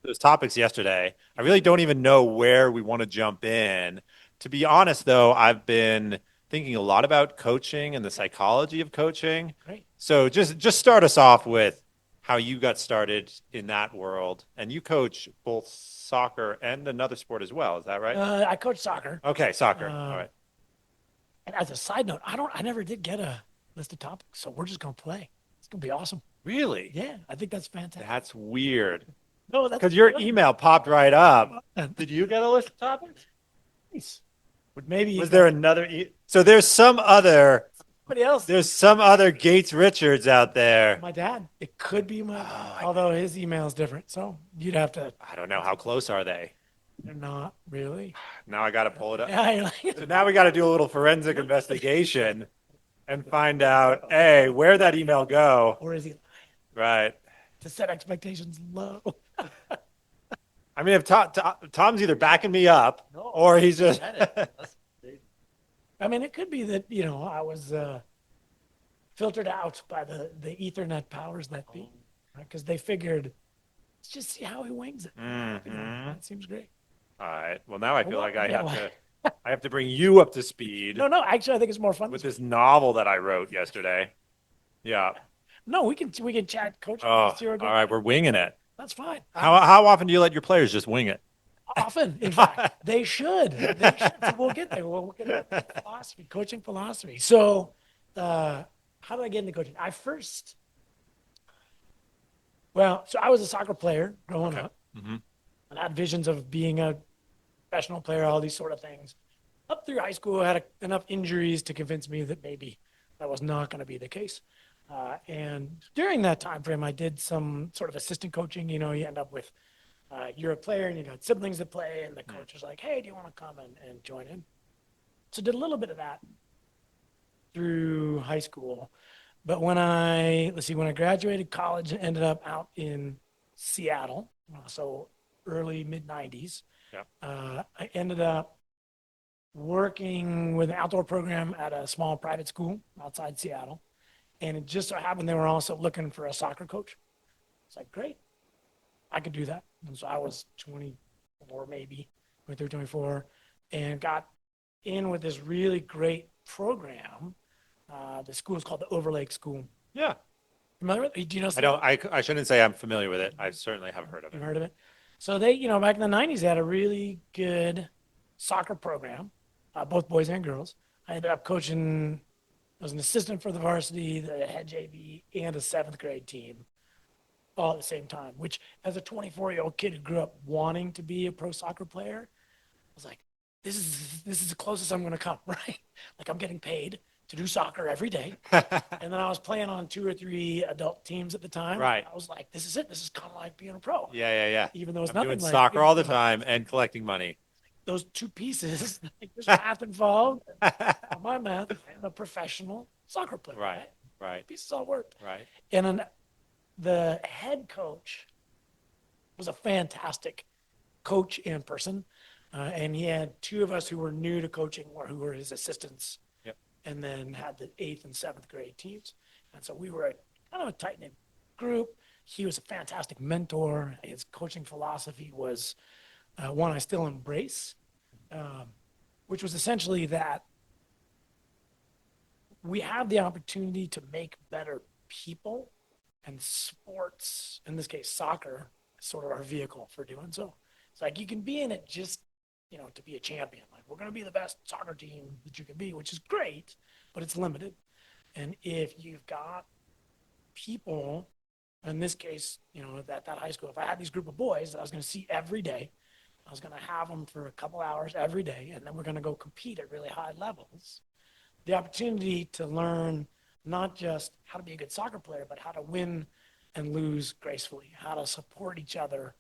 those topics yesterday. I really don't even know where we want to jump in. To be honest, though, I've been thinking a lot about coaching and the psychology of coaching. Great. So just start us off with how you got started in that world. And you coach both soccer and another sport as well. Is that right? I coach soccer. Okay, soccer. All Um, right. and as a side note, I never did get a list of topics, so we're just gonna play. It's gonna be awesome. Really? Yeah, I think that's fantastic. That's weird. No, that's Because your fun. email popped right up. Did you get a list of topics? Nice. But maybe you Was there got another? So somebody else. there's some other Gates Richards out there. My dad. It could be my dad, Oh, although his email is different. So you'd have to. I don't know. How close are they? They're not really. Now I got to pull it up. Yeah, you're So like, now we got to do a little forensic investigation and find out, hey, where that email go? or is he Right. to set expectations low? I mean, if Tom's either backing me up No, or he's I just. get it. I mean, it could be that I was filtered out by the Ethernet powers that be, because they figured let's just see how he wings it. Mhm. That seems great. All right. Well, now I feel like Yeah, I have to bring you up to speed no, no. Actually, I think it's more fun with this way. this novel that I wrote yesterday. Yeah. No, we can chat coaching. Oh, Let's see where it all goes. right. We're winging it. That's fine. How often do you let your players just wing it? Often, in fact, they should. They should. So we'll get there. We'll get into philosophy, coaching philosophy. So, how did I get into coaching? So I was a soccer player growing Okay. up, Hmm. and I had visions of being a professional player, all these sort of things. Up through high school, I had enough injuries to convince me that maybe that was not going to be the case. And during that time frame, I did some sort of assistant coaching. You end up with you're a player and you got siblings that play, and the coach is like, "Hey, do you want to come and join in?" So did a little bit of that through high school. But when I graduated college, and ended up out in Seattle, so early mid '90s. Yeah. I ended up working with an outdoor program at a small private school outside Seattle. And it just so happened they were also looking for a soccer coach. It's like, great, I could do that. And so I was 24, maybe 23, 24, and got in with this really great program. The school is called the Overlake School. Yeah. Familiar with it? Do you know I something? don't. I shouldn't say I'm familiar with it. I certainly have heard of You've it. heard of it? So they, back in the 90s, they had a really good soccer program, both boys and girls. I ended up coaching, I was an assistant for the varsity, the head JV, and a seventh grade team all at the same time, which as a 24-year-old kid who grew up wanting to be a pro soccer player, I was like, this is the closest I'm going to come, right? Like I'm getting paid to do soccer every day. And then I was playing on 2 or 3 adult teams at the time. Right. I was like, this is it. This is kind of like being a pro, Yeah, yeah, yeah. even though it's I'm doing nothing like soccer all the time and collecting money. those two pieces. Like there's math involved. On my math, I'm a professional soccer player. Right, Right? right, Pieces all worked. right. And then the head coach was a fantastic coach and person. And he had two of us who were new to coaching or who were his assistants, Yep. and then had the eighth and seventh grade teams. And so we were kind of a tight knit group. He was a fantastic mentor. His coaching philosophy was one I still embrace, um, which was essentially that we have the opportunity to make better people, and sports, in this case soccer, is sort of our vehicle for doing so. It's like you can be in it just to be a champion. Like we're going to be the best soccer team that you can be, which is great, but it's limited. And if you've got people, in this case, that high school, if I had these group of boys that I was going to see every day, I was going to have them for a couple hours every day, and then we're going to go compete at really high levels. The opportunity to learn not just how to be a good soccer player, but how to win and lose gracefully, how to support each other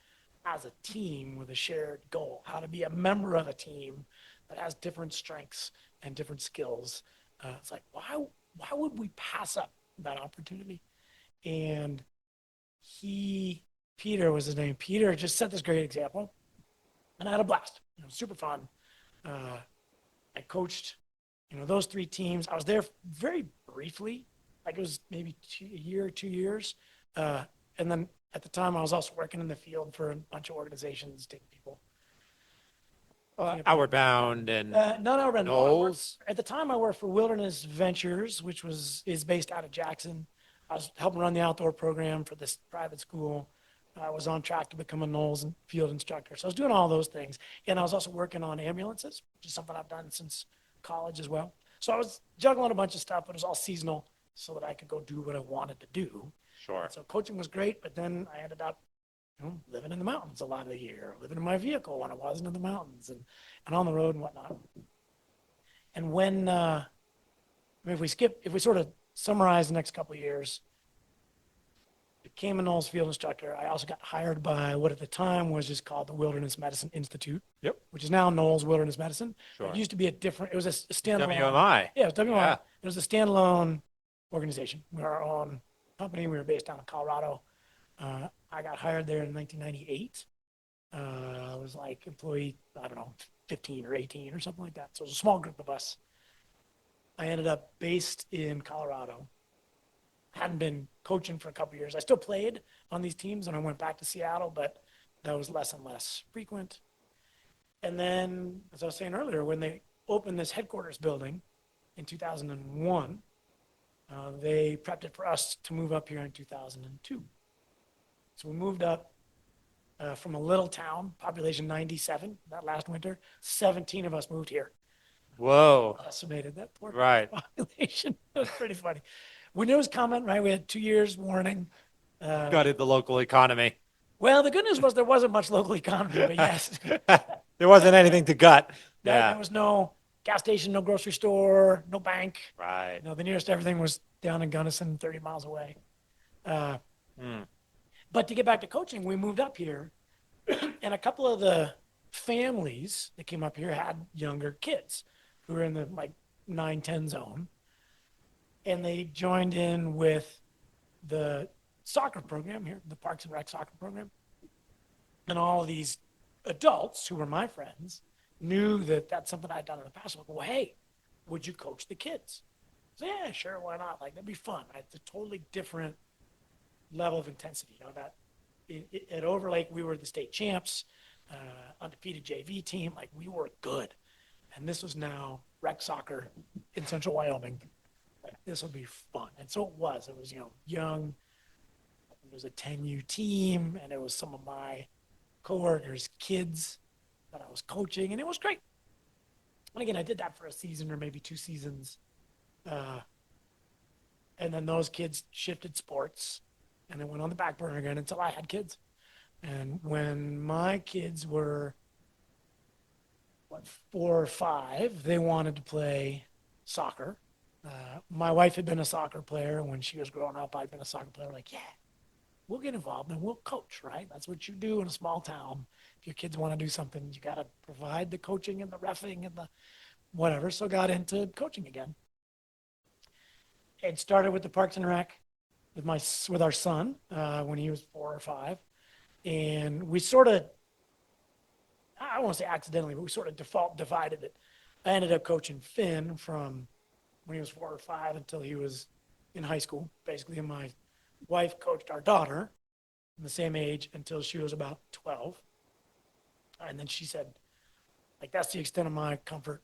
as a team with a shared goal, how to be a member of a team that has different strengths and different skills. It's like, why would we pass up that opportunity? And Peter was his name. Peter just set this great example, and I had a blast. Super fun. Uh, I coached those 3 teams. I was there very briefly, like it was maybe a year or 2 years. And then At the time, I was also working in the field for a bunch of organizations, taking people. Outward Bound and Not Outbound. No, Knowles. at the time, I worked for Wilderness Ventures, which is based out of Jackson. I was helping run the outdoor program for this private school. I was on track to become a Knowles field instructor. So I was doing all those things. And I was also working on ambulances, which is something I've done since college as well. So I was juggling a bunch of stuff, but it was all seasonal so that I could go do what I wanted to do. Sure. So coaching was great, but then I ended up living in the mountains a lot of the year, living in my vehicle when I wasn't in the mountains and on the road and whatnot. And when, if we sort of summarize the next couple of years, became a Knowles field instructor. I also got hired by what at the time was just called the Wilderness Medicine Institute, Yep. which is now Knowles Wilderness Medicine. Sure. It used to be it was a standalone. WMI. Yeah, it was WMI. Yeah. It was a standalone organization. We were our own company. We were based down in Colorado. I got hired there in 1998. I was like employee, I don't know, 15 or 18 or something like that. So it was a small group of us. I ended up based in Colorado. Hadn't been coaching for a couple of years. I still played on these teams, and I went back to Seattle, but that was less and less frequent. And then, as I was saying earlier, when they opened this headquarters building in 2001, they prepped it for us to move up here in 2002. So we moved up from a little town, population 97, that last winter. 17 of us moved here. Whoa. Estimated that poor Right. population. It was pretty funny. We knew it was coming, right? We had 2 years warning. Gutted the local economy. Well, the good news was there wasn't much local economy, but yes. There wasn't anything to gut. There was no gas station, no grocery store, no bank. Right. The nearest everything was down in Gunnison, 30 miles away. But to get back to coaching, we moved up here, and a couple of the families that came up here had younger kids who were in the like 9-10 zone, and they joined in with the soccer program here, the Parks and Rec soccer program. And all of these adults who were my friends knew that that's something I'd done in the past. Like, well, hey, would you coach the kids? I said, yeah, sure, why not? Like, that'd be fun. It's a totally different level of intensity. That at Overlake, we were the state champs, undefeated JV team. Like, we were good. And this was now rec soccer in central Wyoming. Like, this will be fun. And so it was. It was, young. It was a 10U team, and it was some of my coworkers' kids that I was coaching, and it was great. And again, I did that for a season or maybe 2 seasons. And then those kids shifted sports, and they went on the back burner again until I had kids. And when my kids were, 4 or 5, they wanted to play soccer. My wife had been a soccer player. When she was growing up, I'd been a soccer player. Like, yeah, we'll get involved and we'll coach, right? That's what you do in a small town. If your kids want to do something, you got to provide the coaching and the reffing and the whatever. So got into coaching again. It started with the Parks and Rec with our son when he was 4 or 5. And we sort of, I don't want to say accidentally, but we sort of divided it. I ended up coaching Finn from when he was 4 or 5 until he was in high school, basically. And my wife coached our daughter the same age until she was about 12. And then she said, like, that's the extent of my comfort.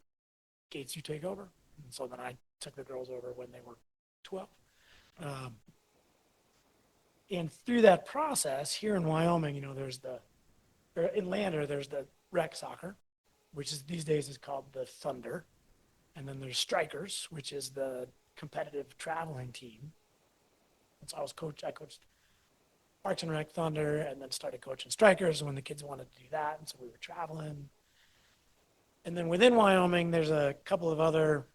Gates, you take over. And so then I took the girls over when they were 12. And through that process here in Wyoming, in Lander, there's the rec soccer, which is these days is called the Thunder. And then there's Strikers, which is the competitive traveling team. And so I coached Parks and Rec Thunder, and then started coaching Strikers when the kids wanted to do that. And so we were traveling. And then within Wyoming, there's a couple of other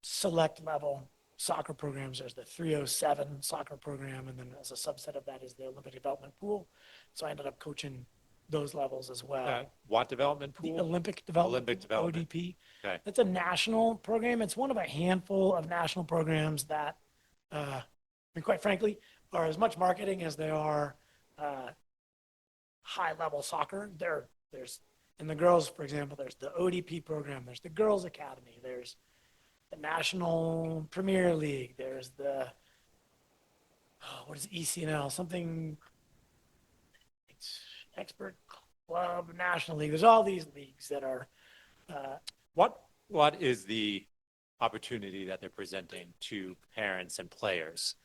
select level soccer programs. There's the 307 soccer program, and then as a subset of that is the Olympic Development Pool. So I ended up coaching those levels as well. What development pool? The Olympic Development ODP. Okay. That's a national program. It's one of a handful of national programs that, quite frankly, are as much marketing as they are high-level soccer. There's in the girls, for example, there's the ODP program. There's the Girls Academy. There's the National Premier League. There's the oh, what is ECNL? Something, it's expert club, national league. There's all these leagues that are, uh, What is the opportunity that they're presenting to parents and players?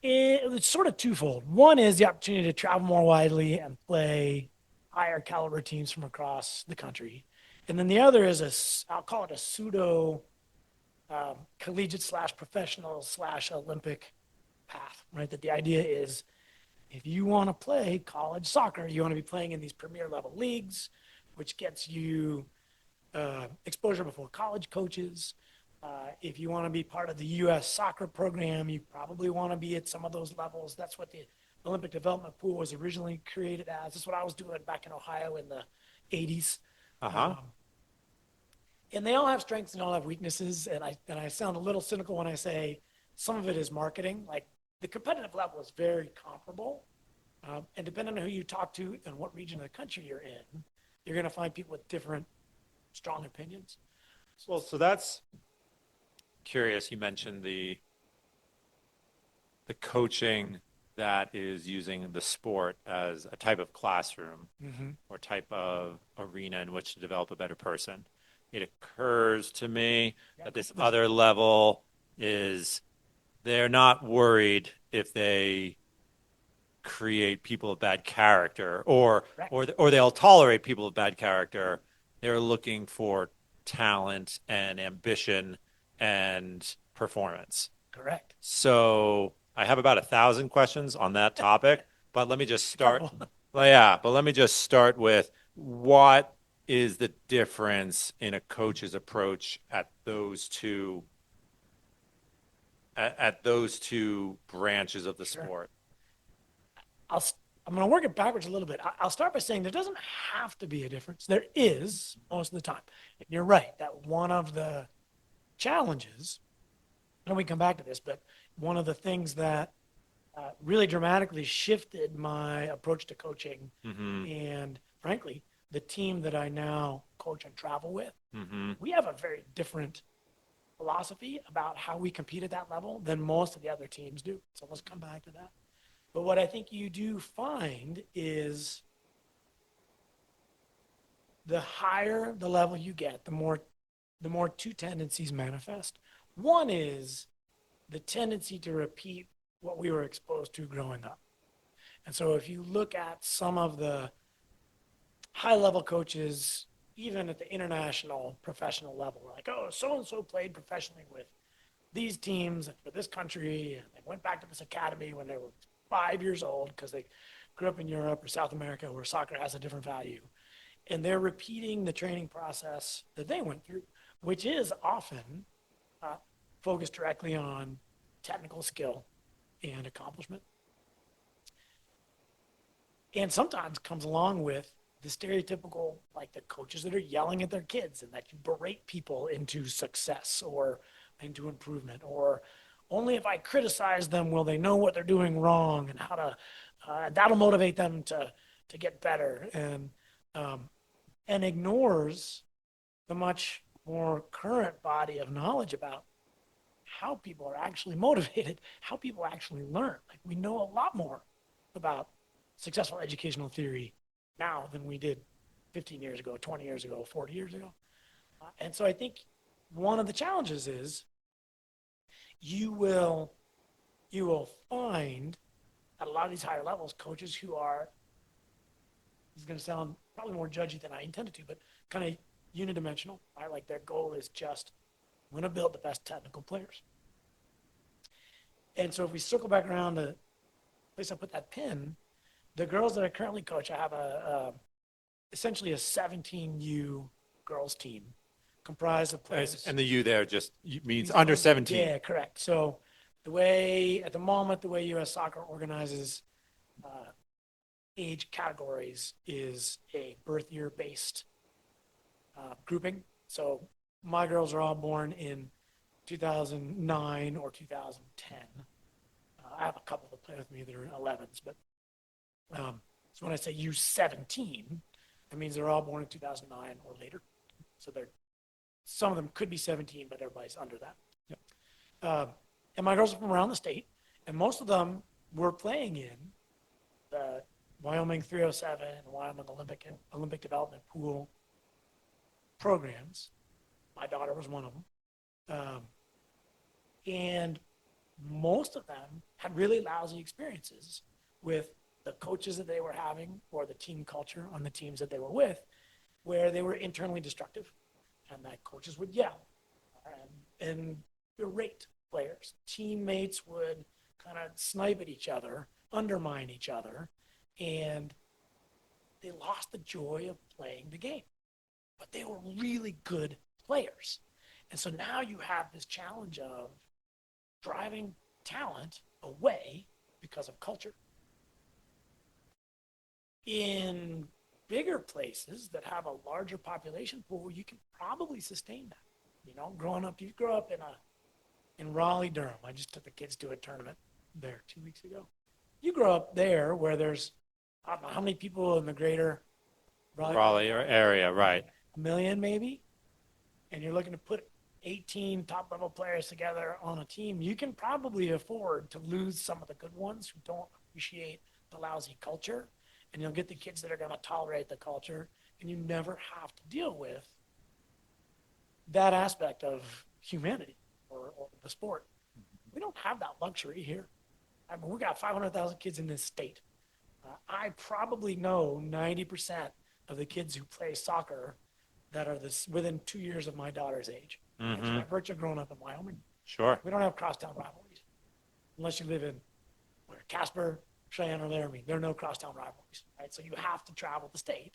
it's sort of twofold. One is the opportunity to travel more widely and play higher caliber teams from across the country. And then the other is I'll call it a pseudo collegiate slash professional slash Olympic path, right? That the idea is if you want to play college soccer, you want to be playing in these premier level leagues, which gets you exposure before college coaches. If you want to be part of the U.S. soccer program, you probably want to be at some of those levels. That's what the Olympic Development Pool was originally created as. That's what I was doing back in Ohio in the 80s. Uh-huh. Um, and they all have strengths and all have weaknesses. And I sound a little cynical when I say some of it is marketing. Like the competitive level is very comparable. And depending on who you talk to and what region of the country you're in, you're going to find people with different strong opinions. Well, so that's curious. You mentioned the coaching that is using the sport as a type of classroom Mm-hmm. or type of arena in which to develop a better person. It occurs to me Yeah, that go this for the other level is they're not worried if they create people of bad character correct. or they'll tolerate people of bad character. They're looking for talent and ambition and performance. Correct. So I have about 1,000 questions on that topic, but let me just start. Incredible. Well, yeah, but let me just start with what is the difference in a coach's approach at those two branches of the Sure. sport? I'll, I'm going to work it backwards a little bit. I'll start by saying there doesn't have to be a difference. There is most of the time. And you're right that one of the challenges, and we come back to this, but one of the things that really dramatically shifted my approach to coaching Mm-hmm. and frankly, the team that I now coach and travel with, Mm-hmm. we have a very different philosophy about how we compete at that level than most of the other teams do. So let's come back to that. But what I think you do find is the higher the level you get, the more two tendencies manifest. One is the tendency to repeat what we were exposed to growing up. And so if you look at some of the high level coaches, even at the international professional level, like, oh, so and so played professionally with these teams for this country, and they went back to this academy when they were 5 years old because they grew up in Europe or South America where soccer has a different value. And they're repeating the training process that they went through, which is often uh, focused directly on technical skill and accomplishment. And sometimes comes along with the stereotypical, like the coaches that are yelling at their kids and that you berate people into success or into improvement, or only if I criticize them will they know what they're doing wrong and how to, that'll motivate them to get better, um, and ignores the much more current body of knowledge about how people are actually motivated, how people actually learn. Like we know a lot more about successful educational theory now than we did 15 years ago, 20 years ago, 40 years ago. And so I think one of the challenges is you will you will find at a lot of these higher levels coaches who are, this is going to sound probably more judgy than I intended to, but kind of unidimensional. Right? Like their goal is just I'm going to build the best technical players. And so if we circle back around to the place I put that pin, the girls that I currently coach, I have essentially a 17U girls team comprised of players. And the U there just means These under under, 17. yeah, correct. So the way at the moment, the way U.S. Soccer organizes uh, age categories is a birth year based grouping. So my girls are all born in 2009 or 2010. I have a couple that play with me that are in 11s, but so when I say U17, that means they're all born in 2009 or later. So they're some of them could be 17, but everybody's under that. Yep. And my girls are from around the state, and most of them were playing in the Wyoming 307 and Wyoming Olympic Development Pool programs. My daughter was one of them. And most of them had really lousy experiences with the coaches that they were having or the team culture on the teams that they were with, where they were internally destructive and that coaches would yell and berate players. Teammates would kind of snipe at each other, undermine each other, and they lost the joy of playing the game. But they were really good players. And so now you have this challenge of driving talent away because of culture. In bigger places that have a larger population pool, you can probably sustain that. You know, growing up, you grow up in Raleigh, Durham. I just took the kids to a tournament there 2 weeks ago. You grow up there where there's, I don't know how many people in the greater Raleigh area, right? A million maybe, and you're looking to put 18 top level players together on a team, you can probably afford to lose some of the good ones who don't appreciate the lousy culture, and you'll get the kids that are going to tolerate the culture, and you never have to deal with that aspect of humanity or the sport. We don't have that luxury here. I mean, we got 500,000 kids in this state. I probably know 90% of the kids who play soccer that are within 2 years of my daughter's age. Mm-hmm. By virtue of growing up in Wyoming. Sure. We don't have crosstown rivalries. Unless you live in Casper, Cheyenne, or Laramie. There are no crosstown rivalries. Right? So you have to travel the state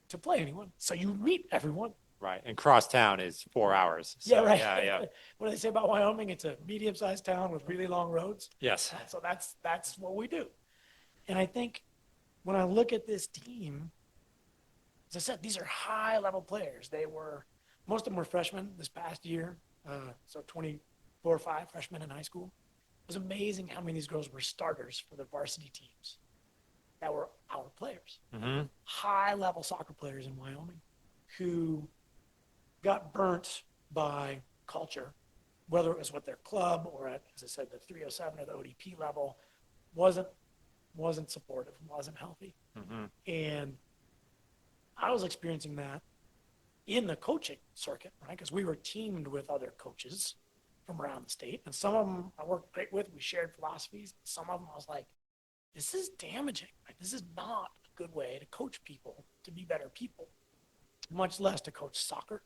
to play anyone. So you meet everyone. Right. And crosstown is 4 hours. So, yeah, right. Yeah. What do they say about Wyoming? It's a medium-sized town with really long roads. Yes. So that's what we do. And I think when I look at this team, as I said, these are high-level players. Most of them were freshmen this past year, so 24 or 5 freshmen in high school. It was amazing how many of these girls were starters for the varsity teams that were our players. Mm-hmm. High-level soccer players in Wyoming who got burnt by culture, whether it was with their club or at, as I said, the 307 or the ODP level, wasn't supportive, wasn't healthy. Mm-hmm. And I was experiencing that in the coaching circuit, right? Because we were teamed with other coaches from around the state. And some of them I worked great with. We shared philosophies. Some of them I was like, this is damaging. Right? This is not a good way to coach people to be better people, much less to coach soccer.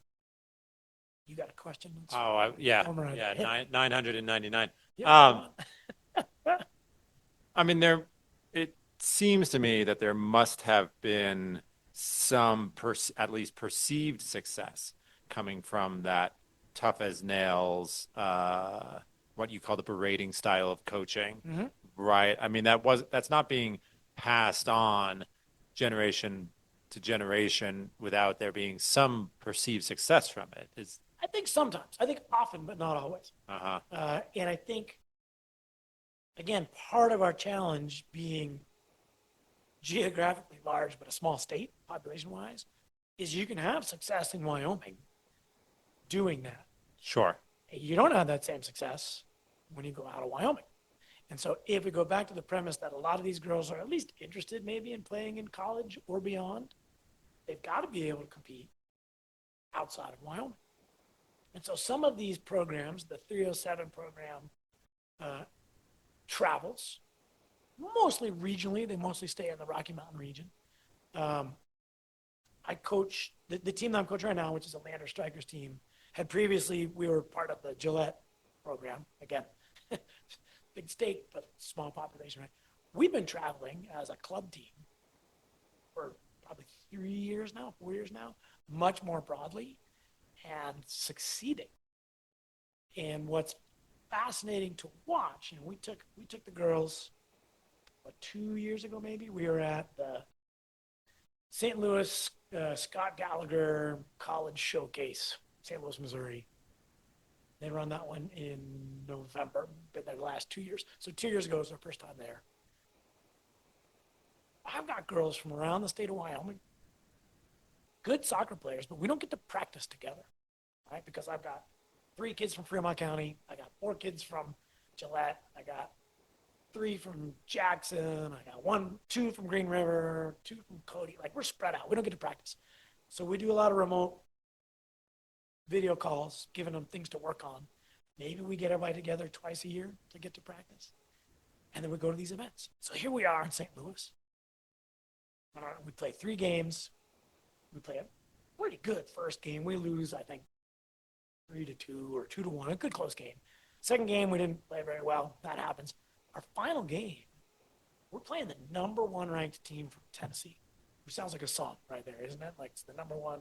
You got a question? Yeah. 999. Yeah, I mean, it seems to me that there must have been some at least perceived success coming from that tough as nails, what you call the berating style of coaching, mm-hmm. right? I mean, that's not being passed on generation to generation without there being some perceived success from it. I think sometimes. I think often, but not always. And I think, again, part of our challenge being geographically large but a small state population-wise is you can have success in Wyoming doing that. Sure. You don't have that same success when you go out of Wyoming. And so if we go back to the premise that a lot of these girls are at least interested maybe in playing in college or beyond, they've got to be able to compete outside of Wyoming. And so some of these programs, the 307 program, travels, mostly regionally. They mostly stay in the Rocky Mountain region. I coach, the team that I'm coaching right now, which is a Lander Strikers team, we were part of the Gillette program. Again, big state, but small population, right? We've been traveling as a club team for probably 4 years now, much more broadly, and succeeding. And what's fascinating to watch, we took the girls, 2 years ago maybe, we were at the St. Louis Scott Gallagher College Showcase, St. Louis, Missouri. They run that one in November, been there the last 2 years. So 2 years ago was their first time there. I've got girls from around the state of Wyoming, good soccer players, but we don't get to practice together, right? Because I've got 3 kids from Fremont County. I got 4 kids from Gillette. I got three from Jackson. I got two from Green River, two from Cody. Like we're spread out. We don't get to practice. So we do a lot of remote video calls, giving them things to work on. Maybe we get everybody together twice a year to get to practice. And then we go to these events. So here we are in St. Louis. We play 3 games. We play a pretty good first game. We lose, I think, 3-2 or 2-1. A good close game. Second game, we didn't play very well. That happens. Our final game, we're playing the number one ranked team from Tennessee, which sounds like a song right there, isn't it? Like it's the number one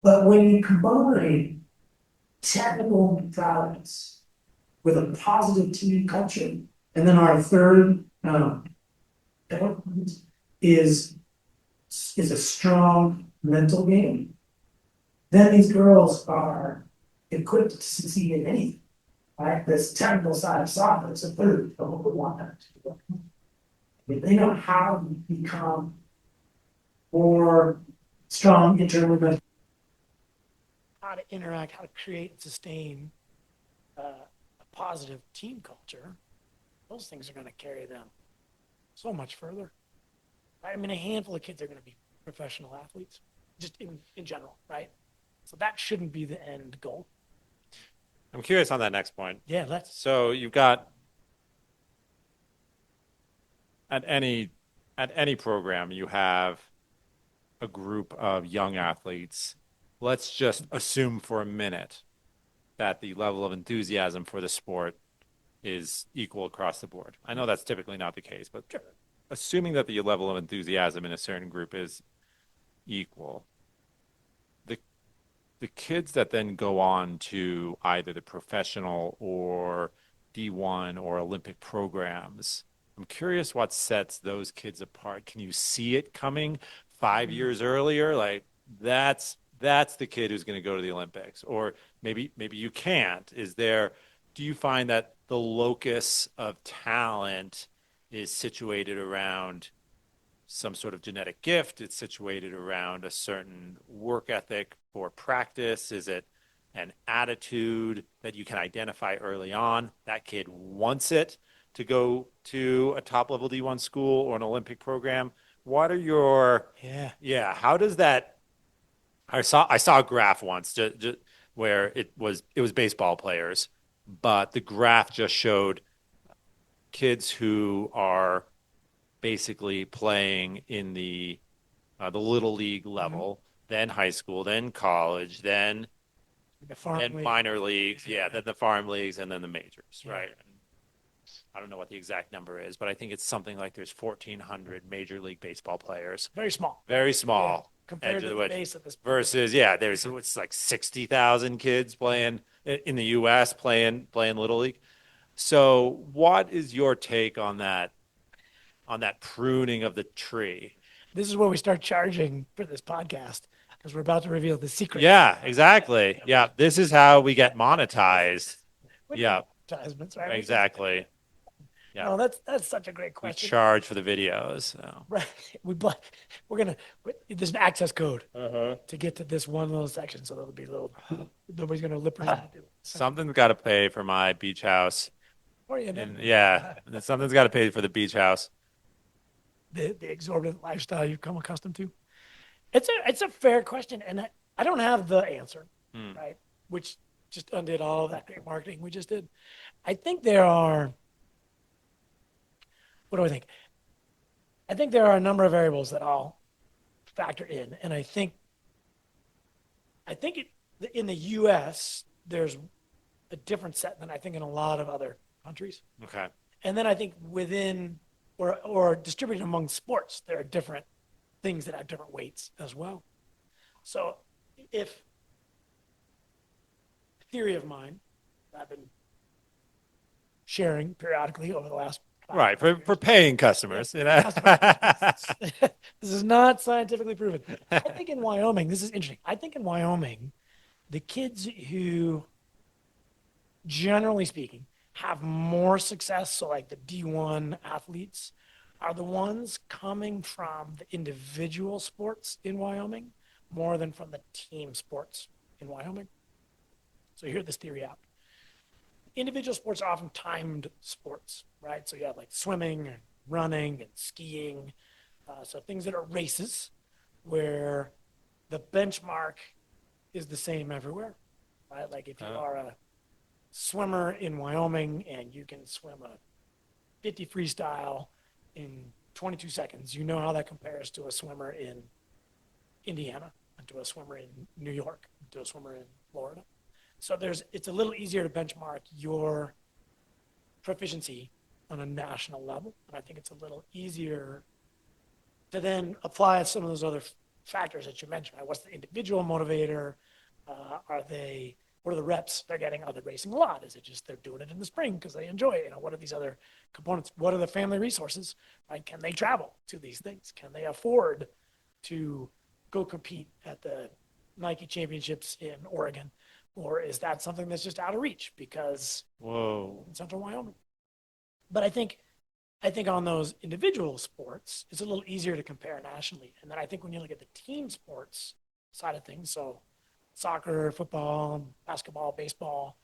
But when you combine technical prowess with a positive team culture, and then our third element is is a strong mental game, then these girls are equipped to succeed in anything. Right? This technical side of soccer is a third of what we want them to do. If they know how to become more strong internally, how to interact, how to create and sustain a positive team culture, those things are going to carry them so much further. Right? I mean, a handful of kids are going to be professional athletes, just in general, right? So that shouldn't be the end goal. I'm curious on that next point. Yeah, let's. So you've got at any program, you have a group of young athletes. Let's just assume for a minute that the level of enthusiasm for the sport is equal across the board. I know that's typically not the case, but assuming that the level of enthusiasm in a certain group is equal, the the kids that then go on to either the professional or D1 or Olympic programs, I'm curious what sets those kids apart. Can you see it coming 5 years earlier? Like that's the kid who's going to go to the Olympics, or maybe you can't. Do you find that the locus of talent is situated around some sort of genetic gift? It's situated around a certain work ethic for practice? Is it an attitude that you can identify early on? That kid wants it to go to a top level D1 school or an Olympic program. What are your, Yeah. yeah, how does that? I saw a graph once where it was baseball players, but the graph just showed kids who are basically playing in the little league Mm-hmm. level, then high school, then college, The farm then league. minor leagues, yeah, then the farm leagues, and then the majors, Yeah. right? I don't know what the exact number is, but I think it's something like there's 1,400 Major League Baseball players, Very small. very Yeah. small, Compared edge to of the the wedge, base of this. versus yeah, there's it's like 60,000 kids playing in the U.S. playing little league. So, what is your take on that pruning of the tree? This is where we start charging for this podcast because we're about to reveal the secret Yeah, exactly. Yeah, this is how we get monetized. with Yeah, no advertisements, right? exactly. Yeah, No, that's such a great we question. charge for the videos. So. Right. We're gonna there's an access code Uh-huh. to get to this one little section, so there'll be little nobody's gonna lip read it. Something's got to pay for my beach house, Or you know, and yeah, something's got to pay for the beach house. the exorbitant lifestyle you've come accustomed to. It's a fair question, and I don't have the answer, Hmm. right? Which just undid all of that great marketing we just did. I think there are. What do I think? I think there are a number of variables that all factor in, and I think in the U.S. there's a different set than I think in a lot of other countries, Okay. and then I think within or distributed among sports there are different things that have different weights as well. So, if a theory of mine that I've been sharing periodically over the last Right, 5 for years, paying customers, you know. this is not scientifically proven. I think in Wyoming, this is interesting. I think in Wyoming, the kids who, generally speaking, have more success, so like the D1 athletes, are the ones coming from the individual sports in Wyoming more than from the team sports in Wyoming. So hear this theory out. Individual sports are often timed sports, right? So you have like swimming and running and skiing. So things that are races where the benchmark is the same everywhere, right? Like if you Uh, are a swimmer in Wyoming and you can swim a 50 freestyle in 22 seconds, you know how that compares to a swimmer in Indiana, and to a swimmer in New York, to a swimmer in Florida. So it's a little easier to benchmark your proficiency on a national level. And I think it's a little easier to then apply some of those other factors that you mentioned, right? What's the individual motivator? What are the reps they're getting? Are they racing a lot? Is it just they're doing it in the spring because they enjoy it? What are these other components? What are the family resources, right? Can they travel to these things? Can they afford to go compete at the Nike championships in Oregon? Or is that something that's just out of reach because Whoa. in central Wyoming? But I think on those individual sports, it's a little easier to compare nationally. And then I think when you look at the team sports side of things, so soccer, football, basketball, baseball,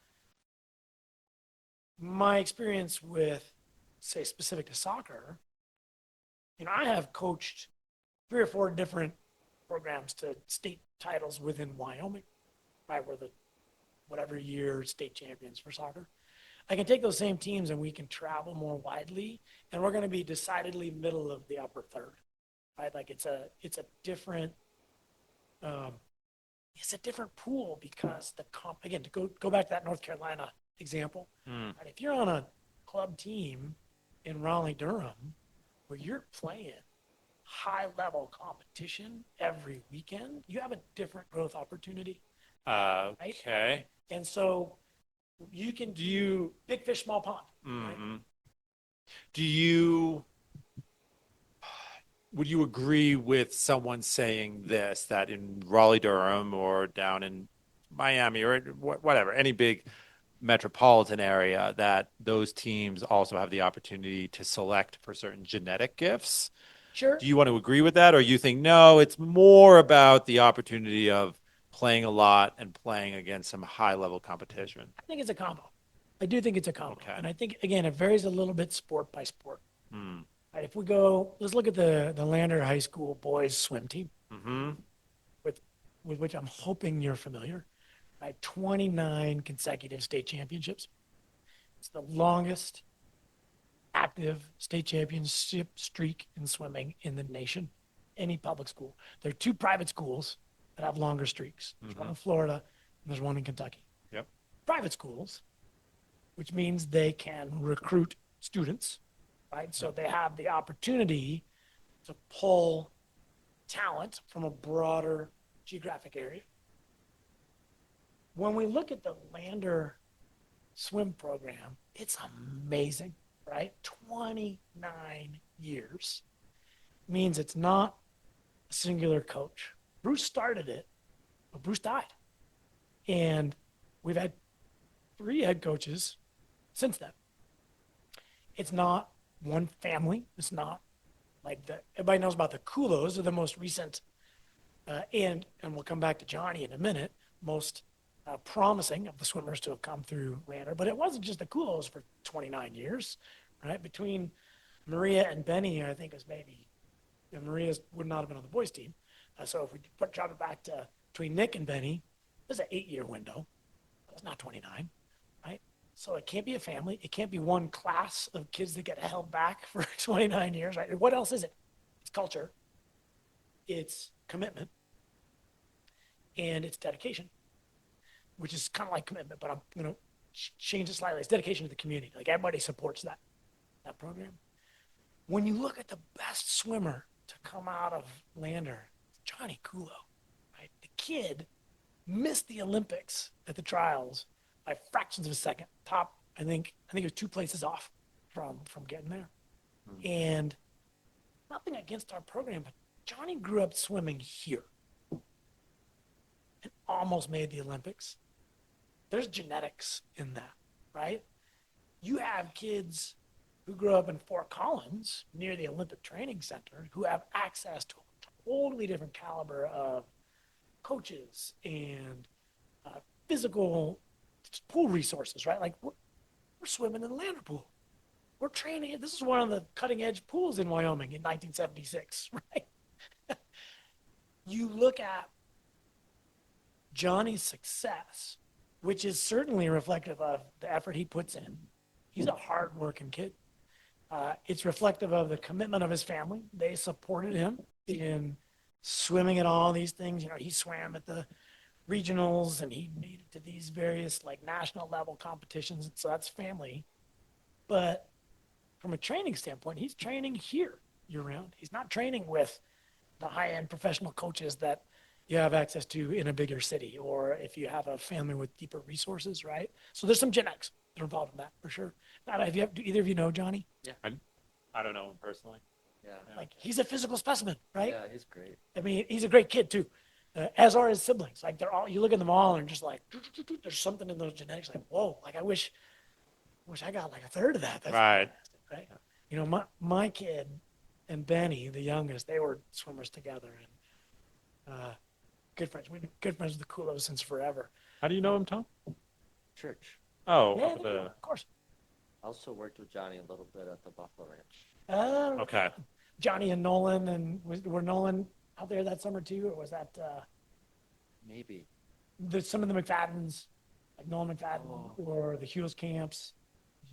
my experience with, say, specific to soccer, I have coached 3 or 4 different programs to state titles within Wyoming, right? We're the whatever year state champions for soccer. I can take those same teams and we can travel more widely, and we're going to be decidedly middle of the upper third, right? Like it's a different um, pool because again, to go back to that North Carolina example, Mm. right? If you're on a club team in Raleigh Durham where you're playing high level competition every weekend, you have a different growth opportunity, right? Okay. And so you can do big fish, small pond, right? Mm-hmm. Do you would you agree with someone saying this, that in Raleigh, Durham, or down in Miami, or whatever, any big metropolitan area, that those teams also have the opportunity to select for certain genetic gifts? Sure. Do you want to agree with that, or you think no, it's more about the opportunity of playing a lot and playing against some high level competition? I think it's a combo. I do think it's a combo. Okay. And I think, again, it varies a little bit sport by sport. Hmm. Right, if we go, let's look at the Lander High School boys swim team, Mm-hmm. with, with which I'm hoping you're familiar. Right, 29 consecutive state championships. It's the longest active state championship streak in swimming in the nation, any public school. There are 2 private schools that have longer streaks. There's one in Florida and there's one in Kentucky. Yep. Private schools, which means they can recruit students, right? So they have the opportunity to pull talent from a broader geographic area. When we look at the Lander swim program, it's amazing, right? 29 years means it's not a singular coach. Bruce started it, but Bruce died. And we've had 3 head coaches since then. It's not one family. It's not like everybody knows about the Kulos, are the most recent, and we'll come back to Johnny in a minute, most promising of the swimmers to have come through Lander. But it wasn't just the Kulos for 29 years, right? Between Maria and Benny, I think it was maybe, Maria would not have been on the boys team. So if we drop it back to between Nick and Benny, there's an 8-year window. It's not 29, right? So it can't be a family. It can't be one class of kids that get held back for 29 years, right? What else is it? It's culture, it's commitment, and it's dedication, which is kind of like commitment, but I'm going to change it slightly. It's dedication to the community. Like everybody supports that program. When you look at the best swimmer to come out of Lander, Johnny Kulo, right? The kid missed the Olympics at the trials by fractions of a second. Top, I think it was 2 places off from getting there. And nothing against our program, but Johnny grew up swimming here and almost made the Olympics. There's genetics in that, right? You have kids who grew up in Fort Collins near the Olympic Training Center who have access to a totally different caliber of coaches and physical pool resources, right? Like we're swimming in the Lander pool. We're training. This is one of the cutting edge pools in Wyoming in 1976, right? You look at Johnny's success, which is certainly reflective of the effort he puts in. He's a hardworking kid. It's reflective of the commitment of his family. They supported him in swimming at all these things. He swam at the regionals and he made it to these various like national level competitions. So that's family. But from a training standpoint, he's training here year round. He's not training with the high-end professional coaches that you have access to in a bigger city, or if you have a family with deeper resources, right? So there's some genetics that are involved in that for sure. Now, do either of you know Johnny? I don't know him personally. Yeah. Like he's a physical specimen, right? Yeah, he's great. I mean, he's a great kid too, as are his siblings. Like they're all, you look at them all and just like, there's something in those genetics. Like, whoa! Like I wish I got like a third of that. That's Right. fantastic, right? You know, my kid and Benny, the youngest, they were swimmers together and good friends. We've been good friends with the Kulos since forever. How do you know him, Tom? Church. Oh, Yeah, up at the. of course. I also worked with Johnny a little bit at the Buffalo Ranch. Okay. Johnny and Nolan, and were Nolan out there that summer too, or was that Maybe. some of the McFaddens, like Nolan McFadden, or the Hughes camps?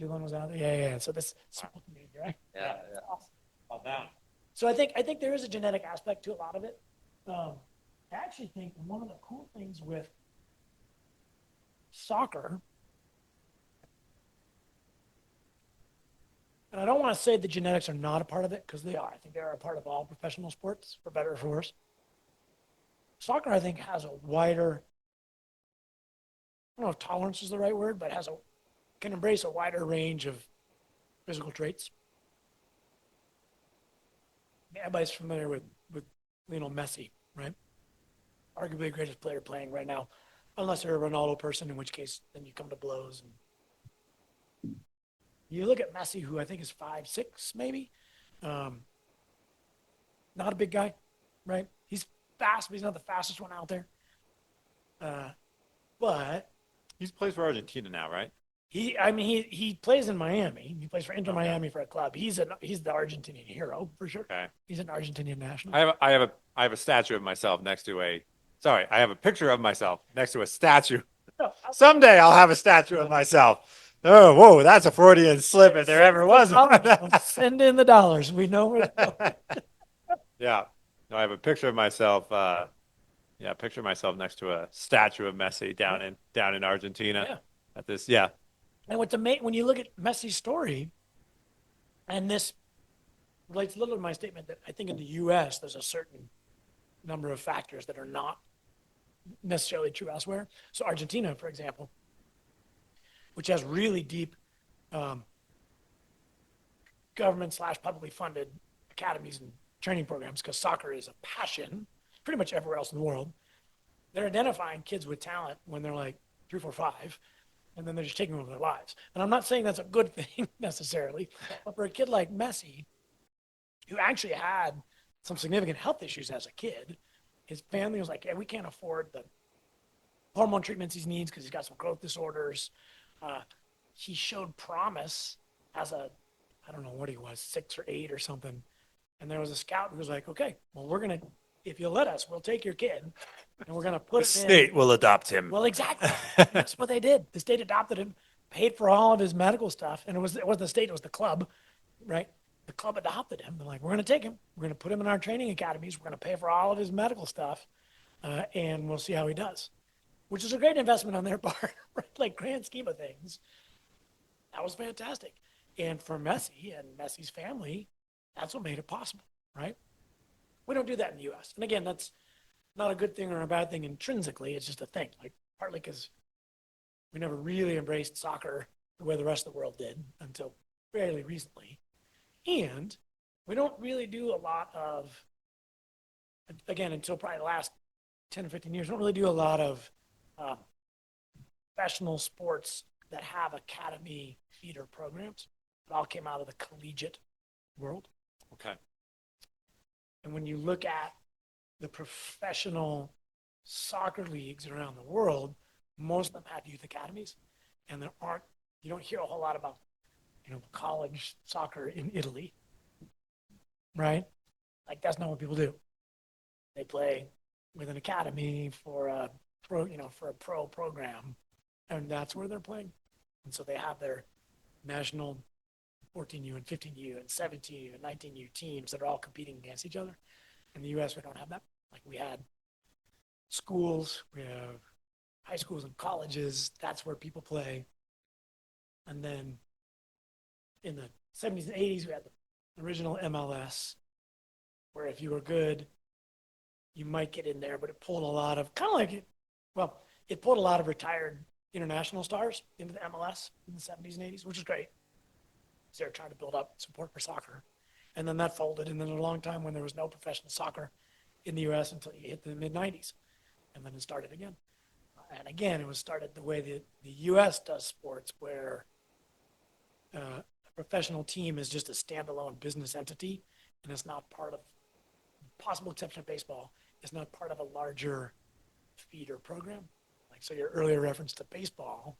Hughlin was out there. Yeah. So this small community, right? Yeah. That's awesome. All down. So I think there is a genetic aspect to a lot of it. I actually think one of the cool things with soccer, and I don't want to say the genetics are not a part of it, because they are. I think they are a part of all professional sports, for better or for worse. Soccer, I think, has a wider, I don't know if tolerance is the right word, but can embrace a wider range of physical traits. Everybody's familiar with Lionel Messi, right? Arguably the greatest player playing right now, unless you're a Ronaldo person, in which case then you come to blows. And you look at Messi, who I think is 5'6", maybe. Not a big guy, right? He's fast, but he's not the fastest one out there. But He plays for Argentina now, right? he plays in Miami. He plays for Inter Miami for a club. He's the Argentinian hero for sure. Okay. He's an Argentinian national. I have a statue of myself next to a. Sorry, I have a picture of myself next to a statue. No, Someday I'll have a statue of myself. Oh, whoa, that's a Freudian slip if there ever was one. Send in the dollars. We know where. Yeah. No, I have a picture of myself. Yeah, picture of myself next to a statue of Messi down in Argentina. Yeah. At this, yeah. And when you look at Messi's story, and this relates a little to my statement that I think in the U.S. there's a certain number of factors that are not necessarily true elsewhere. So Argentina, for example, which has really deep government/publicly funded academies and training programs, because soccer is a passion pretty much everywhere else in the world. They're identifying kids with talent when they're like 3, 4, 5, and then they're just taking over their lives. And I'm not saying that's a good thing necessarily, but for a kid like Messi, who actually had some significant health issues as a kid, his family was like, "Yeah, we can't afford the hormone treatments he needs because he's got some growth disorders." He showed promise as I don't know what he was, 6 or 8 or something. And there was a scout who was like, "Okay, well, if you'll let us, we'll take your kid and we're going to put The him state in." will adopt him. Well, exactly. That's what they did. The state adopted him, paid for all of his medical stuff. And it wasn't the state, it was the club, right? The club adopted him. They're like, "We're going to take him. We're going to put him in our training academies. We're going to pay for all of his medical stuff. And we'll see how he does," which is a great investment on their part, right? Like, grand scheme of things. That was fantastic. And for Messi and Messi's family, that's what made it possible, right? We don't do that in the U.S. And again, that's not a good thing or a bad thing intrinsically. It's just a thing, like partly because we never really embraced soccer the way the rest of the world did until fairly recently. And we don't really do a lot of, again, until probably the last 10 or 15 years, we don't really do a lot of professional sports that have academy feeder programs. It all came out of the collegiate world. Okay. And when you look at the professional soccer leagues around the world, most of them have youth academies, and you don't hear a whole lot about, college soccer in Italy, right? Like, that's not what people do. They play with an academy for a pro program, and that's where they're playing. And so they have their national 14U and 15U and 17U and 19U teams that are all competing against each other. In the U.S., we don't have that. Like, we had schools, we have high schools and colleges. That's where people play. And then in the 70s and 80s, we had the original MLS, where if you were good, you might get in there, but it pulled a lot of kind of like it pulled a lot of retired international stars into the MLS in the 70s and 80s, which is great. So they're trying to build up support for soccer. And then that folded, and then a long time when there was no professional soccer in the U.S. until you hit the mid 90s, and then it started again. And again, it was started the way the U.S. does sports, where a professional team is just a standalone business entity, and it's not part of, possible exception of baseball, it's not part of a larger feeder program. Like, so your earlier reference to baseball,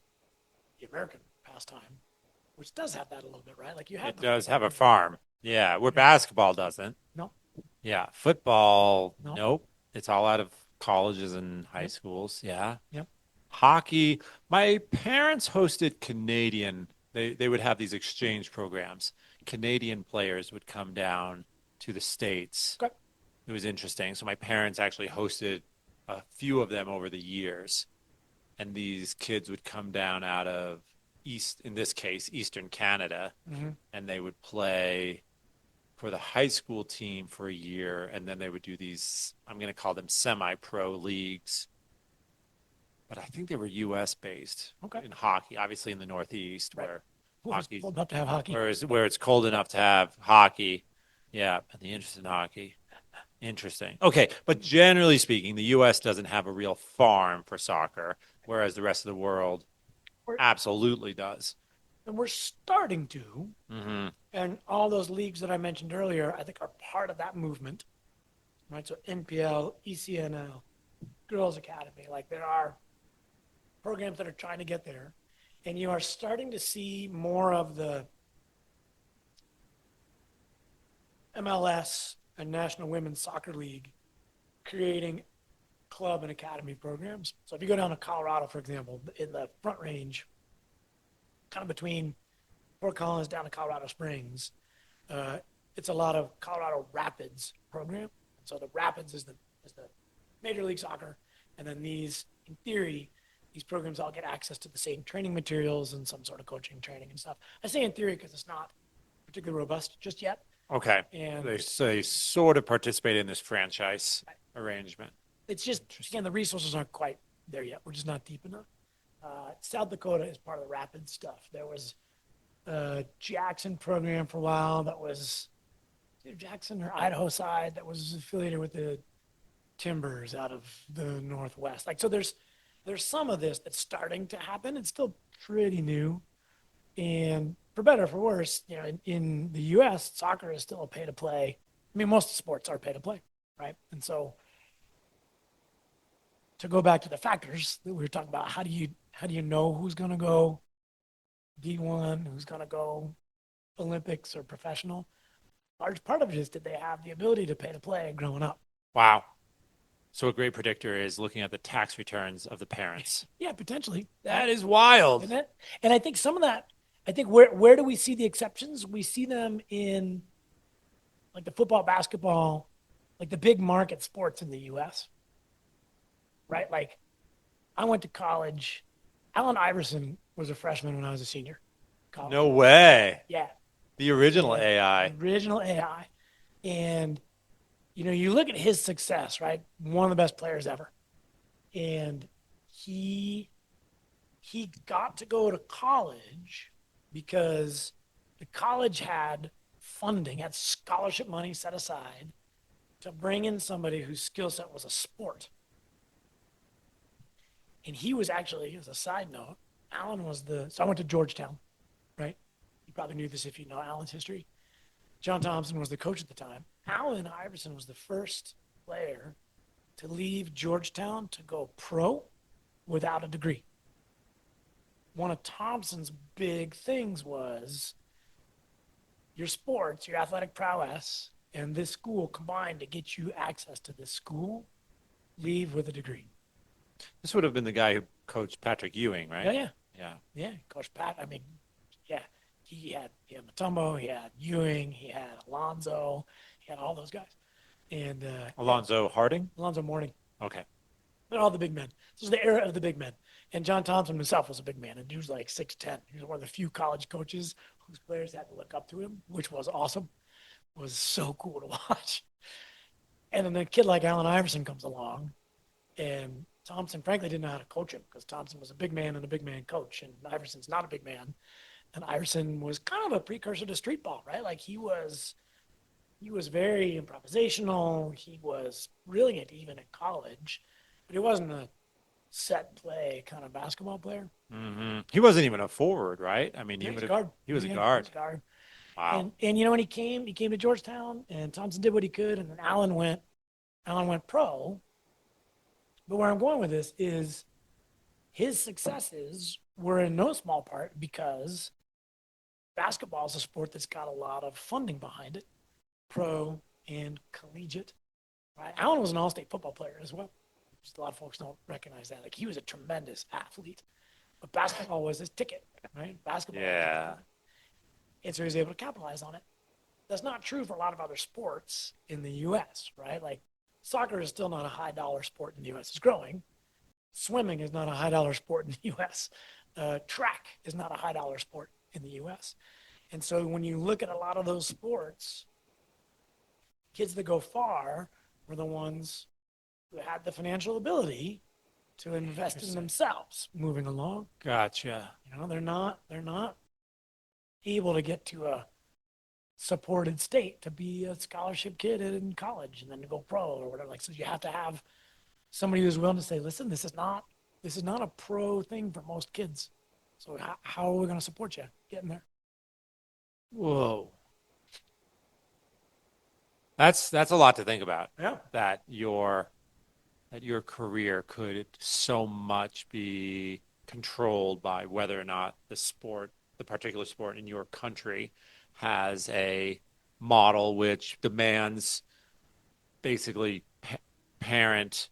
the American pastime, which does have that a little bit, right? Like you have It does have a farm. Yeah, where basketball doesn't. No, Yeah, football, No. nope. It's all out of colleges and high Yep. schools. Yeah. Yep. Hockey, my parents hosted Canadian. They would have these exchange programs. Canadian players would come down to the States. Okay. It was interesting. So my parents actually hosted a few of them over the years. And these kids would come down out of in this case, Eastern Canada, Mhm. and they would play for the high school team for a year, and then they would do these, I'm going to call them semi-pro leagues. But I think they were U.S. based Okay. in hockey, obviously in the Northeast, Right. where Well, it's hockey, cool enough to have hockey. where it's cold enough to have hockey. Yeah, and the interest in hockey. Interesting. Okay, but generally speaking, the U.S. doesn't have a real farm for soccer, whereas the rest of the world We're- absolutely does. And we're starting to, Hmm. and all those leagues that I mentioned earlier, I think are part of that movement, right? So NPL, ECNL, Girls Academy, like there are programs that are trying to get there. And you are starting to see more of the MLS and National Women's Soccer League creating club and academy programs. So if you go down to Colorado, for example, in the Front Range, kind of between Fort Collins down to Colorado Springs, it's a lot of Colorado Rapids program. So the Rapids is the Major League Soccer, and then these, in theory, these programs all get access to the same training materials and some sort of coaching training and stuff. I say in theory because it's not particularly robust just yet. Okay. And They sort of participate in this franchise arrangement. it's just, again, the resources aren't quite there yet. We're just not deep enough. South Dakota is part of the Rapid stuff. There was a Jackson program for a while that was either Jackson or Idaho side that was affiliated with the Timbers out of the Northwest. Like, so there's some of this that's starting to happen. It's still pretty new. And for better or for worse, you know, in the U.S., soccer is still a pay to play. I mean, most sports are pay to play, right? And so to go back to the factors that we were talking about, how do you know who's going to go D1, who's going to go Olympics or professional? Large part of it is, did they have the ability to pay to play growing up? Wow. So a great predictor is looking at the tax returns of the parents. Yeah, potentially. That is wild. Isn't it? And I think some of that, I think where do we see the exceptions? We see them in like the football, basketball, like the big market sports in the U.S. Right? Like I went to college. Allen Iverson was a freshman when I was a senior. College. No way. Yeah. The original Yeah. AI. Original AI. And you know, you look at his success, right? One of the best players ever. And he got to go to college because the college had funding, had scholarship money set aside to bring in somebody whose skill set was a sport. And he was actually, as a side note, Allen was so I went to Georgetown, right? You probably knew this if you know Allen's history. John Thompson was the coach at the time. Allen Iverson was the first player to leave Georgetown to go pro without a degree. One of Thompson's big things was your sports, your athletic prowess, and this school combined to get you access to this school, leave with a degree. This would have been the guy who coached Patrick Ewing, right? Yeah. Yeah. Coach Pat, I mean, yeah, he had Mutombo, he had Ewing, he had Alonzo, he had all those guys. And Alonzo Harding? Alonzo Mourning. Okay. They're all the big men. This is the era of the big men. And John Thompson himself was a big man, and he was like 6'10". He was one of the few college coaches whose players had to look up to him, which was awesome. It was so cool to watch. And then a kid like Allen Iverson comes along, and Thompson, frankly, didn't know how to coach him because Thompson was a big man and a big man coach, and Iverson's not a big man. And Iverson was kind of a precursor to street ball, right? Like he was very improvisational. He was brilliant even in college, but he wasn't a set play kind of basketball player. He wasn't even a forward, right? I mean, He he was would a have. guard. He was a Yeah, he guard. was a guard. Wow. And you know when he came to Georgetown, and Thompson did what he could, and then Allen went pro. But where I'm going with this is his successes were in no small part because basketball is a sport that's got a lot of funding behind it, pro and collegiate. Right? Allen was an all-state football player as well. Just a lot of folks don't recognize that. Like he was a tremendous athlete, but basketball was his ticket, right? Basketball. Yeah. And so he was able to capitalize on it. That's not true for a lot of other sports in the U.S., right? Like soccer is still not a high dollar sport in the U.S. It's growing. Swimming is not a high dollar sport in the U.S. Track is not a high dollar sport in the U.S. And so when you look at a lot of those sports, kids that go far were the ones who had the financial ability to invest in themselves moving along. Gotcha. You know, they're not able to get to a supported state to be a scholarship kid in college and then to go pro or whatever. Like, so you have to have somebody who's willing to say, listen, this is not a pro thing for most kids. So how are we going to support you getting there? Whoa. That's a lot to think about. Yeah. That your career could so much be controlled by whether or not the particular sport in your country has a model which demands basically parent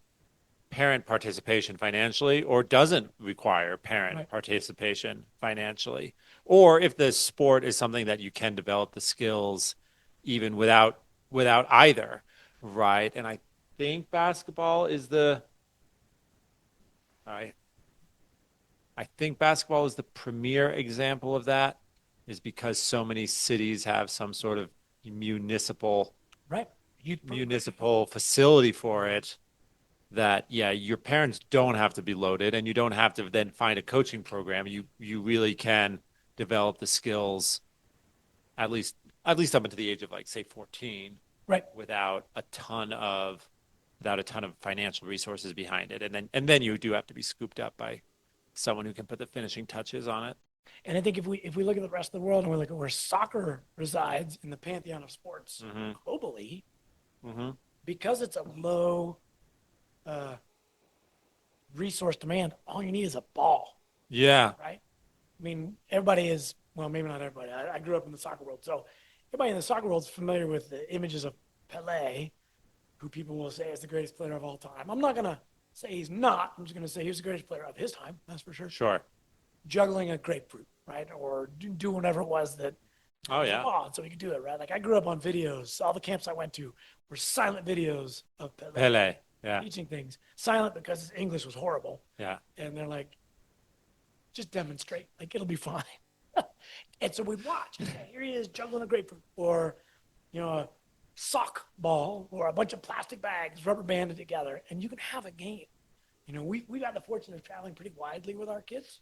participation financially or doesn't require parent Right. participation financially, or if the sport is something that you can develop the skills even without either, right? And I think basketball is the I I think basketball is the premier example of that, is because so many cities have some sort of municipal Right. municipal facility for it, that yeah, your parents don't have to be loaded and you don't have to then find a coaching program. You really can develop the skills at least up until the age of like say 14 Right. without a ton of financial resources behind it. And then you do have to be scooped up by someone who can put the finishing touches on it. And I think if we look at the rest of the world and we look at where soccer resides in the pantheon of sports globally, Mm-hmm. because it's a low uh, resource demand, all you need is a ball, Yeah. right? I mean, everybody is, well, maybe not everybody. I grew up in the soccer world. So everybody in the soccer world is familiar with the images of Pele, who people will say is the greatest player of all time. I'm not going to say he's not. I'm just going to say he was the greatest player of his time. That's for sure. Sure. Juggling a grapefruit, right? Or do whatever it was that. Oh yeah. Oh, so he could do it, right? Like I grew up on videos. All the camps I went to were silent videos of Pele Pele. Yeah. teaching things. Silent because his English was horrible. Yeah. And they're like, just demonstrate. Like it'll be fine. And so we watch. Okay, here he is juggling a grapefruit, or a sock ball, or a bunch of plastic bags rubber banded together, and you can have a game. We got the fortune of traveling pretty widely with our kids,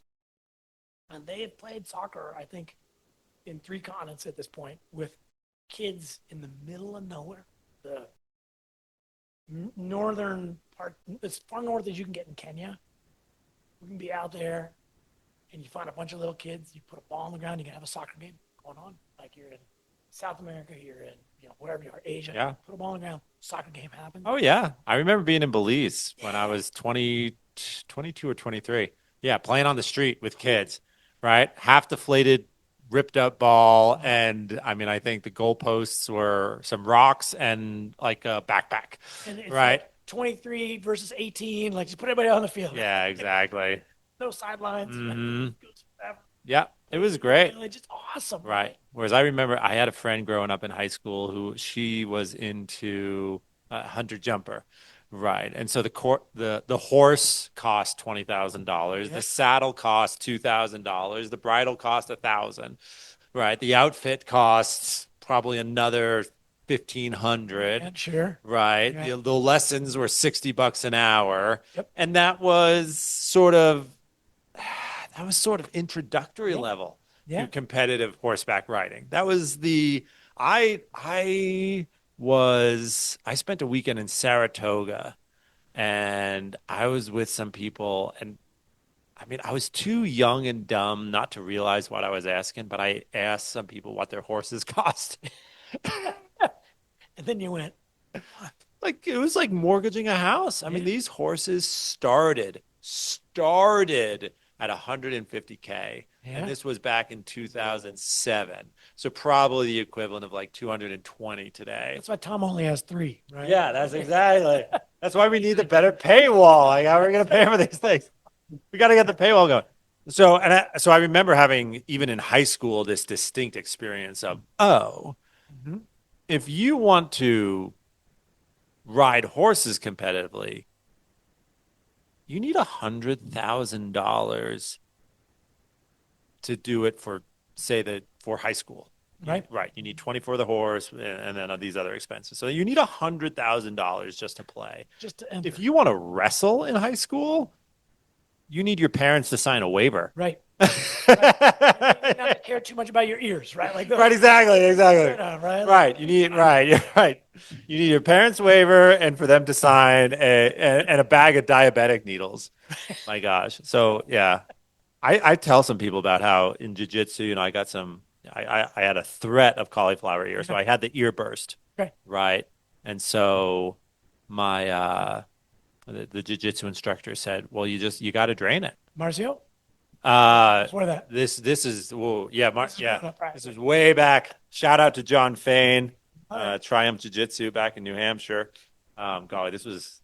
and they have played soccer, I think, in 3 continents at this point, with kids in the middle of nowhere, the northern part, as far north as you can get in Kenya. We can be out there, and you find a bunch of little kids. You put a ball on the ground. You can have a soccer game going on, like you're in South America, you're in wherever you are, Asia. Yeah. Put a ball on the ground. Soccer game happens. Oh yeah. I remember being in Belize when I was 22 or 23. Yeah, playing on the street with kids, right? Half deflated, ripped up ball, and I mean, I think the goalposts were some rocks and like a backpack, And it's right? like 23 versus 18. Like just put everybody on the field. Yeah, exactly. No sidelines. Hmm. Forever. Yeah, it was great. Just awesome. Right. Whereas I remember I had a friend growing up in high school who she was into hunter jumper. Right. And so the horse cost $20,000. The Yes. saddle cost $2,000. The bridle cost $1,000. Right. The outfit costs probably another $1,500. Yeah, sure. Right. Yeah. The lessons were $60 an hour. Yep. And that was sort of introductory Yeah. level to Yeah. competitive horseback riding. That was I spent a weekend in Saratoga and I was with some people and I mean, I was too young and dumb not to realize what I was asking, but I asked some people what their horses cost. And then you went, Like it was like mortgaging a house. I mean, Yeah. these horses started at 150K, and Yeah. this was back in 2007. So probably the equivalent of like 220 today. That's why Tom only has 3, right? Yeah, that's exactly. That's why we need the better paywall. Like, how are we going to pay for these things? We got to get the paywall going. So I remember having even in high school this distinct experience of, oh, Mhm. if you want to ride horses competitively, you need $100,000 to do it for, say, for high school. Right. Right. You need 20 for the horse and then these other expenses. So you need $100,000 just to play. Just to enter. If you want to wrestle in high school, you need your parents to sign a waiver. Right. Not care too much about your ears, right? Like Right, exactly. right? Right. You're right. You need your parents' waiver and for them to sign and a bag of diabetic needles. My gosh. So yeah. I tell some people about how in jiu-jitsu, I got I had a threat of cauliflower ear. So I had the ear burst. Okay. Right. And so my the jiu-jitsu instructor said, well, you got to drain it. Marcio? Uh, Before that. this is whoa, yeah, This is yeah. growing up, right. This is way back. Shout out to John Fain, All right. Triumph Jiu-Jitsu back in New Hampshire. Golly, this was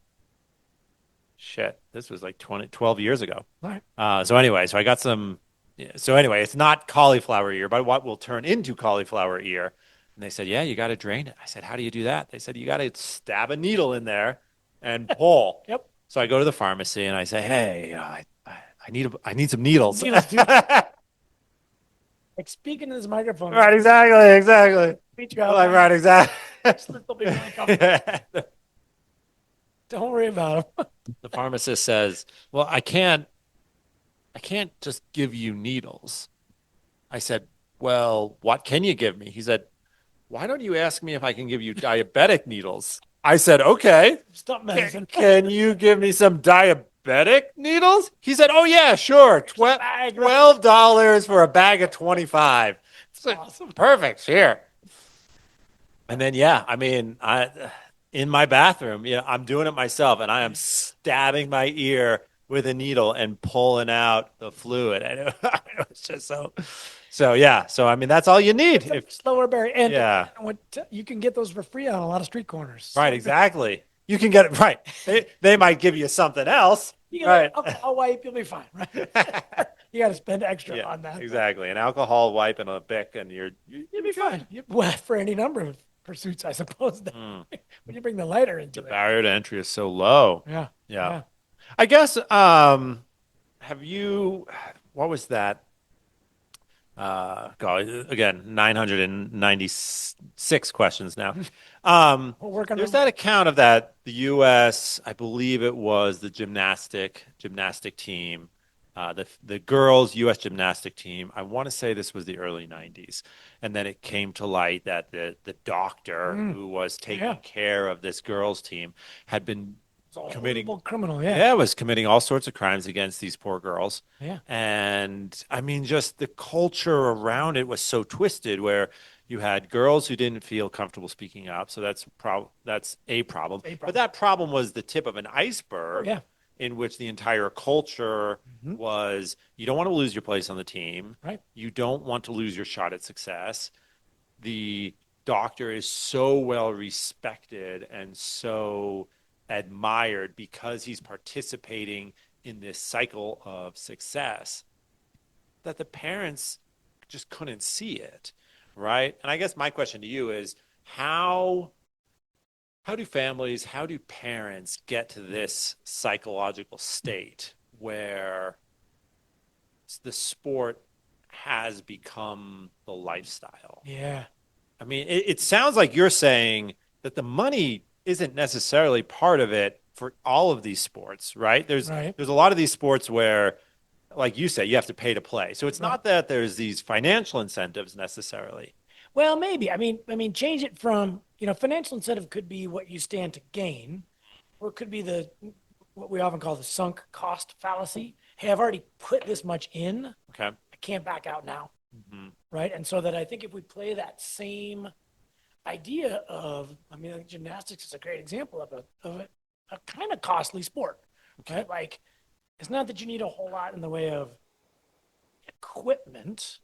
like 12 years ago. All right. So anyway, so I got some. Yeah, so anyway, it's not cauliflower ear, but what will turn into cauliflower ear. And they said, yeah, you got to drain it. I said, how do you do that? They said, you got to stab a needle in there and pull. Yep. So I go to the pharmacy and I say, hey, I need some needles. Needles, dude. Like speaking to this microphone. Right, exactly. Beat you out. Like, right, exactly. They'll be really comfortable. Don't worry about them. The pharmacist says, well, I can't just give you needles. I said, well, what can you give me? He said, why don't you ask me if I can give you diabetic needles? I said, okay. Stop medicine. Can you give me some diabetic needles? He said, oh, yeah, sure. $12 for a bag of 25. Awesome. Perfect. Here. And then, yeah, I mean, in my bathroom, I'm doing it myself and I am stabbing my ear with a needle and pulling out the fluid. And it was just so yeah. So, I mean, that's all you need. Slower berry. And Yeah. You can get those for free on a lot of street corners. Right, exactly. You can get it right. They might give you something else. You get Right. alcohol wipe, you'll be fine, right? You got to spend extra on that. Exactly. An alcohol wipe and a Bic, and you'll be fine. Well, for any number of pursuits, I suppose. When you bring the lighter into The it. barrier to entry is so low. Yeah. I guess. What was that? Again, 996 questions now. We're working There's on that account of the U.S. I believe it was the gymnastic team, the girls' U.S. gymnastic team. I want to say this was the early 90s, and then it came to light that the doctor who was taking care of this girls' team had been committing criminal, was committing all sorts of crimes against these poor girls. Yeah. And I mean, just the culture around it was so twisted where you had girls who didn't feel comfortable speaking up. So that's a problem. But that problem was the tip of an iceberg in which the entire culture was you don't want to lose your place on the team. Right. You don't want to lose your shot at success. The doctor is so well respected and so admired because he's participating in this cycle of success that the parents just couldn't see it, right? And I guess my question to you is how do parents get to this psychological state where the sport has become the lifestyle? Yeah. I mean, it sounds like you're saying that the money isn't necessarily part of it for all of these sports, right? Right. There's a lot of these sports where, like you said, you have to pay to play. So it's Right. not that there's these financial incentives necessarily. Well, maybe. I mean, change it from, financial incentive could be what you stand to gain, or it could be what we often call the sunk cost fallacy. Hey, I've already put this much in. Okay. I can't back out now. Mm-hmm. Right. And so that I think if we play that same idea of, I mean, like gymnastics is a great example of a kind of costly sport, right? Like, it's not that you need a whole lot in the way of equipment,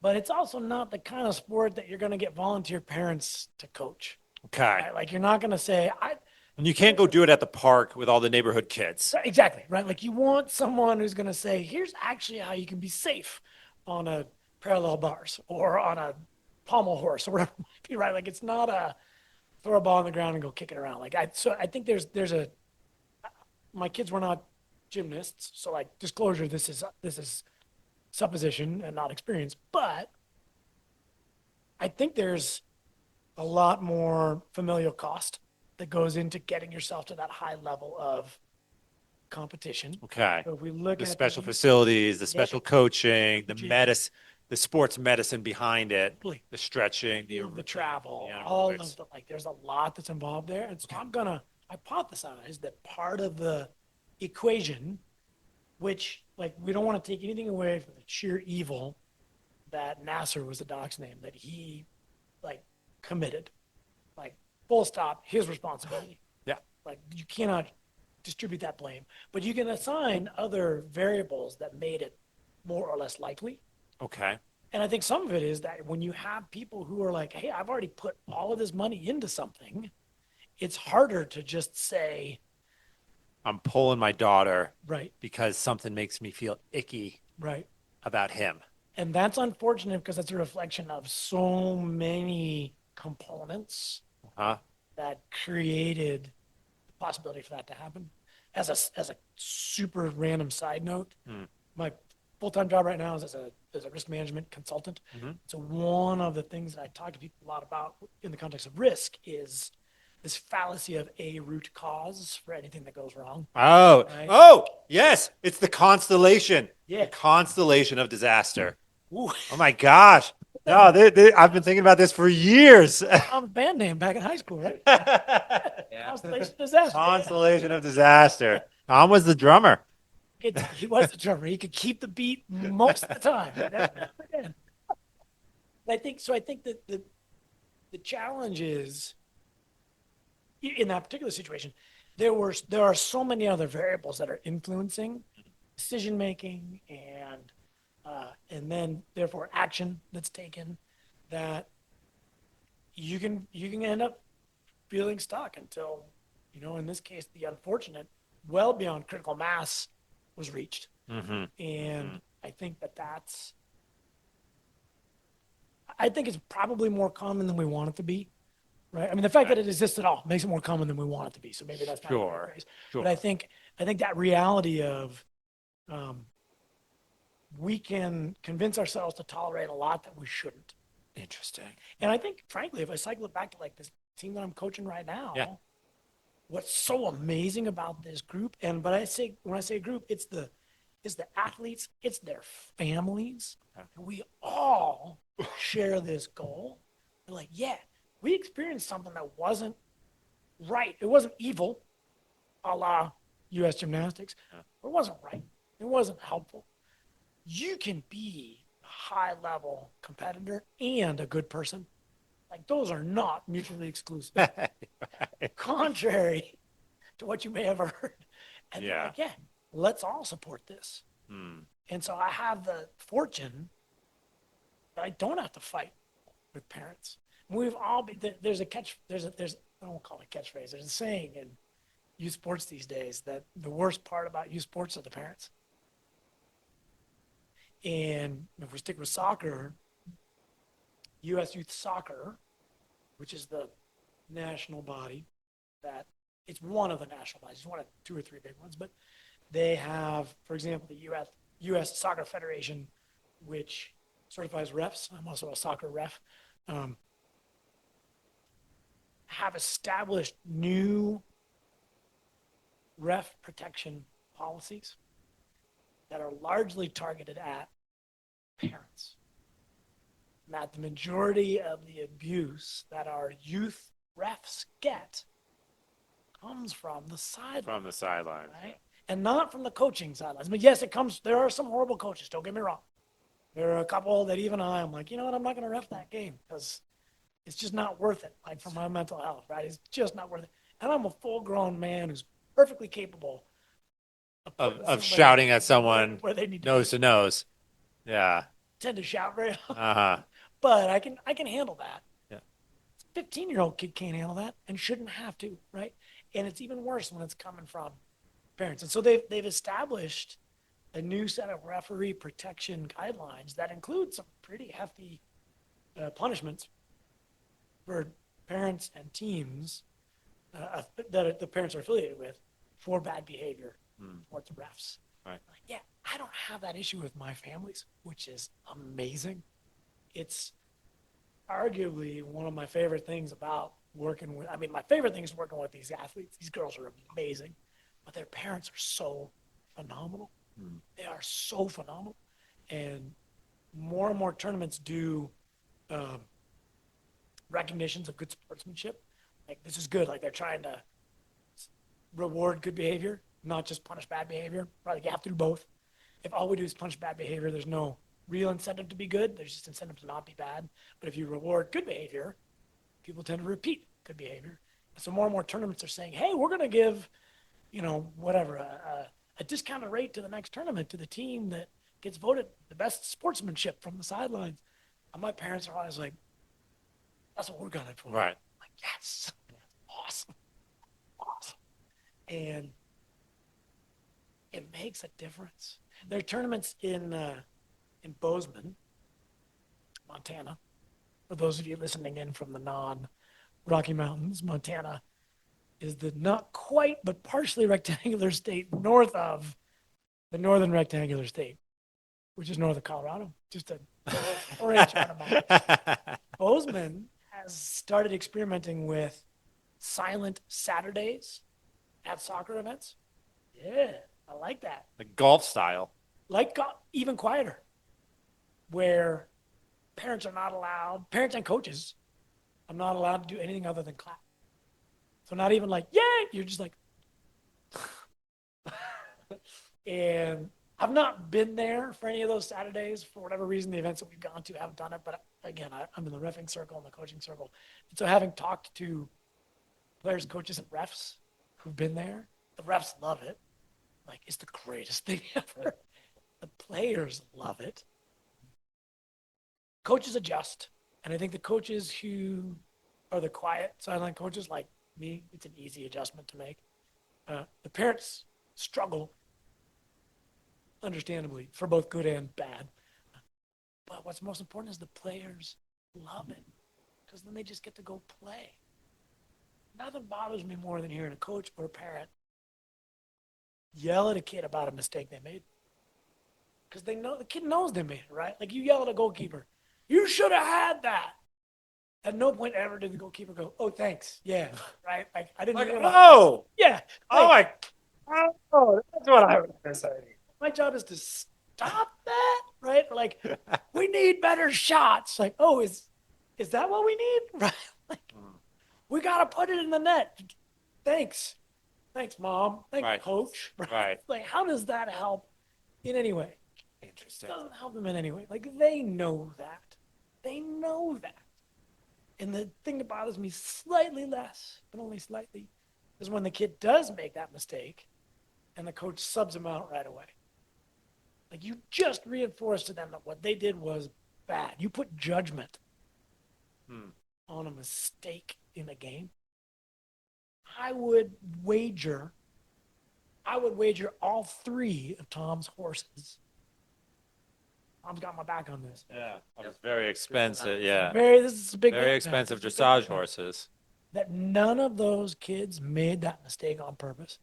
but it's also not the kind of sport that you're going to get volunteer parents to coach. Okay. Right? Like, you're not going to say, And you can't go do it at the park with all the neighborhood kids. exactly, right? Like, you want someone who's going to say, here's actually how you can be safe on a parallel bars or on a pommel horse or whatever it might be, right? Like, it's not a throw a ball on the ground and go kick it around. So I think my kids were not gymnasts, so like disclosure, this is supposition and not experience, but I think there's a lot more familial cost that goes into getting yourself to that high level of competition. Okay. So if we look The at special facilities, the special coaching, Coaching. the sports medicine behind it, Exactly. the stretching, the travel, the all aerobics. of the there's a lot that's involved there. And so I'm gonna hypothesize that part of the equation, which like we don't want to take anything away from the sheer evil that Nasser was the doc's name, that he like committed. Like full stop, his responsibility. Yeah. Like you cannot distribute that blame. But you can assign other variables that made it more or less likely. Okay. And I think some of it is that when you have people who are like, hey, I've already put all of this money into something, it's harder to just say, I'm pulling my daughter right, because something makes me feel icky right. about him. And that's unfortunate because that's a reflection of so many components Huh? that created the possibility for that to happen. As a super random side note, my full-time job right now is as a risk management consultant. So one of the things that I talk to people a lot about in the context of risk is this fallacy of a root cause for anything that goes wrong. Oh, Right. oh, yes. It's the constellation. Yeah. The constellation of disaster. Ooh, Oh my gosh. No, I've been thinking about this for years. I'm a band name back in high school, right? Yeah. Constellation disaster. Constellation of disaster. Tom was the drummer. He was the drummer. He could keep the beat most of the time. I think so. I think that the challenge is in that particular situation, there are so many other variables that are influencing decision making and then therefore action that's taken that you can end up feeling stuck until in this case the unfortunate well beyond critical mass was reached. And I think I think it's probably more common than we want it to be. Right. I mean, the fact that it exists at all makes it more common than we want it to be. So maybe that's not the right phrase. Sure. But I think that reality of we can convince ourselves to tolerate a lot that we shouldn't. Interesting. And I think, frankly, if I cycle it back to like this team that I'm coaching right now, what's so amazing about this group, when I say group, it's the athletes, it's their families, and we all share this goal. They're like, yeah, we experienced something that wasn't right. It wasn't evil, a la U.S. gymnastics. It wasn't right. It wasn't helpful. You can be a high-level competitor and a good person. Like, those are not mutually exclusive. Contrary to what you may have heard. And they're like, let's all support this. And so I have the fortune that I don't have to fight with parents. We've all been, there's I don't call it a catchphrase. There's a saying in youth sports these days that the worst part about youth sports are the parents. And if we stick with soccer, U.S. Youth Soccer, which is the national body that it's one of the national bodies, it's one of two or three big ones, but they have, for example, the U.S. Soccer Federation, which certifies refs. I'm also a soccer ref. have established new ref protection policies that are largely targeted at parents. And that the majority of the abuse that our youth refs get comes from the sideline. From the sidelines. Right? And not from the coaching sidelines. I mean, yes, it comes, there are some horrible coaches, don't get me wrong. There are a couple that even I'm like, you know what, I'm not going to ref that game because it's just not worth it, like for my mental health, right? It's just not worth it. And I'm a full-grown man who's perfectly capable Of shouting at someone where they need to nose to nose. Yeah. tend to shout very often. Uh-huh. But I can handle that. Yeah. 15-year-old kid can't handle that and shouldn't have to, right? And it's even worse when it's coming from parents. And so they've established a new set of referee protection guidelines that include some pretty hefty punishments for parents and teams that the parents are affiliated with for bad behavior towards refs. Right. Like, yeah, I don't have that issue with my families, which is amazing. It's arguably one of my favorite things about working with, I mean, my favorite thing is working with these athletes. These girls are amazing, but their parents are so phenomenal. They are so phenomenal. And more tournaments do recognitions of good sportsmanship. Like, this is good. Like, they're trying to reward good behavior, not just punish bad behavior. Right? Like, you have to do both. If all we do is punish bad behavior, there's no real incentive to be good. There's just incentive to not be bad. But if you reward good behavior, people tend to repeat good behavior. So more and more tournaments are saying, hey, we're going to give, whatever, a discounted rate to the next tournament to the team that gets voted the best sportsmanship from the sidelines. And my parents are always like, that's what we're going for. Right. I'm like, yes, awesome. And it makes a difference. There are tournaments in Bozeman, Montana. For those of you listening in from the non-Rocky Mountains, Montana is the not quite but partially rectangular state north of the northern rectangular state, which is north of Colorado, just a 4-inch out of mile. Bozeman has started experimenting with silent Saturdays at soccer events. Yeah, I like that. The golf style. Like even quieter, where parents and coaches are not allowed to do anything other than clap. So not even like, yay, you're just like, and I've not been there for any of those Saturdays for whatever reason. The events that we've gone to haven't done it, but again, I'm in the reffing circle and the coaching circle. And so having talked to players, coaches, and refs who've been there, the refs love it. Like, it's the greatest thing ever. The players love it. Coaches adjust. And I think the coaches who are the quiet sideline coaches like me, it's an easy adjustment to make. The parents struggle, understandably, for both good and bad. But what's most important is the players love it because then they just get to go play. Nothing bothers me more than hearing a coach or a parent yell at a kid about a mistake they made. Because they know the kid knows they made it, right? Like, you yell at a goalkeeper, you should have had that. At no point ever did the goalkeeper go, oh, thanks. Yeah, right? Like, I didn't hear that. Oh! Yeah. Oh, my. Oh, that's what I would say. My job is to stop that, right? Like, we need better shots. Like, oh, is that what we need? Right? Like, we got to put it in the net. Thanks. Thanks, Mom. Thanks, Right. Coach. Right. Like, how does that help in any way? Interesting. It doesn't help them in any way. Like, they know that. They know that. And the thing that bothers me slightly less, but only slightly, is when the kid does make that mistake and the coach subs him out right away. Like, you just reinforced to them that what they did was bad. You put judgment on a mistake in a game. I would wager all 3 of Tom's horses. Tom's got my back on this. Yeah. That was very expensive. Yeah. This is a big Very bet. expensive It's a big dressage bet. horses. That none of those kids made that mistake on purpose.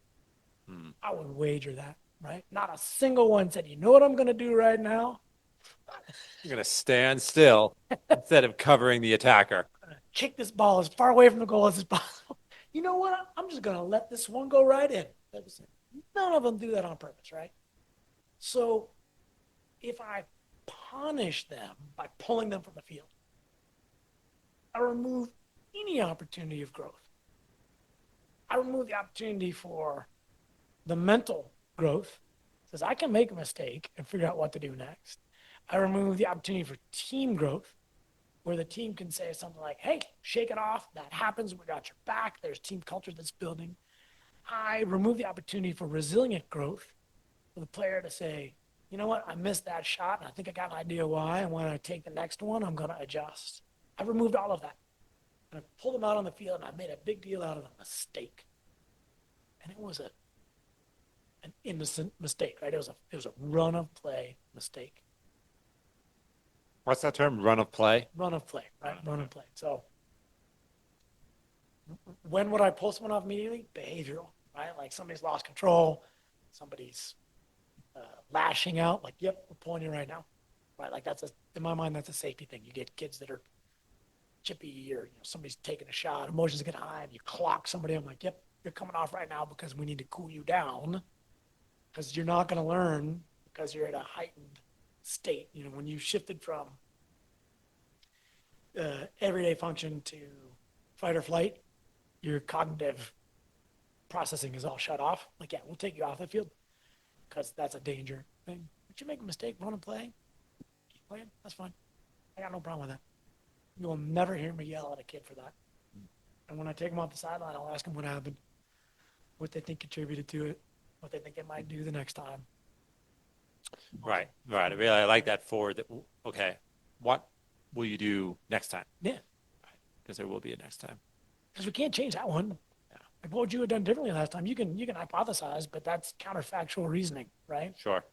I would wager that, right? Not a single one said, you know what I'm going to do right now? You're going to stand still instead of covering the attacker. kick this ball as far away from the goal as possible. You know what? I'm just going to let this one go right in. None of them do that on purpose, right? So if I punish them by pulling them from the field, I remove any opportunity of growth. I remove the opportunity for the mental growth, says I can make a mistake and figure out what to do next. I remove the opportunity for team growth, where the team can say something like, hey, shake it off. That happens. We got your back. There's team culture that's building. I remove the opportunity for resilient growth, for the player to say, you know what, I missed that shot, and I think I got an idea why, and when I take the next one, I'm going to adjust. I've removed all of that. And I pulled them out on the field, and I made a big deal out of the mistake. And it was an innocent mistake, right? It was a run of play mistake. What's that term? Run of play? Run of play, right? Run of play. So when would I pull someone off immediately? Behavioral, right? Like somebody's lost control, somebody's lashing out, like, yep, we're pulling you right now, right? Like in my mind, that's a safety thing. You get kids that are chippy, or somebody's taking a shot, emotions get high, and you clock somebody. I'm like, yep, you're coming off right now because we need to cool you down, because you're not going to learn because you're at a heightened state. When you shifted from everyday function to fight or flight, your cognitive processing is all shut off. Like, yeah, we'll take you off the field because that's a danger thing. But you make a mistake, run and play, keep playing, that's fine. I got no problem with that. You will never hear me yell at a kid for that. And when I take them off the sideline, I'll ask them what happened, what they think contributed to it, what they think they might do the next time. Right. I really like that forward. Okay, what will you do next time? Yeah. Because there will be a next time. Because we can't change that one. Yeah. Like, what would you have done differently last time? You can hypothesize, but that's counterfactual reasoning, right? Sure.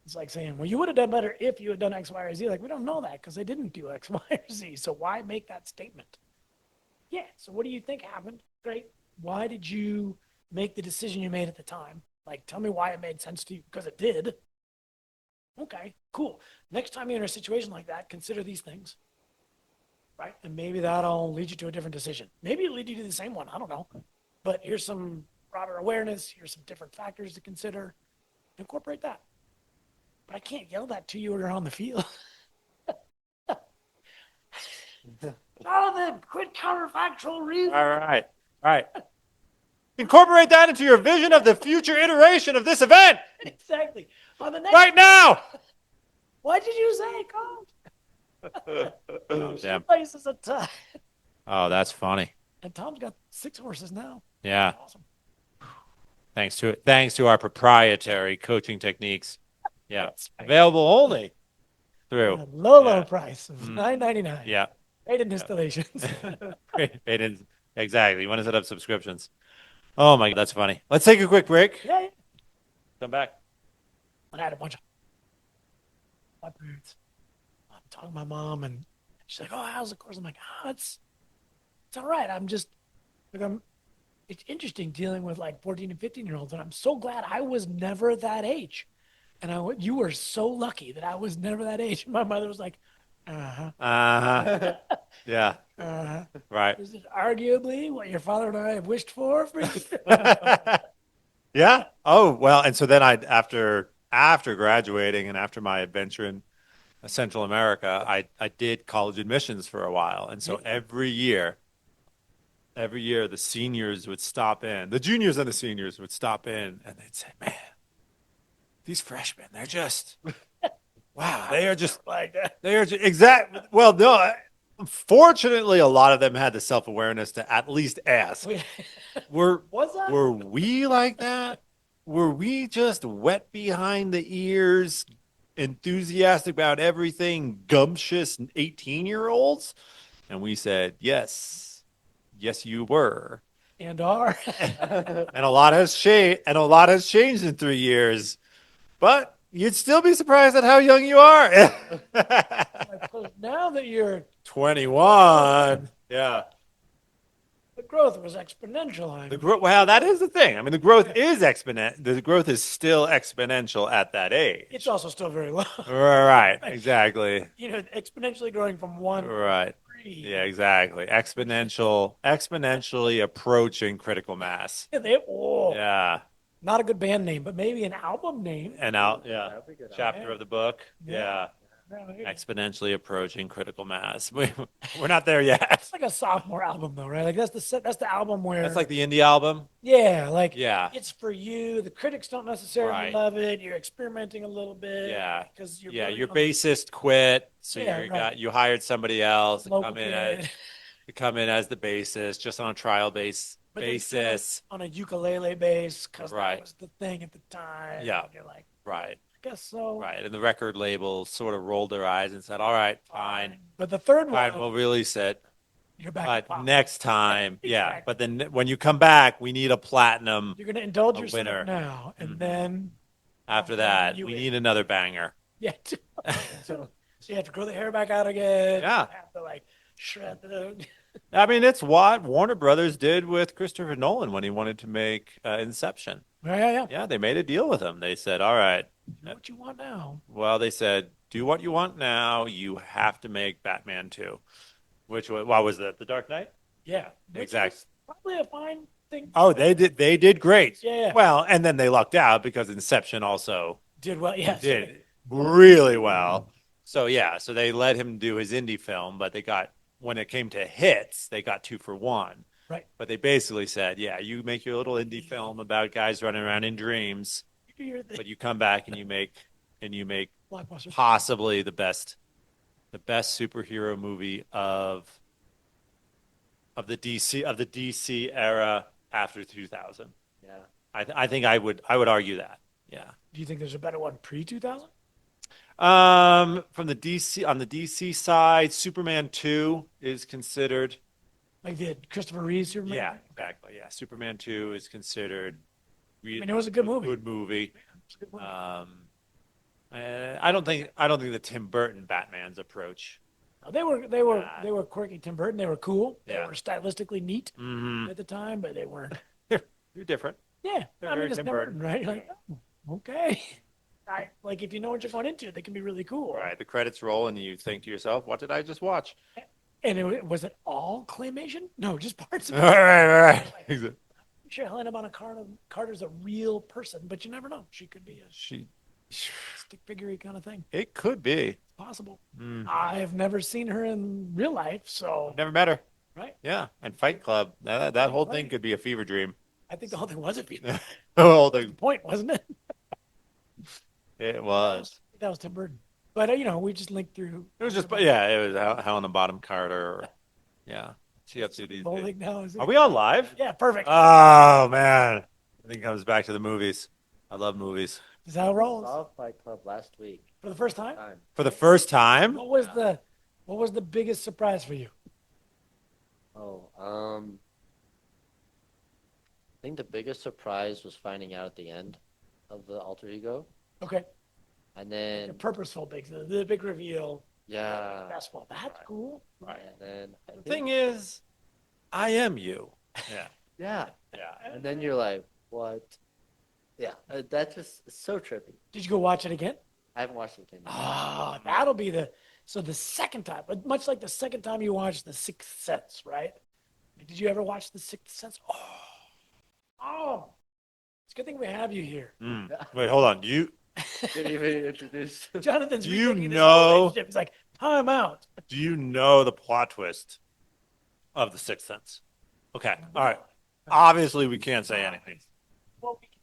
It's like saying, well, you would have done better if you had done X, Y, or Z. Like, we don't know that because they didn't do X, Y, or Z. So why make that statement? Yeah. So what do you think happened? Great. Why did you make the decision you made at the time? Like, tell me why it made sense to you, because it did. Okay, cool. Next time you're in a situation like that, consider these things, right? And maybe that'll lead you to a different decision. Maybe it'll lead you to the same one. I don't know. But here's some broader awareness. Here's some different factors to consider. Incorporate that. But I can't yell that to you when you're on the field. Jonathan, quit counterfactual reasoning. All right. Incorporate that into your vision of the future iteration of this event. Exactly. On the next Right now. What did you say, Coach? Damn. Places a time. Oh, that's funny. And Tom's got 6 horses now. Yeah. Awesome. Thanks to our proprietary coaching techniques. Yeah. That's right. Available only through. Low price of $9.99. Yeah. Paid installations. Exactly. You want to set up subscriptions. Oh my God, that's funny. Let's take a quick break. Yeah. Come back. I had a bunch of my parents. I'm talking to my mom, and she's like, "Oh, how's the course?" I'm like, "Oh, it's all right. It's interesting dealing with like 14 and 15-year-olds, and I'm so glad I was never that age. And you were so lucky that I was never that age." And my mother was like, Yeah. Right. Is it arguably what your father and I have wished for you? Yeah. Oh, well. And so then after graduating and after my adventure in Central America, I did college admissions for a while. And so every year the seniors would stop in, the juniors and the seniors would stop in, and they'd say, man, these freshmen, they're just, wow, they are just like that. They are exactly. Well, no. Fortunately, a lot of them had the self-awareness to at least ask. Were we like that? Were we just wet behind the ears, enthusiastic about everything, gumptious 18-year-olds? And we said, yes, you were. And are. And a lot has changed in 3 years. But you'd still be surprised at how young you are. Now that you're 21. Yeah. The growth was exponential. Well, that is the thing. I mean, the growth is exponential. The growth is still exponential at that age. It's also still very low. Right. Exactly. Exponentially growing from one Right. Yeah, exactly. Exponentially approaching critical mass. Oh, Yeah. not a good band name, but maybe an album name. And out, yeah. That'd be good. Chapter of the book. Yeah. Yeah, maybe. Exponentially approaching critical mass. We're not there yet. It's like a sophomore album though, right? Like that's the album where That's like the indie album. yeah, like Yeah. it's for you. The critics don't necessarily Right. love it. You're experimenting a little bit. Yeah. Because you're Yeah, really your on the bassist quit, so Yeah, you right. you hired somebody else to local come in as kid, the bassist, just on a trial but then basis. on a ukulele bass because Right. that was the thing at the time. Yeah. And you're like, Right. I guess so. Right. And the record label sort of rolled their eyes and said, "All right, fine. But the third Fine, one, we'll release it. you're back. But to pop. next time, yeah. Exactly. But then when you come back, we need a platinum You're gonna indulge a yourself winner. now, and Mhm. then After then that. you We win. need another banger." yeah. So you have to grow the hair back out again. Yeah. You have to like shred the. I mean, it's what Warner Brothers did with Christopher Nolan when he wanted to make Inception. Yeah. Yeah, they made a deal with him. They said, "All right, Do what you want now. well, they said, do what you want now. You have to make Batman 2." Which was, what was that? The Dark Knight? Yeah. Which Exactly. is Probably a fine thing. Oh, they did great. Yeah. Well, and then they lucked out because Inception also Did well. Yes. did really well. So yeah, so they let him do his indie film, but when it came to hits, they got 2 for 1. Right. But they basically said, yeah, you make your little indie film about guys running around in dreams, You do your thing. but you come back and you make Blockbuster. possibly the best superhero movie of the DC era after 2000. Yeah. I think I would argue that. Yeah. Do you think there's a better one pre 2000? From the DC side, Superman 2 is considered. Like the Christopher Reeve Superman? Yeah, exactly. Yeah, Superman 2 is considered. I mean, it was a good movie. Good movie. It's a good movie. I don't think the Tim Burton Batman's approach. They were quirky. Tim Burton. They were cool. They Yeah. were stylistically neat Mm-hmm. at the time, but they weren't. You're different. Yeah, They're I mean very it's Tim Tim Burton. Burton, right? You're like, oh, okay. Like if you know what you're going into, they can be really cool. Right. The credits roll, and you think to yourself, "What did I just watch?" And was it all claymation? No, just parts of All it. right. Exactly. I'm sure Helena Bonham Carter's a real person, but you never know. She could be a stick figure kind of thing. It could be. It's possible. Mm. I've never seen her in real life, so Never met her. right. Yeah, and Fight Club. That whole thing could be a fever dream. I think the whole thing was a feature. The whole thing. Point, wasn't it? It was. That was Tim Burton. But we just linked through. It was just. Yeah, it was Helena Bottom Carter. Yeah. She up to these days. Bowling now. Is it? Are we on live? Yeah, perfect. Oh man, I think it comes back to the movies. I love movies. Is that how it rolls? Saw Fight Club last week. For the first time? Time. For the first time. What was the biggest surprise for you? Oh, I think the biggest surprise was finding out at the end of the alter ego, Okay. and The then purposeful the big reveal. yeah, Basketball. That's cool. Right. and then I The think, thing is, I am you. Yeah. yeah, Yeah. and then you're like, what? Yeah, that just is so trippy. Did you go watch it again? I haven't watched it again. Oh, that'll be the second time, but much like the second time you watched The Sixth Sense, right? Did you ever watch The Sixth Sense? Oh, it's a good thing we have you here. Mm. Wait, hold on. Didn't even introduce. Jonathan's Do you rethinking this know- whole relationship. He's like, time out. Do you know the plot twist of The Sixth Sense? Okay. All right. Obviously, we can't say anything. Well, we can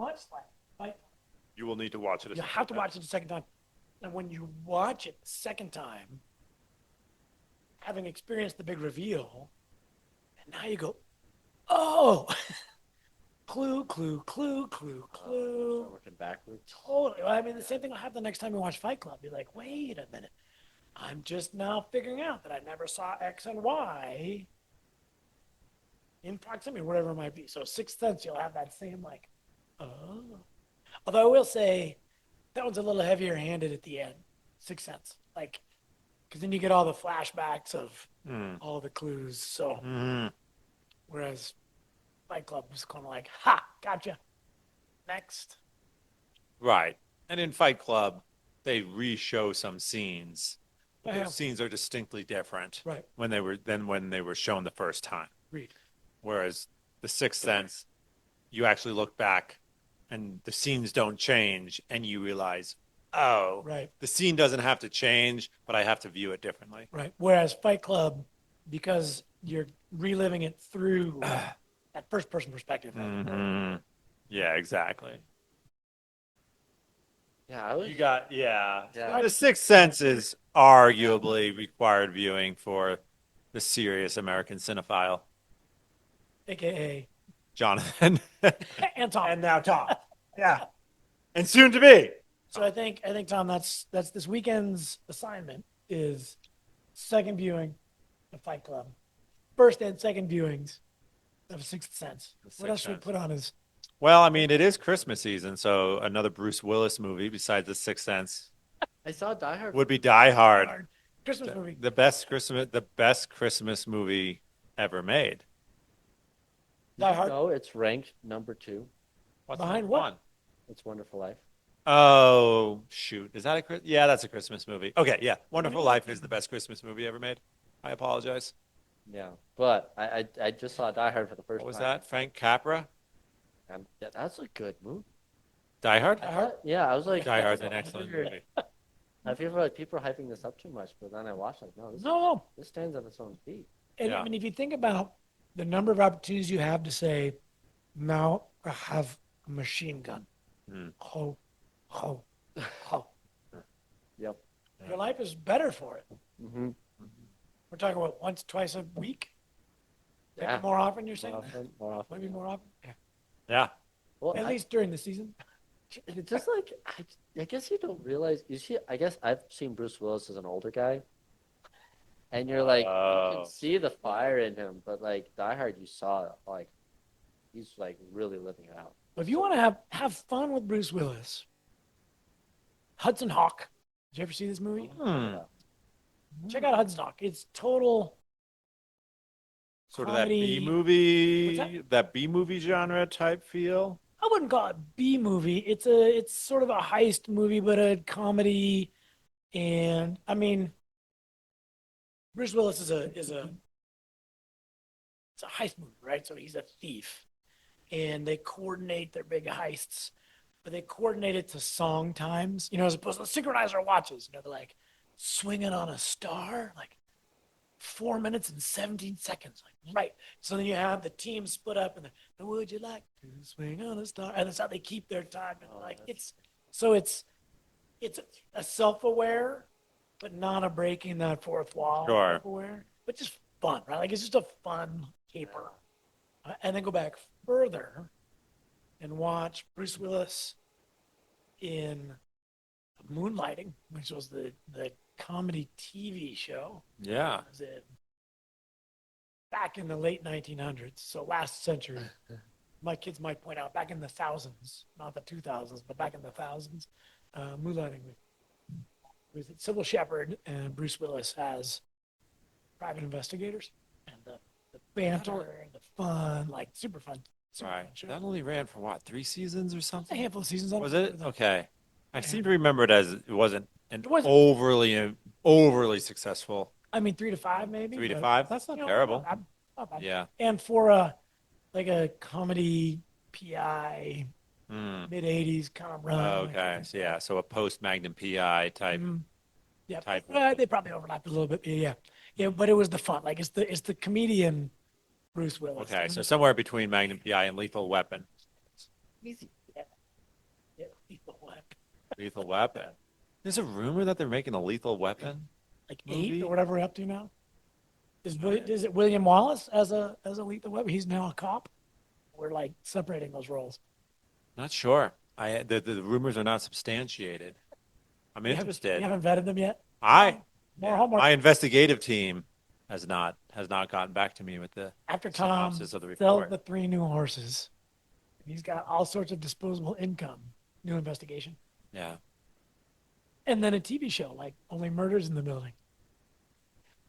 much like Fight Club. You will need to watch it. You have to watch it a second time. And when you watch it the second time, having experienced the big reveal, and now you go, oh, clue, clue, clue, clue, clue. Start working backwards. Totally. Well, I mean, the same thing will happen the next time you watch Fight Club. You're like, wait a minute. I'm just now figuring out that I never saw X and Y in proximity, whatever it might be. So Sixth Sense, you'll have that same like, oh. Although I will say that one's a little heavier handed at the end. Sixth Sense, like, because then you get all the flashbacks of all the clues. So Mm. whereas Fight Club was kind of like, ha, gotcha. Next. Right. And in Fight Club, they re-show some scenes I Those have. scenes are distinctly different Right. when they were shown the first time. Read. Whereas The Sixth Sense, you actually look back and the scenes don't change and you realize, oh, Right. the scene doesn't have to change, but I have to view it differently. Right. Whereas Fight Club, because you're reliving it through that first person perspective. Right? Hmm. Yeah, exactly. Yeah, I was. You got, yeah. Yeah. The Sixth Sense is arguably required viewing for the serious American cinephile, AKA Jonathan. and Tom. And now Tom. Yeah. And soon to be. So I think Tom, that's this weekend's assignment is second viewing of Fight Club, first and second viewings of Sixth Sense. What else should we Sense. put on his? Well, I mean, it is Christmas season, so another Bruce Willis movie besides The Sixth Sense I saw Die Hard. would be Die Hard, Christmas movie? the best Christmas movie ever made. Die Hard. No, it's ranked number 2. What's Behind number what? one? It's Wonderful Life. Oh, shoot. Is that yeah, that's a Christmas movie. Okay, yeah. Wonderful Life is the best Christmas movie ever made. I apologize. Yeah, but I just saw Die Hard for the first What was time. that? Frank Capra? And yeah, that's a good movie. Die Hard? Yeah, I was like, Die Hard's an excellent figured- movie. I feel like people are hyping this up too much, but then I watched like, no, No. this stands on its own feet. And Yeah. I mean, if you think about the number of opportunities you have to say, now I have a machine gun. Hmm. Ho, ho, ho. Yep. Your life is better for it. Mm-hmm. We're talking about once, twice a week. Maybe Yeah. more often. You're saying? More often. Maybe more often. Yeah. Yeah. Well, At least during the season. it's just like I guess you don't realize. You see, I guess I've seen Bruce Willis as an older guy, and you're like, you Oh. can see the fire in him, but like Die Hard, you saw like he's like really living it out. If you want to have fun with Bruce Willis, Hudson Hawk. Did you ever see this movie? Hmm. Check out Hudson Hawk. It's total Sort of that comedy. B movie, What's that B movie genre type feel. I wouldn't call it B movie. It's sort of a heist movie, but a comedy. And I mean, Bruce Willis is a it's a heist movie, right? So he's a thief, and they coordinate their big heists, but they coordinate it to song times, as opposed to synchronize our watches. They're like swinging on a star, like 4 minutes and 17 seconds. Like, right. So then you have the team split up and would you like to swing on a star? And that's how they keep their time. And like it's a self-aware, but not a breaking that fourth wall. Sure. Self-aware, but just fun, right? Like it's just a fun caper. And then go back further and watch Bruce Willis in Moonlighting, which was the comedy TV show. Yeah. Was in back in the late 1900s, so last century. My kids might point out back in the thousands, not the 2000s, but back in the thousands. Moonlighting with Sybil Shepherd and Bruce Willis as private investigators, and the banter and the fun, like super fun. Super Right. fun show. That only ran for what, 3 seasons or A something? handful of seasons. I don't Was remember it? the- Okay. I Yeah. seem to remember it as it wasn't an It wasn't. overly successful. I mean, 3 to 5 maybe. 3 to but, 5. That's not terrible. Not bad, not bad. Yeah. And for a comedy PI Hmm. mid 80s kind of run. Oh, okay. So, yeah. So a post Magnum PI type. Yeah, type. they probably overlapped a little bit. Yeah. But it was the fun. Like it's the comedian Bruce Willis. Okay. So somewhere between Magnum PI and Lethal Weapon. Easy. Yeah. Lethal Weapon. Lethal Weapon. There's a rumor that they're making a Lethal Weapon. Like Movie? 8 or whatever we're up to now. Is it William Wallace as a Lethal Weapon? He's now a cop. We're like separating those roles. Not sure. The rumors are not substantiated. I'm You interested. haven't vetted them yet. More Yeah, homework. my investigative team has not gotten back to me with the After Tom synopsis of the sells report. the 3 new horses, he's got all sorts of disposable income. New investigation. Yeah. And then a TV show like Only Murders in the Building.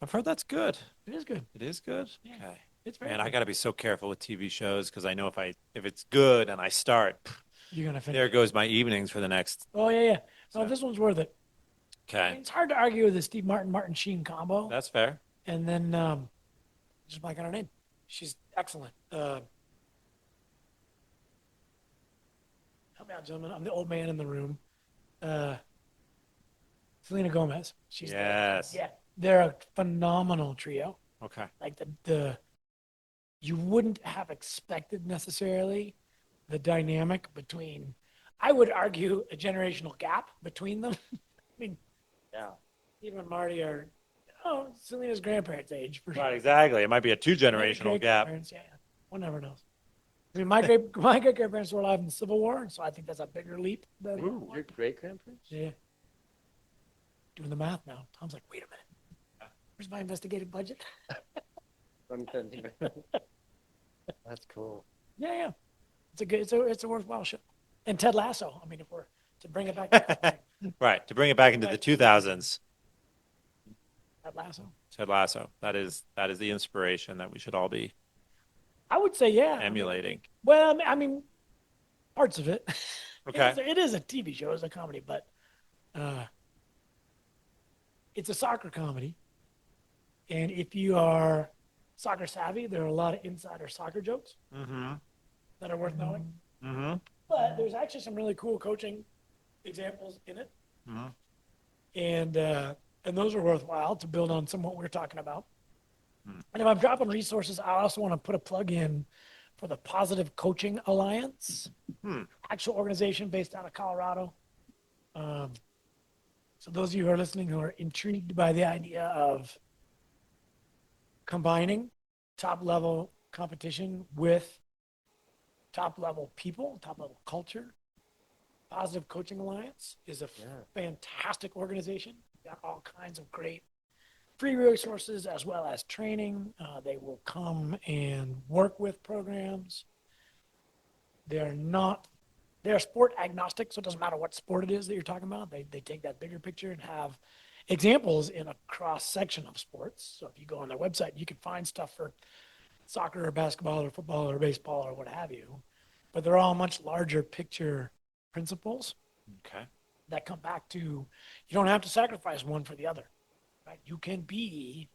I've heard that's good. It is good. It is good? Yeah. Okay. It's very Man, I good. got to be so careful with TV shows because I know if it's good and I start, You're going to finish. there goes my evenings for the next. Oh, yeah. No, So- this one's worth it. Okay. It's hard to argue with the Steve Martin Sheen combo. That's fair. And then just blank on her name. She's excellent. Help me out, gentlemen. I'm the old man in the room. Selena Gomez. She's Yes. yeah, they're a phenomenal trio. Okay. Like the you wouldn't have expected necessarily the dynamic between. I would argue a generational gap between them. I mean, Yeah. even Marty are, Selena's grandparents' age for Right, sure. exactly. It might be a Maybe two-generational gap. great-grandparents, yeah, one never knows. I mean, my great grandparents were alive in the Civil War, so I think that's a bigger leap. Than Ooh, your great grandparents? yeah. Doing the math now. Tom's like, wait a minute. Where's my investigative budget? That's cool. Yeah, yeah. It's a worthwhile show. And Ted Lasso. I mean, if we're to bring it back to Right. To bring it back into the 2000s, Ted Lasso. Ted Lasso. That is the inspiration that we should all be I would say, yeah. emulating. Well, I mean, parts of it. Okay. It is a TV show, it's a comedy, but it's a soccer comedy. And if you are soccer savvy, there are a lot of insider soccer jokes Mm-hmm. that are worth knowing. Mm-hmm. But there's actually some really cool coaching examples in it. Mm-hmm. And those are worthwhile to build on some of what we're talking about. Hmm. And if I'm dropping resources, I also want to put a plug in for the Positive Coaching Alliance, actual organization based out of Colorado. So those of you who are listening who are intrigued by the idea of combining top level competition with top level people, top level culture, Positive Coaching Alliance is a fantastic organization. Got all kinds of great free resources as well as training. They will come and work with programs. They're sport agnostic, so it doesn't matter what sport it is that you're talking about. They take that bigger picture and have examples in a cross section of sports. So if you go on their website, you can find stuff for soccer or basketball or football or baseball or what have you. But they're all much larger picture principles Okay. that come back to you don't have to sacrifice one for the other. Right? You can be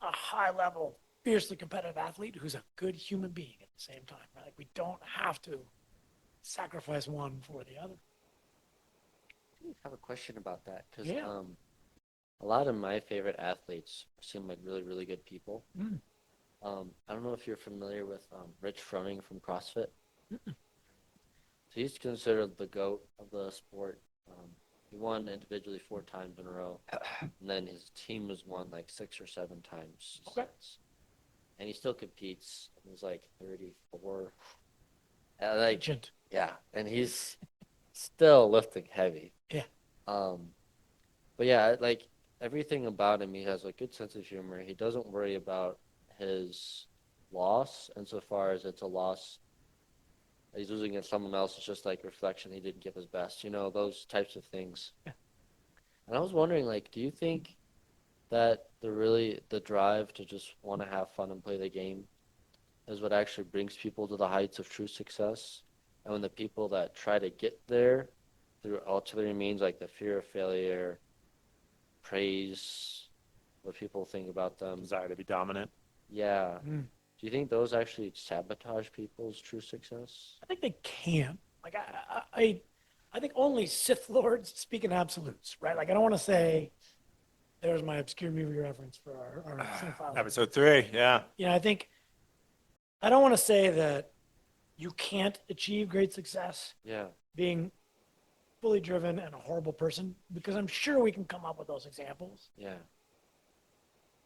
a high level, fiercely competitive athlete who's a good human being at the same time. Right? Like we don't have to sacrifice one for the other. I have a question about that because Yeah. a lot of my favorite athletes seem like really, really good people. Mm. I don't know if you're familiar with Rich Froning from CrossFit. So he's considered the GOAT of the sport. He won individually 4 times in a row, and then his team has won like 6 or 7 times since. And he still competes. He's like 34. Ancient. Yeah, and he's still lifting heavy. Yeah. But yeah, like everything about him, he has a good sense of humor. He doesn't worry about his loss, insofar as it's a loss. He's losing against someone else. It's just like reflection. He didn't give his best, those types of things. Yeah. And I was wondering, like, do you think that the drive to just want to have fun and play the game is what actually brings people to the heights of true success? And when the people that try to get there through ulterior means, like the fear of failure, praise, what people think about them, Desire to be dominant. yeah. Mm. Do you think those actually sabotage people's true success? I think they can. Like I think only Sith Lords speak in absolutes, right? Like I don't want to say there's my obscure movie reference for our cinephile. Episode 3. Yeah. I don't want to say that you can't achieve great success Yeah. being fully driven and a horrible person, because I'm sure we can come up with those examples. Yeah.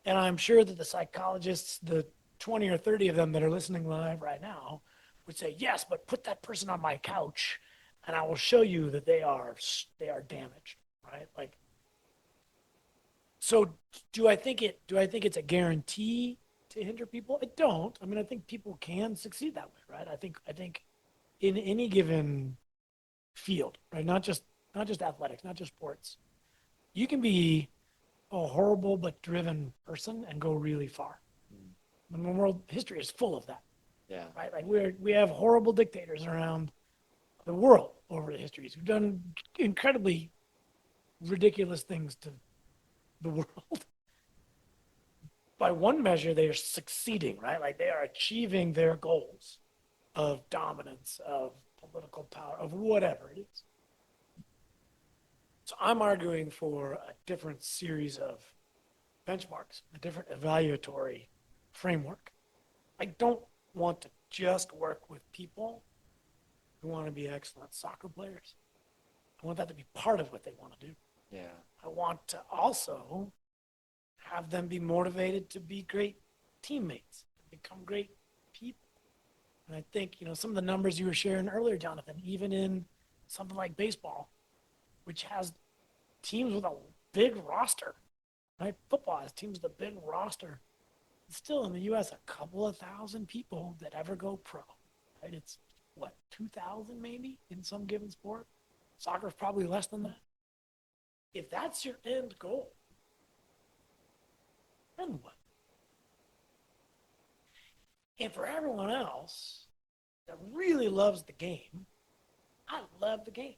And I'm sure that the psychologists, the 20 or 30 of them that are listening live right now, would say, yes, but put that person on my couch and I will show you that they are damaged, right? Like, so do I think it's a guarantee to hinder people? I don't. I mean, I think people can succeed that way, right? I think in any given field, right? Not just athletics, not just sports. You can be a horrible but driven person and go really far. And the world history is full of that, Yeah. right? Like we have horrible dictators around the world over the histories who've done incredibly ridiculous things to the world. By one measure, they are succeeding, right? Like they are achieving their goals of dominance, of political power, of whatever it is. So I'm arguing for a different series of benchmarks, a different evaluatory framework. I don't want to just work with people who want to be excellent soccer players. I want that to be part of what they want to do. Yeah. I want to also have them be motivated to be great teammates, become great people. And I think, some of the numbers you were sharing earlier, Jonathan, even in something like baseball, which has teams with a big roster, right? Football has teams with a big roster. Still in the U.S., a couple of thousand people that ever go pro, right? It's what, 2,000 maybe in some given sport? Soccer's probably less than that. If that's your end goal, then what? And for everyone else that really loves the game, I love the game.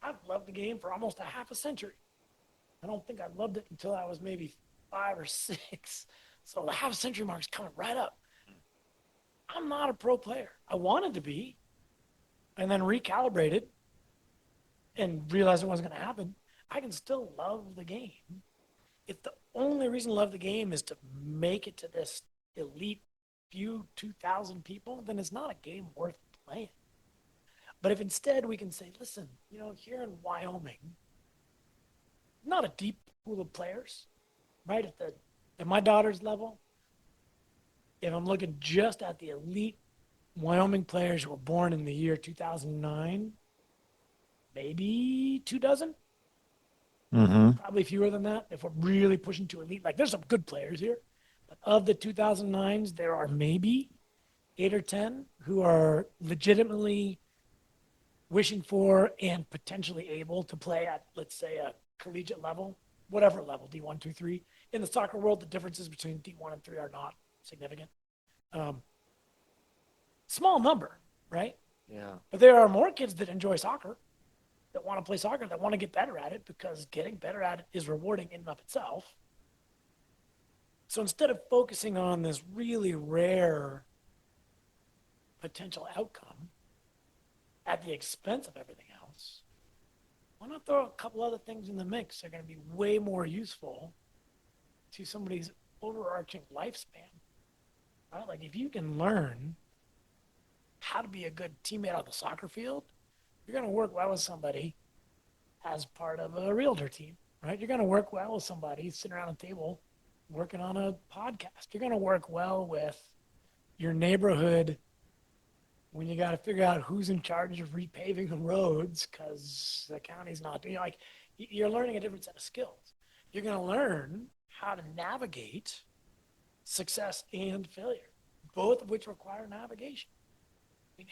I've loved the game for almost a half a century. I don't think I loved it until I was maybe 5 or 6. So the half century mark is coming right up. I'm not a pro player. I wanted to be, and then recalibrated and realized it wasn't going to happen. I can still love the game. If the only reason to love the game is to make it to this elite few 2,000 people, then it's not a game worth playing. But if instead we can say, listen, here in Wyoming, not a deep pool of players, right? At my daughter's level, if I'm looking just at the elite Wyoming players who were born in the year 2009, maybe 2 dozen, Mm-hmm. probably fewer than that. If we're really pushing to elite, like there's some good players here, but of the 2009s, there are maybe 8 or 10 who are legitimately wishing for and potentially able to play at, let's say, a collegiate level, whatever level, D1, 2, 3. In the soccer world, the differences between D1 and 3 are not significant. Small number, right? Yeah. But there are more kids that enjoy soccer, that want to play soccer, that want to get better at it because getting better at it is rewarding in and of itself. So instead of focusing on this really rare potential outcome at the expense of everything else, why not throw a couple other things in the mix that are going to be way more useful to somebody's overarching lifespan? Right? Like if you can learn how to be a good teammate on the soccer field, you're going to work well with somebody as part of a realtor team, right? You're going to work well with somebody sitting around a table working on a podcast. You're going to work well with your neighborhood when you got to figure out who's in charge of repaving the roads because the county's not doing, like, you're learning a different set of skills. You're going to learn how to navigate success and failure, both of which require navigation. I mean,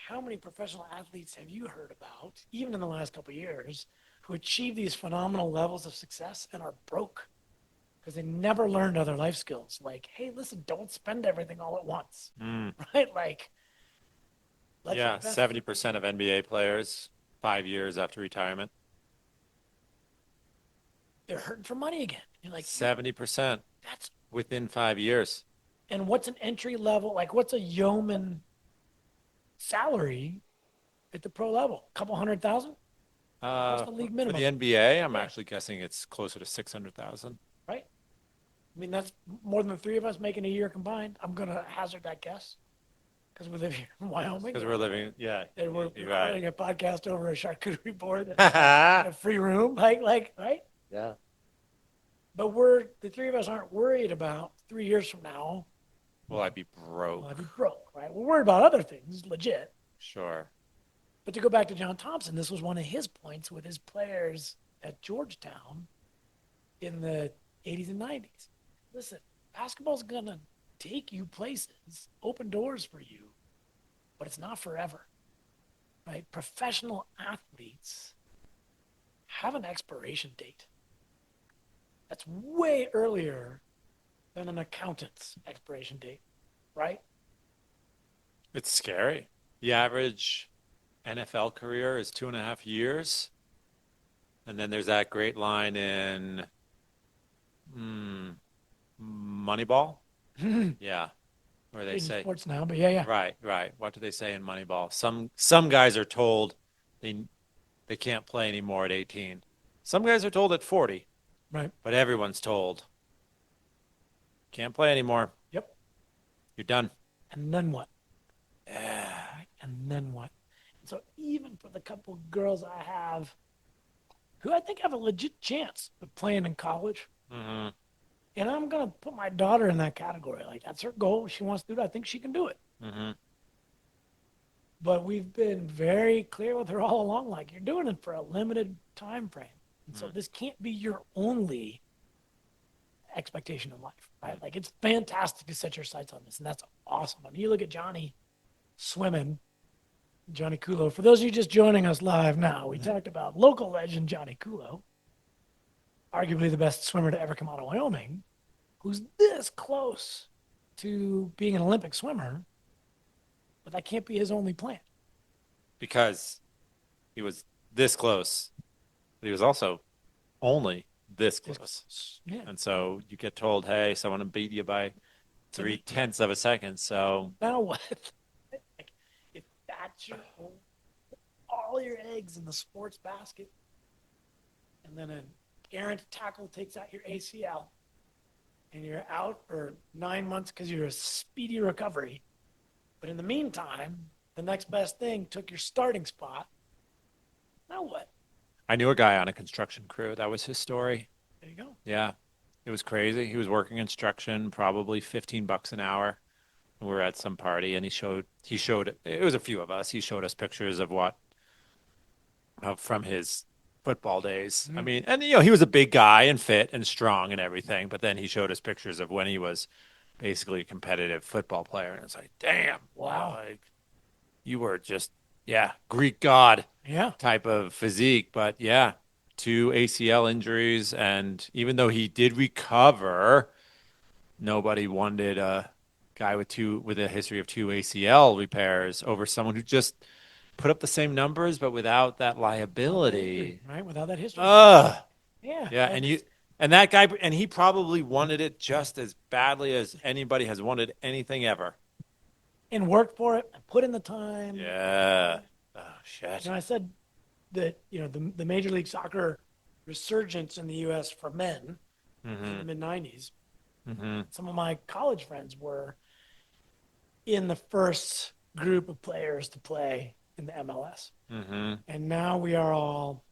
how many professional athletes have you heard about, even in the last couple of years, who achieve these phenomenal levels of success and are broke because they never learned other life skills? Like, hey, listen, don't spend everything all at once, right? Like, let's Yeah, invest. 70% of NBA players 5 years after retirement. They're hurting for money again. You're like, 70% that's, within 5 years. and what's an entry level, like what's a yeoman salary at the pro level? A couple 100,000? What's the league For minimum? the NBA, I'm Yeah. actually guessing it's closer to 600,000. Right? I mean, that's more than the three of us making a year combined. I'm going to hazard that guess because we live here in Wyoming. Because we're living, yeah, And we're you're recording right. a podcast over a charcuterie board in a free room. Like, right? Yeah. But the three of us aren't worried about 3 years from now. Will I be Well, I'd be broke? broke, right? We're worried about other things, legit. Sure. But to go back to John Thompson, this was one of his points with his players at Georgetown in the 80s and 90s. Listen, basketball's going to take you places, open doors for you, but it's not forever, right? Professional athletes have an expiration date that's way earlier than an accountant's expiration date, right? It's scary. The average NFL career is 2.5 years. And then there's that great line in hmm, Moneyball. Yeah, where they Big in say, sports now, but yeah. right, right. What do they say in Moneyball? Some guys are told they can't play anymore at 18. Some guys are told at 40, Right. but everyone's told can't play anymore. Yep. You're done. And then what? Yeah. Right? And then what? So even for the couple girls I have who I think have a legit chance of playing in college, Hmm. and I'm gonna put my daughter in that category. Like that's her goal. She wants to do it. I think she can do it. Hmm. But we've been very clear with her all along. Like you're doing it for a limited time frame, and so this can't be your only expectation in life, right? Like it's fantastic to set your sights on this, and that's awesome. I mean, you look at Johnny swimming, Johnny Kulo. For those of you just joining us live now, we talked about local legend Johnny Kulo, arguably the best swimmer to ever come out of Wyoming, who's this close to being an Olympic swimmer, but that can't be his only plan. Because he was this close, but he was also only this close. Yeah. And so you get told, hey, someone beat you by 3/10 of a second. So, Now what? Like, if that's your whole, all your eggs in the sports basket, and then an errant tackle takes out your ACL, and you're out for 9 months because you're a speedy recovery. But in the meantime, the next best thing took your starting spot. Now what? I knew a guy on a construction crew. That was his story. There you go. Yeah. It was crazy. He was working construction, probably $15 an hour. We were at some party and he showed it was a few of us. He showed us pictures of what from his football days. I mean, and he was a big guy and fit and strong and everything, but then he showed us pictures of when he was basically a competitive football player and it's like, damn, wow, like you were just yeah, Greek god Yeah. type of physique, but yeah, two ACL injuries and even though he did recover, nobody wanted a guy with a history of two ACL repairs over someone who just put up the same numbers but without that liability. Right? Without that history. Ugh. Yeah. Yeah, and that guy and he probably wanted it just as badly as anybody has wanted anything ever. And worked for it, and put in the time. Yeah. Oh shit. I said that, the Major League Soccer resurgence in the U.S. for men in the Mm-hmm. mid 90s, Mm-hmm. some of my college friends were in the first group of players to play in the MLS. Mm-hmm. And now we are all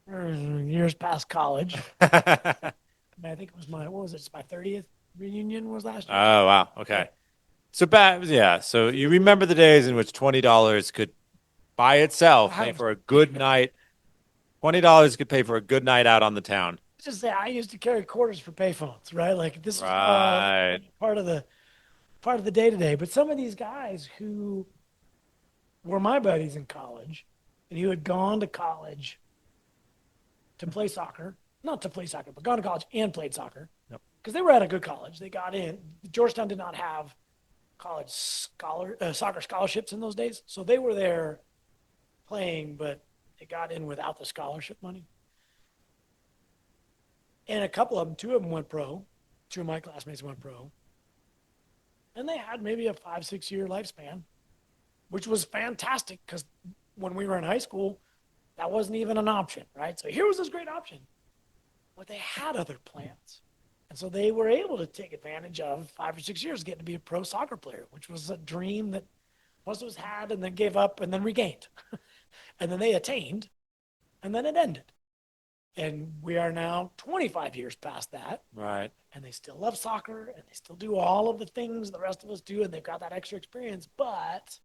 years past college. I think it was what was it? It's my 30th reunion was last year. Oh wow. Okay. So bad. Yeah. So you remember the days in which $20 could by itself pay for a good night. $20 could pay for a good night out on the town. Let's just say I used to carry quarters for payphones, right? Like this was all Right. part of the day to day. But some of these guys who were my buddies in college and who had gone to college to play soccer, not to play soccer, but gone to college and played soccer Yep. because they were at a good college. They got in. Georgetown did not have college soccer scholarships in those days, so they were there playing, but they got in without the scholarship money. And a couple of them, two of them went pro. Two of my classmates went pro. And they had maybe a 5-6 year lifespan, which was fantastic because when we were in high school, that wasn't even an option, right? So here was this great option. But they had other plans. And so they were able to take advantage of 5 or 6 years getting to be a pro soccer player, which was a dream that most of us had and then gave up and then regained. And then they attained and then it ended. And we are now 25 years past that. Right. And they still love soccer and they still do all of the things the rest of us do. And they've got that extra experience, but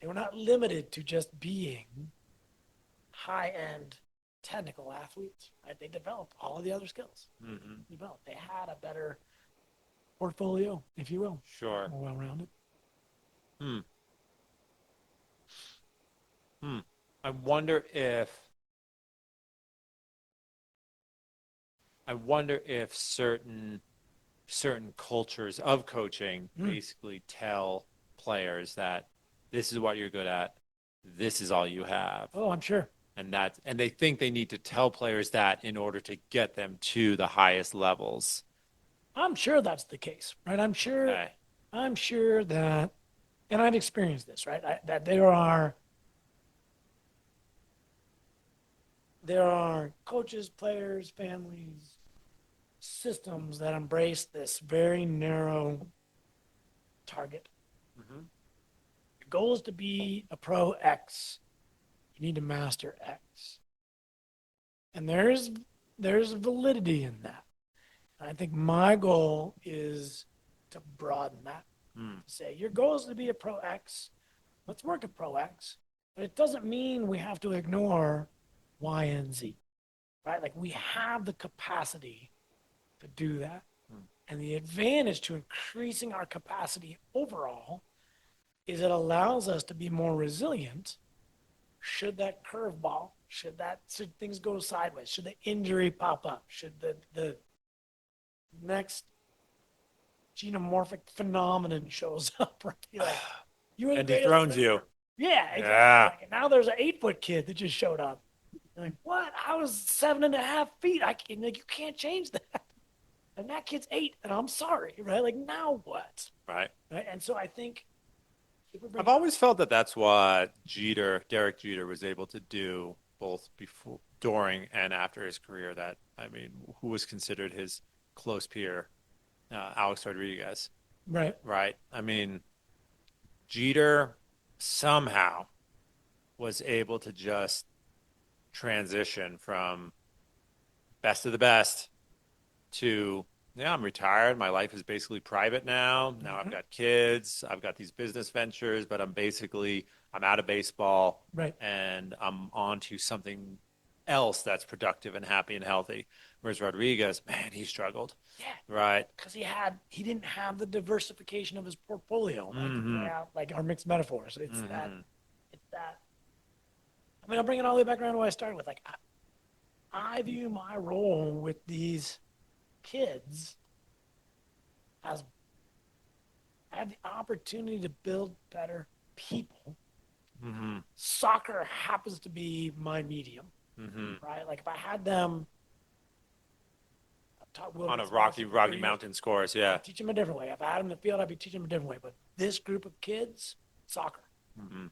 they were not limited to just being high end technical athletes. Right? They developed all of the other skills. Mm-hmm. They had a better portfolio, if you will. Sure. More well rounded. Hmm. Hmm. I wonder if certain cultures of coaching basically tell players that this is what you're good at, this is all you have. Oh, I'm sure. and they think they need to tell players that in order to get them to the highest levels. I'm sure that's the case, right? Okay. I'm sure that, and I've experienced this, right? That there are coaches, players, families, systems that embrace this very narrow target. Mm-hmm. Your goal is to be a pro X. You need to master X. And there's validity in that. And I think my goal is to broaden that. Mm. Say your goal is to be a pro X. Let's work at pro X. But it doesn't mean we have to ignore Y and Z. Right? Like we have the capacity to do that. Mm. And the advantage to increasing our capacity overall is it allows us to be more resilient should that curveball, should things go sideways, should the injury pop up, should the next genomorphic phenomenon shows up, right? You're like, you were the And greatest dethrones player. you. Yeah, exactly. Yeah. Like, now there's an 8-foot kid that just showed up. You're like, what? I was 7.5 feet. Like, you can't change that. And that kid's 8, and I'm sorry, right? Like, now what? Right. Right? And so I think I've always felt that that's what Derek Jeter was able to do both before, during, and after his career. That, I mean, who was considered his close peer, Alex Rodriguez, right. right? I mean, Jeter somehow was able to just transition from best of the best to, yeah, I'm retired. My life is basically private now. Now I've got kids. I've got these business ventures, but I'm out of baseball Right. and I'm on to something else that's productive and happy and healthy. Whereas Rodriguez, man, he struggled. Yeah. Right. Because he didn't have the diversification of his portfolio, like to Mm-hmm. play out like our mixed metaphors. Mm-hmm. It's that. I mean, I'll bring it all the way back around to what I started with. Like, I view my role with these kids as I have the opportunity to build better people. Mm-hmm. Soccer happens to be my medium, Mm-hmm. right? Like if I had them On a Rocky Mountain scores, yeah. I'd teach them a different way. If I had them in the field, I'd be teaching them a different way. But this group of kids, soccer. Mm-hmm.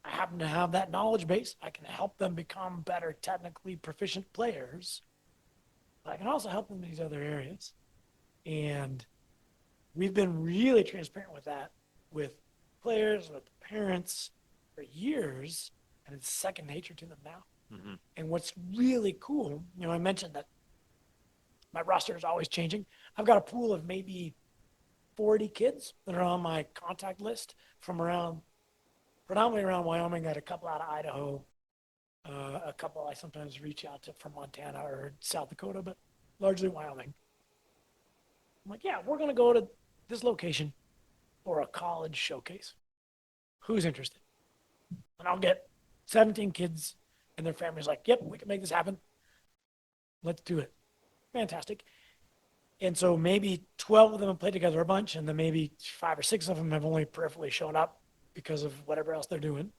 I happen to have that knowledge base. I can help them become better technically proficient players. But I can also help them in these other areas. And we've been really transparent with that with players, with parents for years, and it's second nature to them now. Mm-hmm. And what's really cool, I mentioned that my roster is always changing. I've got a pool of maybe 40 kids that are on my contact list from predominantly around Wyoming. I got a couple out of Idaho, a couple I sometimes reach out to from Montana or South Dakota, but largely Wyoming. I'm like, yeah, we're going to go to this location for a college showcase. Who's interested? And I'll get 17 kids and their families like, yep, we can make this happen. Let's do it. Fantastic. And so maybe 12 of them have played together a bunch, and then maybe 5 or 6 of them have only peripherally shown up because of whatever else they're doing.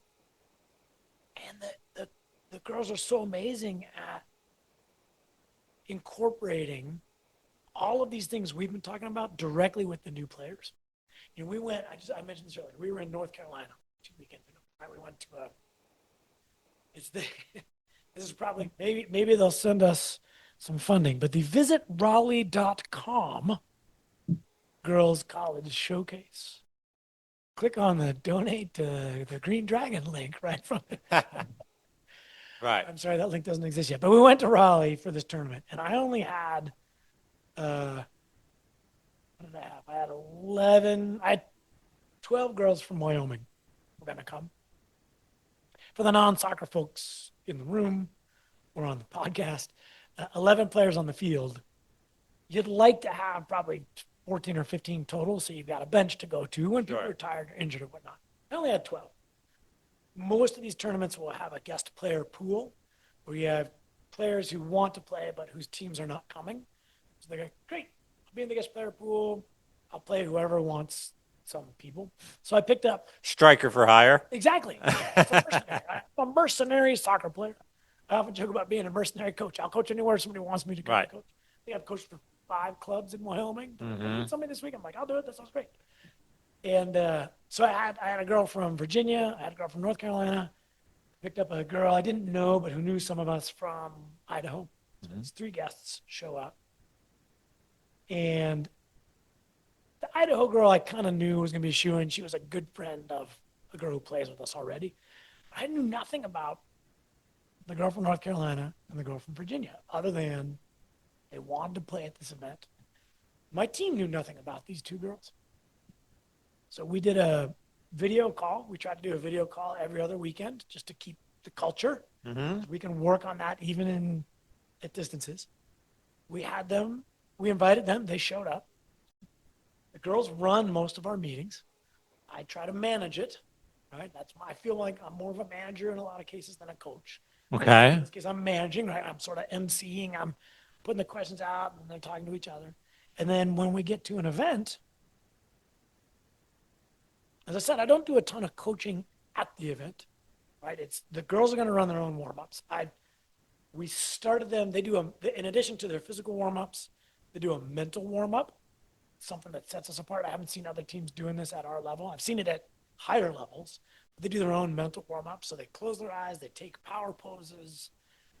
And the girls are so amazing at incorporating all of these things we've been talking about directly with the new players. We went, I mentioned this earlier, we were in North Carolina 2 weekends ago. Right? We went to this is probably, maybe they'll send us some funding, but the visitraleigh.com Girls College Showcase. Click on the donate to the Green Dragon link right from it. Right. I'm sorry, that link doesn't exist yet. But we went to Raleigh for this tournament, and I only had, what did I have? I had 12 girls from Wyoming were going to come. For the non-soccer folks in the room or on the podcast, 11 players on the field. You'd like to have probably 14 or 15 total, so you've got a bench to go to when people are tired or injured or whatnot. I only had 12. Most of these tournaments will have a guest player pool where you have players who want to play but whose teams are not coming. So they go, great, I'll be in the guest player pool. I'll play whoever wants some people. So I picked up Striker for hire. exactly. It's a mercenary. I'm a mercenary soccer player. I often joke about being a mercenary coach. I'll coach anywhere somebody wants me to go Right. coach. I think I've coached for 5 clubs in Wyoming. Somebody this week, I'm like, I'll do it. That sounds great. And so I had a girl from Virginia. I had a girl from North Carolina. Picked up a girl I didn't know, but who knew some of us from Idaho. So it's 3 guests show up. And the Idaho girl I kind of knew was going to be a shoo-in. She was a good friend of a girl who plays with us already. I knew nothing about the girl from North Carolina and the girl from Virginia, other than they wanted to play at this event. My team knew nothing about these 2 girls. So we did a video call. We tried to do a video call every other weekend just to keep the culture. We can work on that even at distances. We had them, we invited them, they showed up. The girls run most of our meetings. I try to manage it, right? I feel like I'm more of a manager in a lot of cases than a coach. Okay. In this case, I'm managing, right? I'm sort of emceeing, I'm putting the questions out, and they're talking to each other. And then when we get to an event, as I said, I don't do a ton of coaching at the event, right? It's the girls are going to run their own warm-ups. We started them, in addition to their physical warm-ups, they do a mental warm-up, something that sets us apart. I haven't seen other teams doing this at our level. I've seen it at higher levels, but they do their own mental warm-up. So they close their eyes, they take power poses,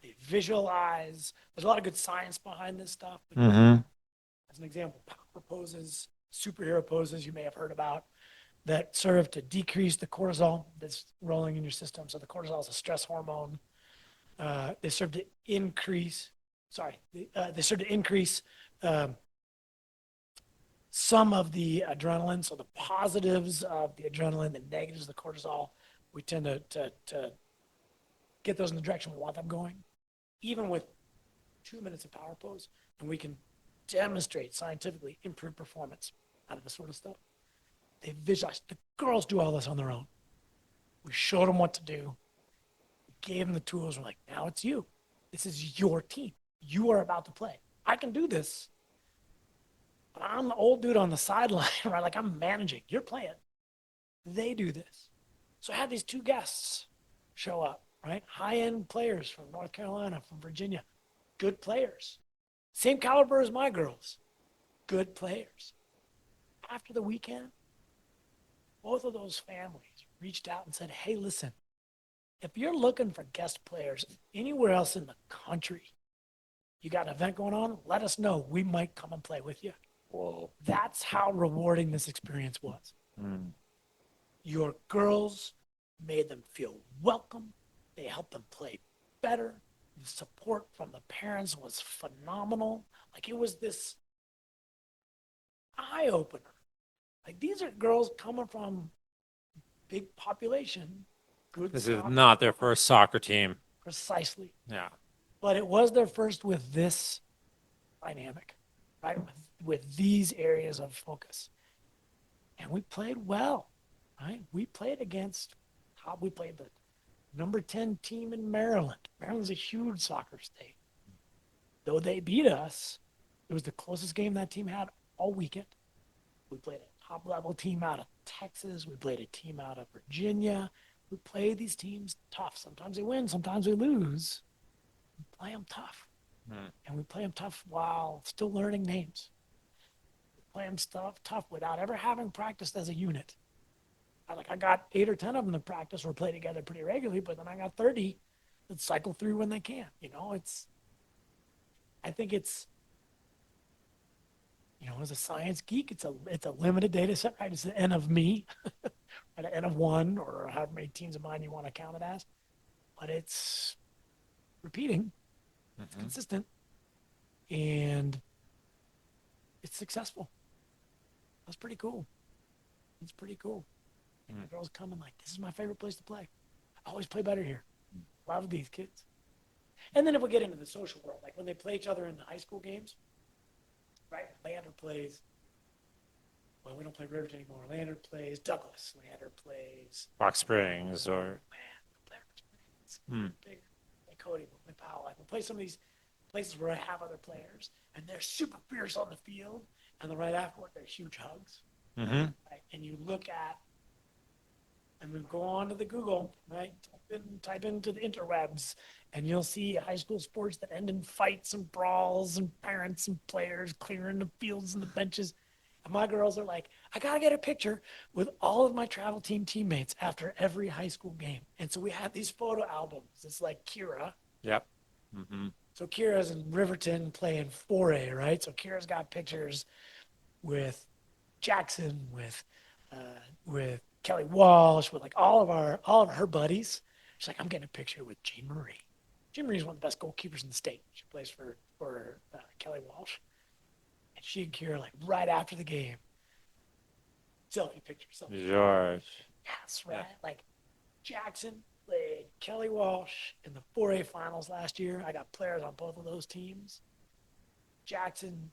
they visualize. There's a lot of good science behind this stuff. But as an example, power poses, superhero poses you may have heard about that serve to decrease the cortisol that's rolling in your system. So the cortisol is a stress hormone. They serve to increase, some of the adrenaline. So the positives of the adrenaline, the negatives of the cortisol, we tend to get those in the direction we want them going, even with 2 minutes of power pose, and we can demonstrate scientifically improved performance out of this sort of stuff. They visualize. The girls do all this on their own. We showed them what to do. We gave them the tools. We're like, now it's you. This is your team. You are about to play. I can do this, but I'm the old dude on the sideline, right? Like I'm managing. You're playing. They do this. So I had these 2 guests show up, right? High-end players from North Carolina, from Virginia. Good players. Same caliber as my girls. Good players. After the weekend, both of those families reached out and said, hey, listen, if you're looking for guest players anywhere else in the country, you got an event going on, let us know. We might come and play with you. Whoa. That's how rewarding this experience was. Your girls made them feel welcome. They helped them play better. The support from the parents was phenomenal. Like it was this eye opener. Like these are girls coming from big population, good. This is not their first soccer team. Precisely. Yeah. But it was their first with this dynamic, right? With these areas of focus. And we played well, right? We played we played the number 10 team in Maryland. Maryland's a huge soccer state. Though they beat us, it was the closest game that team had all weekend. We played a top-level team out of Texas. We played a team out of Virginia. We play these teams tough. Sometimes they win, sometimes we lose. We play them tough. And we play them tough while still learning names. We play them tough without ever having practiced as a unit. I got 8 or 10 of them to practice or play together pretty regularly, but then I got 30 that cycle through when they can. I think it's, as a science geek, it's a limited data set, right? It's the N of me, right? An N of 1, or however many teams of mine you want to count it as. But it's repeating, it's consistent, and it's successful. That's pretty cool. It's pretty cool. And the girls come and like, this is my favorite place to play. I always play better here. Love these kids. And then if we get into the social world, like when they play each other in the high school games, right? Leander plays, well, we don't play Rivers anymore. Leander plays Douglas. Leander plays Rock Springs or. Bigger. Play Cody, we'll play Powell. Like we'll play some of these places where I have other players, and they're super fierce on the field, and then right afterward, they're huge hugs. Right? And you look at, and then go on to the Google, right? Type into the interwebs, and you'll see high school sports that end in fights and brawls and parents and players clearing the fields and the benches. And my girls are like, I got to get a picture with all of my travel team teammates after every high school game. And so we have these photo albums. It's like Kira. Yep. Mm-hmm. So Kira's in Riverton playing 4A, right? So Kira's got pictures with Jackson, with Kelly Walsh, with like all of her buddies. She's like, I'm getting a picture with Jean Marie. Jean Marie's one of the best goalkeepers in the state. She plays for Kelly Walsh. And she and Kira, like right after the game, selfie picture. George. Yes, right. Yeah. Like Jackson played Kelly Walsh in the 4A finals last year. I got players on both of those teams. Jackson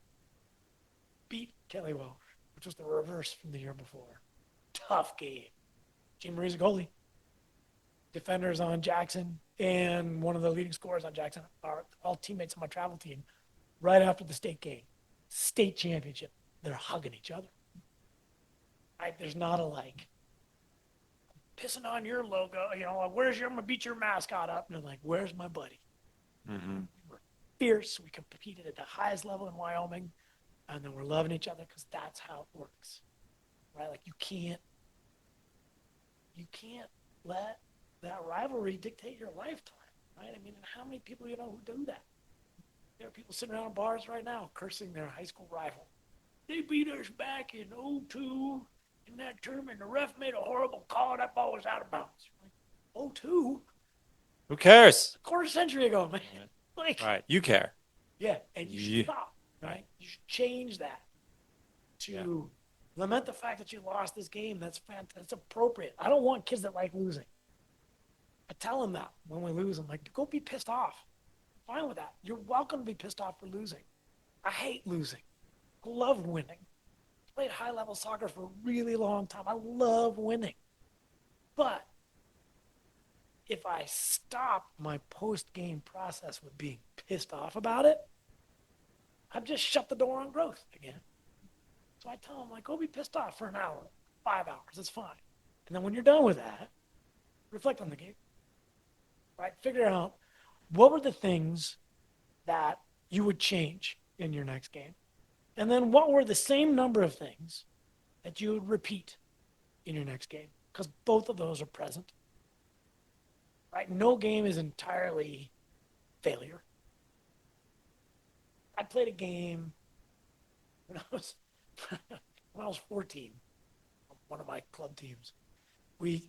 beat Kelly Walsh, which was the reverse from the year before. Tough game. Jean Marie's a goalie. Defenders on Jackson and one of the leading scorers on Jackson are all teammates on my travel team. Right after the state game, state championship, they're hugging each other. There's not a like pissing on your logo, like, where's your, I'm gonna beat your mascot up, and they're like, where's my buddy? Mm-hmm. We're fierce. We competed at the highest level in Wyoming, and then we're loving each other because that's how it works, right? Like you can't let that rivalry dictate your lifetime, right? I mean, how many people who do that? There are people sitting around bars right now cursing their high school rival. They beat us back in '02 in that tournament. The ref made a horrible call. That ball was out of bounds. Like, '02? Who cares? A quarter century ago, man. Like, All right, you care. Yeah, and you should stop, right? You should change that to lament the fact that you lost this game. That's fantastic. That's appropriate. I don't want kids that like losing. I tell them that when we lose. I'm like, go be pissed off. I'm fine with that. You're welcome to be pissed off for losing. I hate losing. I love winning. I played high-level soccer for a really long time. I love winning. But if I stop my post-game process with being pissed off about it, I've just shut the door on growth again. So I tell them, like, go be pissed off for an hour, 5 hours. It's fine. And then when you're done with that, reflect on the game. Right? Figure out what were the things that you would change in your next game. And then what were the same number of things that you would repeat in your next game? Because both of those are present. Right? No game is entirely failure. I played a game when I was 14, one of my club teams.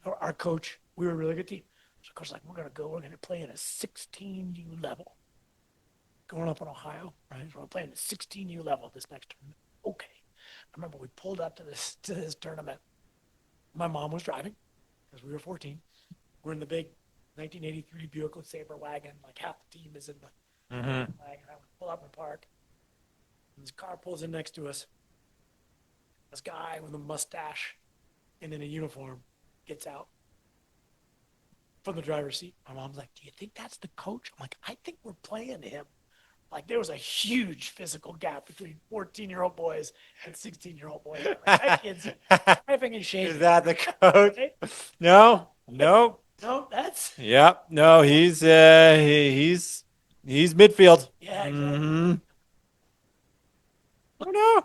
Our coach, we were a really good team. So coach was like, we're going to play in a 16U level. Growing up in Ohio, right? So we're playing a 16U level this next tournament. Okay. I remember we pulled up to this tournament. My mom was driving because we were 14. We're in the big 1983 Buick LeSabre wagon. Like half the team is in the wagon. I pull up in the park. And this car pulls in next to us. This guy with a mustache and in a uniform gets out from the driver's seat. My mom's like, do you think that's the coach? I'm like, I think we're playing him. Like, there was a huge physical gap between 14-year-old boys and 16-year-old boys. Like, that kid's driving and shaking. Is that the coach? Right? No. No, that's. Yep. No, he's midfield. Yeah, exactly. Mm-hmm. Oh,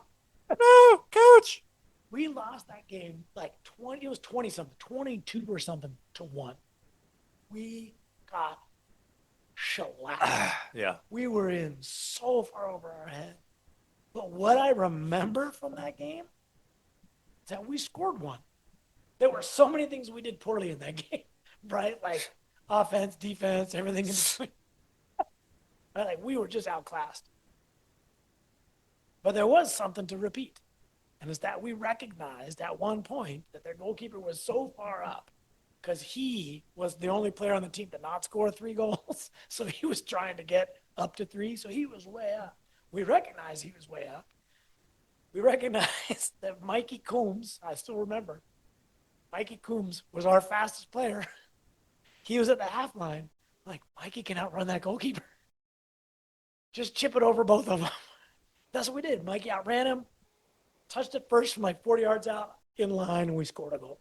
no, coach. We lost that game like 20. It was 20 something, 22 or something to 1. We got shellacked. Yeah. We were in so far over our head. But what I remember from that game is that we scored one. There were so many things we did poorly in that game, right? Like offense, defense, everything in between. Right? Like we were just outclassed. But there was something to repeat. And it's that we recognized at one point that their goalkeeper was so far up because he was the only player on the team to not score 3 goals. So he was trying to get up to 3. So he was way up. We recognized he was way up. We recognized that Mikey Coombs, I still remember, Mikey Coombs was our fastest player. He was at the half line. Like, Mikey can outrun that goalkeeper. Just chip it over both of them. That's what we did. Mikey outran him, touched it first from like 40 yards out. in line and we scored a goal.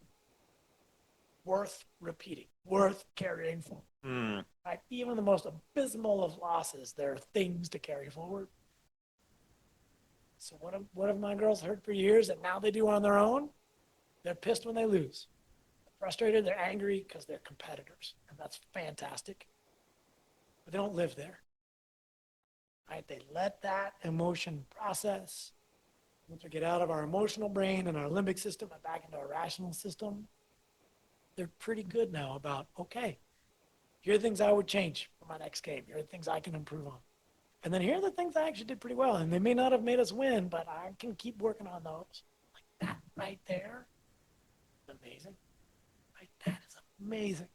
Worth repeating, worth carrying forward. Right? Even the most abysmal of losses, there are things to carry forward. So what have my girls heard for years that now they do on their own? They're pissed when they lose. They're frustrated, they're angry because they're competitors. And that's fantastic. But they don't live there. Right? They let that emotion process. Once we get out of our emotional brain and our limbic system and back into our rational system, they're pretty good now about, okay, here are the things I would change for my next game. Here are the things I can improve on. And then here are the things I actually did pretty well. And they may not have made us win, but I can keep working on those. Like that right there, amazing. Right? That is amazing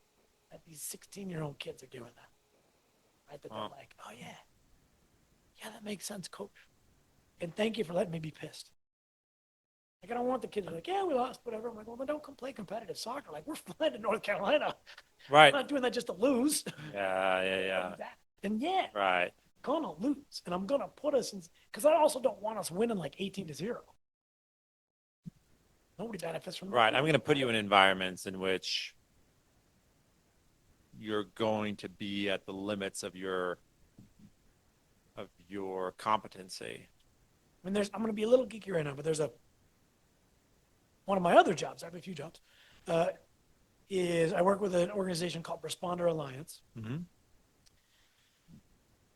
that these 16-year-old kids are doing that. Right? That they're like, oh, yeah. Yeah, that makes sense, coach. And thank you for letting me be pissed. Like, I don't want the kids to be like, yeah, we lost, whatever. I'm like, well, then don't come play competitive soccer. Like, we're flying to North Carolina. Right. I'm not doing that just to lose. Yeah. And yeah, Right. I'm gonna lose, and I'm gonna put us in, because I also don't want us winning like 18-0. Nobody benefits from that. Right. I'm going to put you in environments in which you're going to be at the limits of your competency. I mean, I'm gonna be a little geeky right now, but there's one of my other jobs. I have a few jobs. Is I work with an organization called Responder Alliance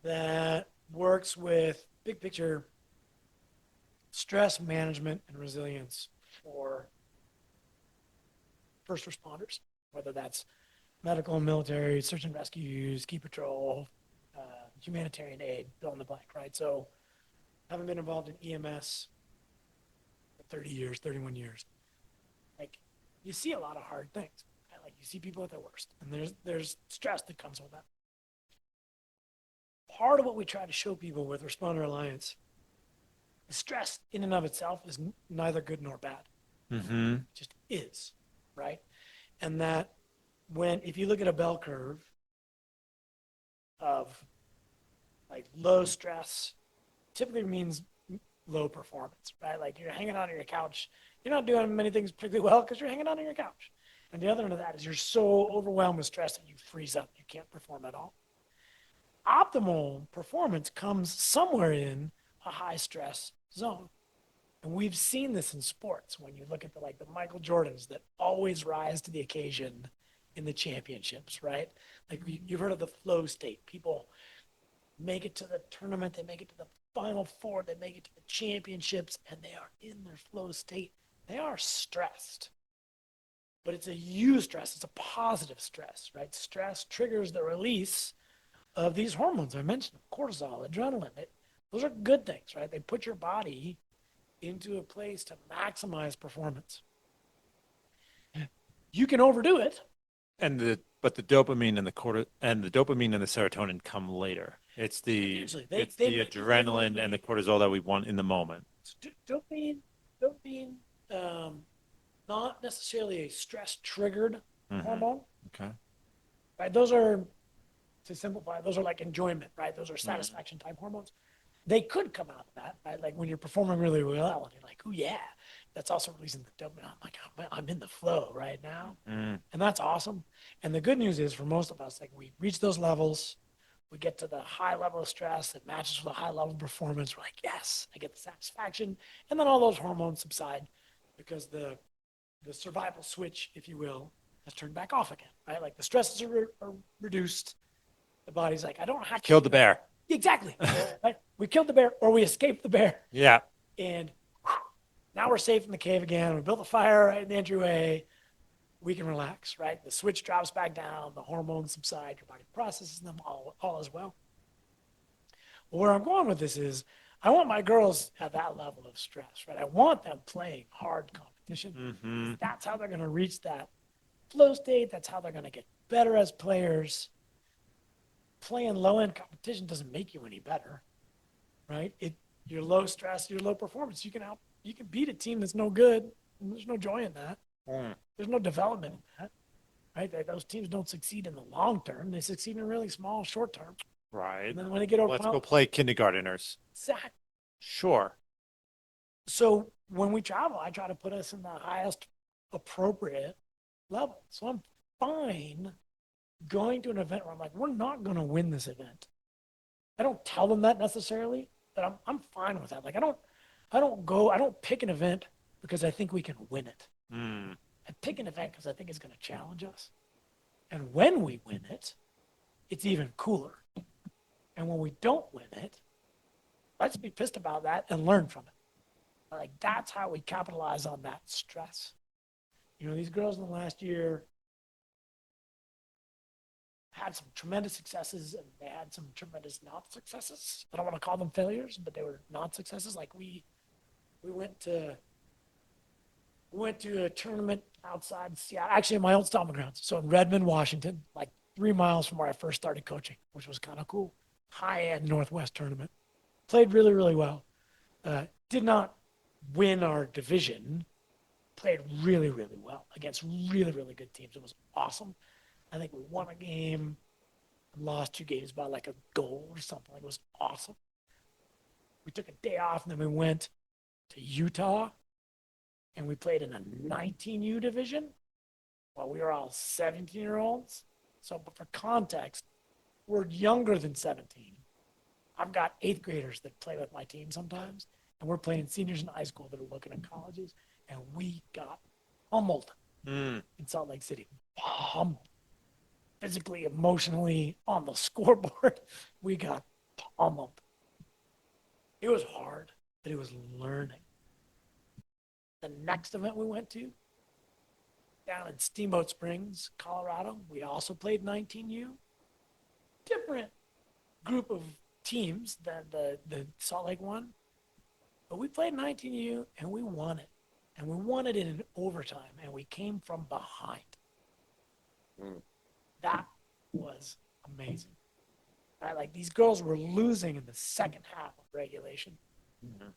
that works with big picture stress management and resilience for first responders, whether that's medical and military, search and rescue, ski patrol, humanitarian aid, fill in the blank, right? So having been involved in EMS for 30 years, 31 years, like you see a lot of hard things. Right? Like you see people at their worst, and there's stress that comes with that. Part of what we try to show people with Responder Alliance is stress in and of itself is neither good nor bad. Mm-hmm. It just is, right? And that if you look at a bell curve of like low stress, typically means low performance, right? Like you're hanging out on your couch. You're not doing many things particularly well because you're hanging out on your couch. And the other end of that is you're so overwhelmed with stress that you freeze up. You can't perform at all. Optimal performance comes somewhere in a high stress zone. And we've seen this in sports when you look at the Michael Jordans that always rise to the occasion in the championships, right? Like you've heard of the flow state. People make it to the tournament, they make it to the Final Four, they make it to the championships, and they are in their flow state. They are stressed. But it's a eustress, it's a positive stress, right? Stress triggers the release of these hormones I mentioned, cortisol, adrenaline. Those are good things, right? They put your body into a place to maximize performance. You can overdo it. But the dopamine and the dopamine and the serotonin come later. It's the adrenaline and the cortisol that we want in the moment. Dopamine, not necessarily a stress triggered hormone. Okay. Right? Those are, to simplify, those are like enjoyment, right? Those are satisfaction type hormones. They could come out of that, right? Like when you're performing really well and you're like, oh yeah, that's also releasing the dopamine. I'm like, I'm in the flow right now. And that's awesome. And the good news is for most of us, like we reach those levels, we get to the high level of stress that matches with a high level of performance. We're like, yes, I get the satisfaction. And then all those hormones subside because the survival switch, if you will, has turned back off again, right? Like the stresses are reduced. The body's like, I don't have to kill the bear. Exactly. Right? We killed the bear or we escaped the bear. Yeah. And now we're safe in the cave again. We built a fire right in the entryway. We can relax, right? The switch drops back down. The hormones subside. Your body processes them all as well. Where I'm going with this is I want my girls at that level of stress, right? I want them playing hard competition. That's how they're going to reach that flow state. That's how they're going to get better as players. Playing low-end competition doesn't make you any better, right? You're low stress, you're low performance. You can beat a team that's no good. And there's no joy in that. There's no development in that, right? Those teams don't succeed in the long term. They succeed in really small, short term. Right. And then when they get over, let's go play kindergarteners. Exactly. Sure. So when we travel, I try to put us in the highest appropriate level. So I'm fine going to an event where I'm like, we're not going to win this event. I don't tell them that necessarily, but I'm fine with that. Like I don't pick an event because I think we can win it. Mm. I pick an event because I think it's going to challenge us. And when we win it, it's even cooler. And when we don't win it, let's be pissed about that and learn from it. Like that's how we capitalize on that stress. You know, these girls in the last year had some tremendous successes and they had some tremendous not successes. I don't want to call them failures, but they were not successes. Like we went to a tournament outside Seattle, actually in my old stomping grounds. So in Redmond, Washington, like 3 miles from where I first started coaching, which was kind of cool. High-end Northwest tournament. Played really, really well. Did not win our division. Played really, really well against really, really good teams. It was awesome. I think we won a game, lost 2 games by like a goal or something. It was awesome. We took a day off and then we went to Utah and we played in a 19U division while we were all 17-year-olds. So, but for context, we're younger than 17. I've got 8th graders that play with my team sometimes, and we're playing seniors in high school that are looking at colleges, and we got pummeled in Salt Lake City. Pummeled. Physically, emotionally, on the scoreboard, we got pummeled. It was hard, but it was learning. The next event we went to, down in Steamboat Springs, Colorado, we also played 19U. Different group of teams than the Salt Lake one, but we played 19U and we won it. And we won it in overtime, and we came from behind. That was amazing. Right? Like these girls were losing in the second half of regulation. Mm-hmm.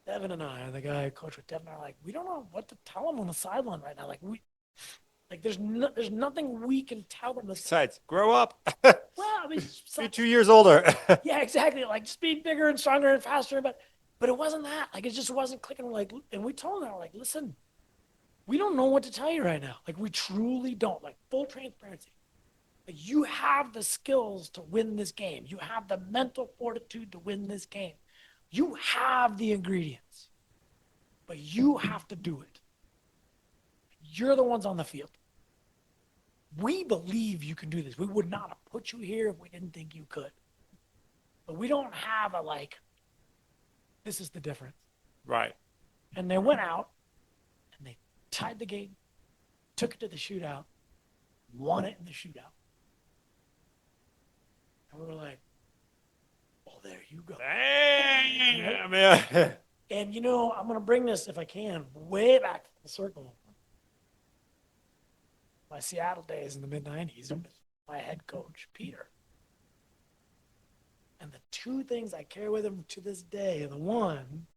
Devin and I, the guy I coach with Devin, are like, we don't know what to tell them on the sideline right now. There's nothing we can tell them. Besides, grow up. Well, I mean, be 2 years older. yeah, exactly. Like just be bigger and stronger and faster, but it wasn't that. Like it just wasn't clicking. Like, and we told them, like, listen, we don't know what to tell you right now. Like we truly don't. Like full transparency. Like, you have the skills to win this game. You have the mental fortitude to win this game. You have the ingredients, but you have to do it. You're the ones on the field. We believe you can do this. We would not have put you here if we didn't think you could. But we don't have a like, this is the difference. Right. And they went out and they tied the game, took it to the shootout, won it in the shootout. And we were like, well, there you go. Damn, man. And, you know, I'm going to bring this, if I can, way back to the circle. My Seattle days in the mid-90s, my head coach, Peter. And the 2 things I carry with him to this day, the one,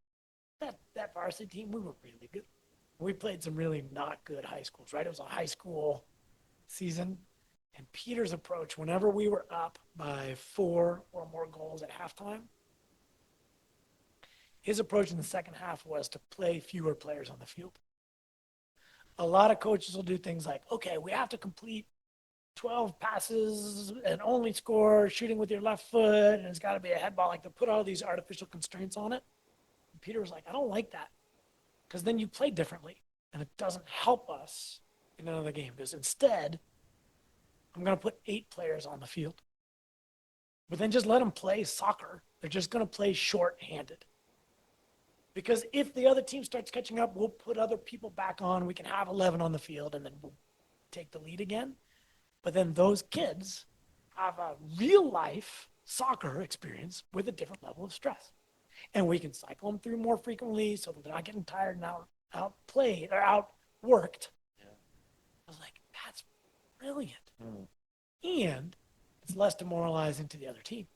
that varsity team, we were really good. We played some really not good high schools, right? It was a high school season. And Peter's approach, whenever we were up by 4 or more goals at halftime, his approach in the second half was to play fewer players on the field. A lot of coaches will do things like, okay, we have to complete 12 passes and only score shooting with your left foot, and it's got to be a head ball. Like, to put all these artificial constraints on it. And Peter was like, I don't like that, because then you play differently, and it doesn't help us in another game. Because instead, I'm going to put 8 players on the field. But then just let them play soccer. They're just going to play short-handed. Because if the other team starts catching up, we'll put other people back on. We can have 11 on the field, and then we'll take the lead again. But then those kids have a real-life soccer experience with a different level of stress. And we can cycle them through more frequently so that they're not getting tired and outplayed or outworked. Yeah. I was like, that's brilliant. And it's less demoralizing to the other team.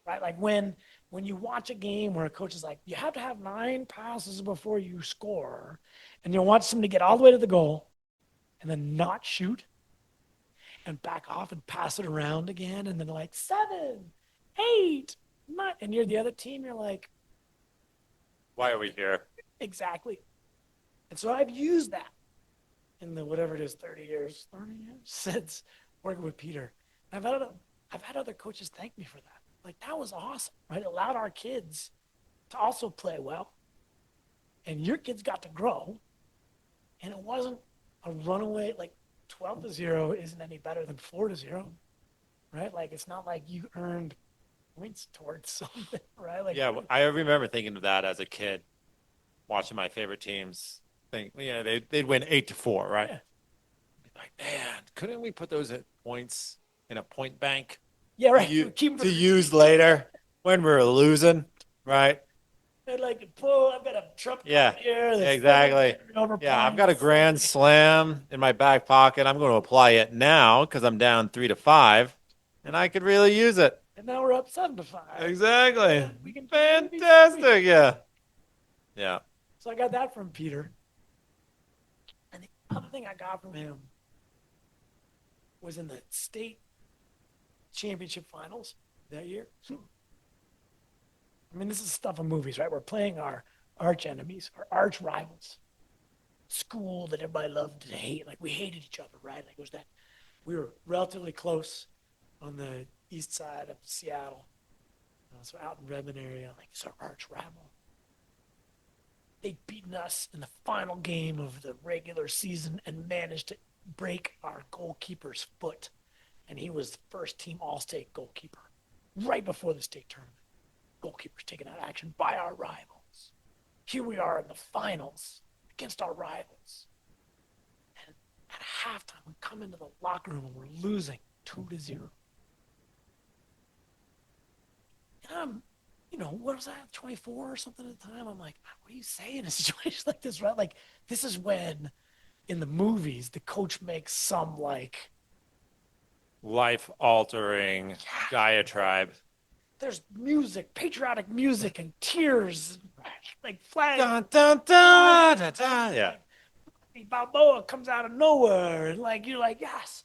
Right? Like when you watch a game where a coach is like, you have to have 9 passes before you score, and you want somebody to get all the way to the goal and then not shoot and back off and pass it around again, and then like 7, 8, 9, and you're the other team, you're like, Why are we here? Exactly. And so I've used that in the whatever it is, 30 years since working with Peter. I've had other coaches thank me for that. Like, that was awesome, right? It allowed our kids to also play well. And your kids got to grow. And it wasn't a runaway, like 12-0 isn't any better than 4-0, right? Like, it's not like you earned points towards something, right? Like, Yeah, I remember thinking of that as a kid, watching my favorite teams. Think, they'd win 8-4, right? yeah, Like, man, couldn't we put those at points in a point bank yeah, right. to, Keep them for to the use later when we're losing, right? and like, pull, I've got a trump Yeah, card here. That's exactly. over Yeah, I've got a points. grand slam in my back pocket. I'm going to apply it now because I'm down 3-5, and I could really use it. And now we're up 7-5. Exactly. And we can Fantastic. Yeah. Yeah. So I got that from Peter. And the other thing I got from him was in the state championship finals that year. I mean, this is stuff in movies, right? We're playing our arch enemies, our arch rivals. School that everybody loved to hate. Like, we hated each other, right? Like, it was that we were relatively close on the east side of Seattle. So out in Redmond area, like, it's our arch rival. They'd beaten us in the final game of the regular season and managed to break our goalkeeper's foot. And he was the first team all-state goalkeeper right before the state tournament. Goalkeepers taken out of action by our rivals. Here we are in the finals against our rivals. And at halftime, we come into the locker room and we're losing 2-0. And I'm, what was that, 24 or something at the time? I'm like, what do you say in a situation like this, right? Like, this is when, in the movies, the coach makes some, like, Life-altering diatribe. there's music, patriotic music, and tears, like flags. Dun, dun, dun, dun, dun. Yeah. Balboa comes out of nowhere, and like you're like, yes.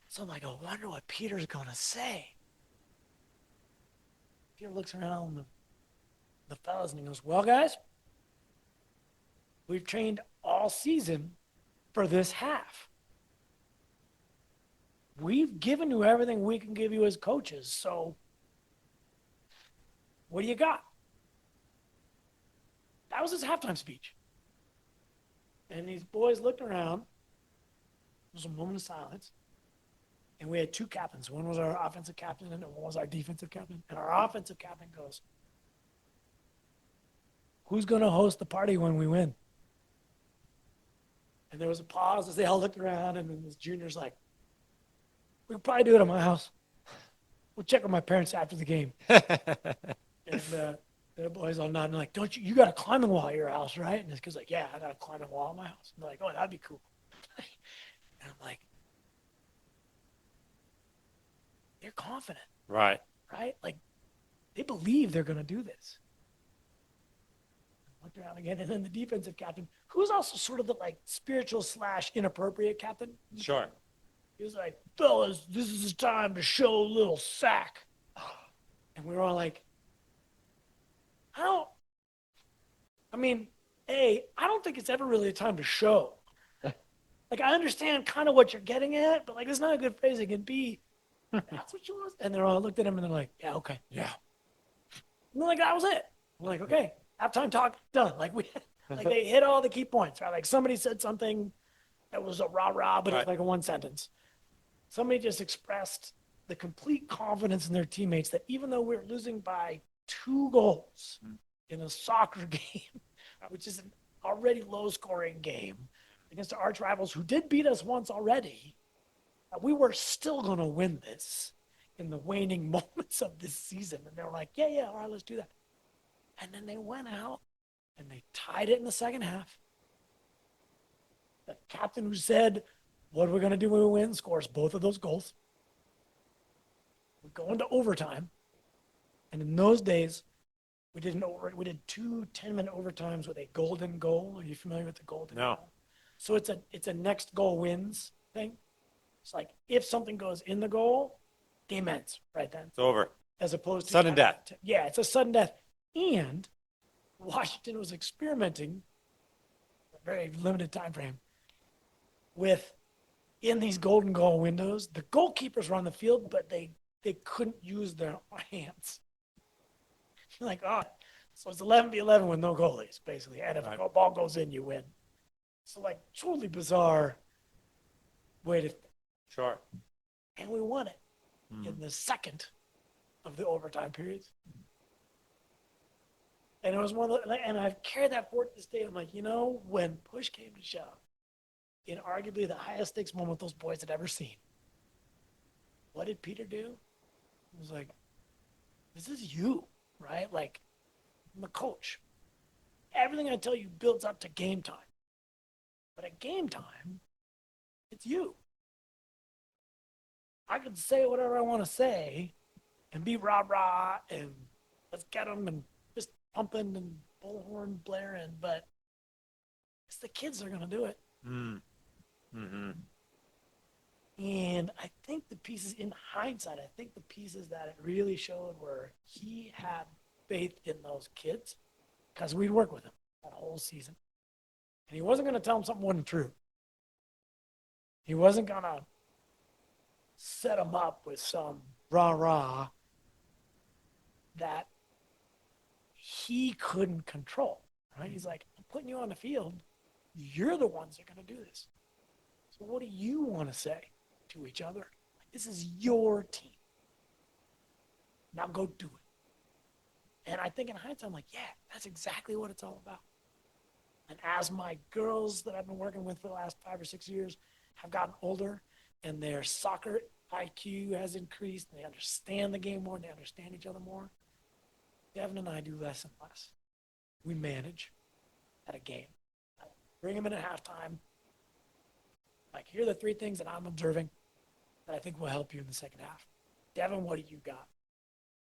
So I'm like, I wonder what Peter's gonna say. Peter looks around the fellas and he goes, well, guys, we've trained all season for this half. We've given you everything we can give you as coaches, so what do you got? That was his halftime speech. And these boys looked around. There was a moment of silence. And we had two captains. One was our offensive captain and one was our defensive captain. And our offensive captain goes, who's going to host the party when we win? And there was a pause as they all looked around. And then this junior's like, we could probably do it at my house. We'll check with my parents after the game. And the boys all nodding like, don't you got a climbing wall at your house, right? And this kid's like, yeah, I got a climbing wall at my house. And they're like, oh, that'd be cool. And I'm like, they're confident, Right. right? Like, they believe they're going to do this. I looked around again, and then the defensive captain, who's also sort of the like spiritual / inappropriate captain. Sure. He was like, fellas, this is the time to show a little sack. And we were all like, I don't think it's ever really a time to show. Like, I understand kind of what you're getting at, but like, it's not a good phrasing. And B, that's what you want. And they're all looked at him and they're like, yeah, okay. Yeah. And they're like, that was it. We're like, okay, halftime talk, done. Like, they hit all the key points, right? Like, somebody said something that was a rah-rah, but it was like a one sentence. Somebody just expressed the complete confidence in their teammates that even though we're losing by 2 goals in a soccer game, which is an already low-scoring game against our arch rivals who did beat us once already, we were still going to win this in the waning moments of this season. And they were like, yeah, all right, let's do that. And then they went out and they tied it in the second half. The captain who said, what are we going to do when we win, scores both of those goals. We go into overtime. And in those days, we did 2 10-minute overtimes with a golden goal. Are you familiar with the golden goal? So it's a next goal wins thing. It's like if something goes in the goal, game ends right then. It's over. As opposed to sudden death. Yeah, it's a sudden death. And Washington was experimenting, a very limited time frame, with in these golden goal windows, the goalkeepers were on the field, but they couldn't use their hands. Like, oh, so it's 11v11 with no goalies, basically. And if a ball goes in, you win. So, like, totally bizarre way to. Sure. And we won it in the second of the overtime periods. And it was one of the, and I've carried that forward to this day. I'm like, when push came to shove, in arguably the highest stakes moment those boys had ever seen, what did Peter do? He was like, this is you, right? Like, I'm a coach. Everything I tell you builds up to game time. But at game time, it's you. I can say whatever I want to say and be rah-rah and let's get them and just pumping and bullhorn blaring, but it's the kids that are going to do it. Mm-hmm. And I think the pieces, in hindsight, I think the pieces that it really showed were he had faith in those kids because we'd worked with him that whole season. And he wasn't going to tell them something wasn't true. He wasn't going to set them up with some rah-rah that he couldn't control, right? He's like, I'm putting you on the field. You're the ones that are going to do this. So what do you want to say to each other? This is your team. Now go do it. And I think in hindsight, I'm like, yeah, that's exactly what it's all about. And as my girls that I've been working with for the last 5 or 6 years have gotten older and their soccer IQ has increased, and they understand the game more, and they understand each other more, Devin and I do less and less. We manage at a game. Bring them in at halftime. Like, here are the 3 things that I'm observing that I think will help you in the second half. Devin, what do you got?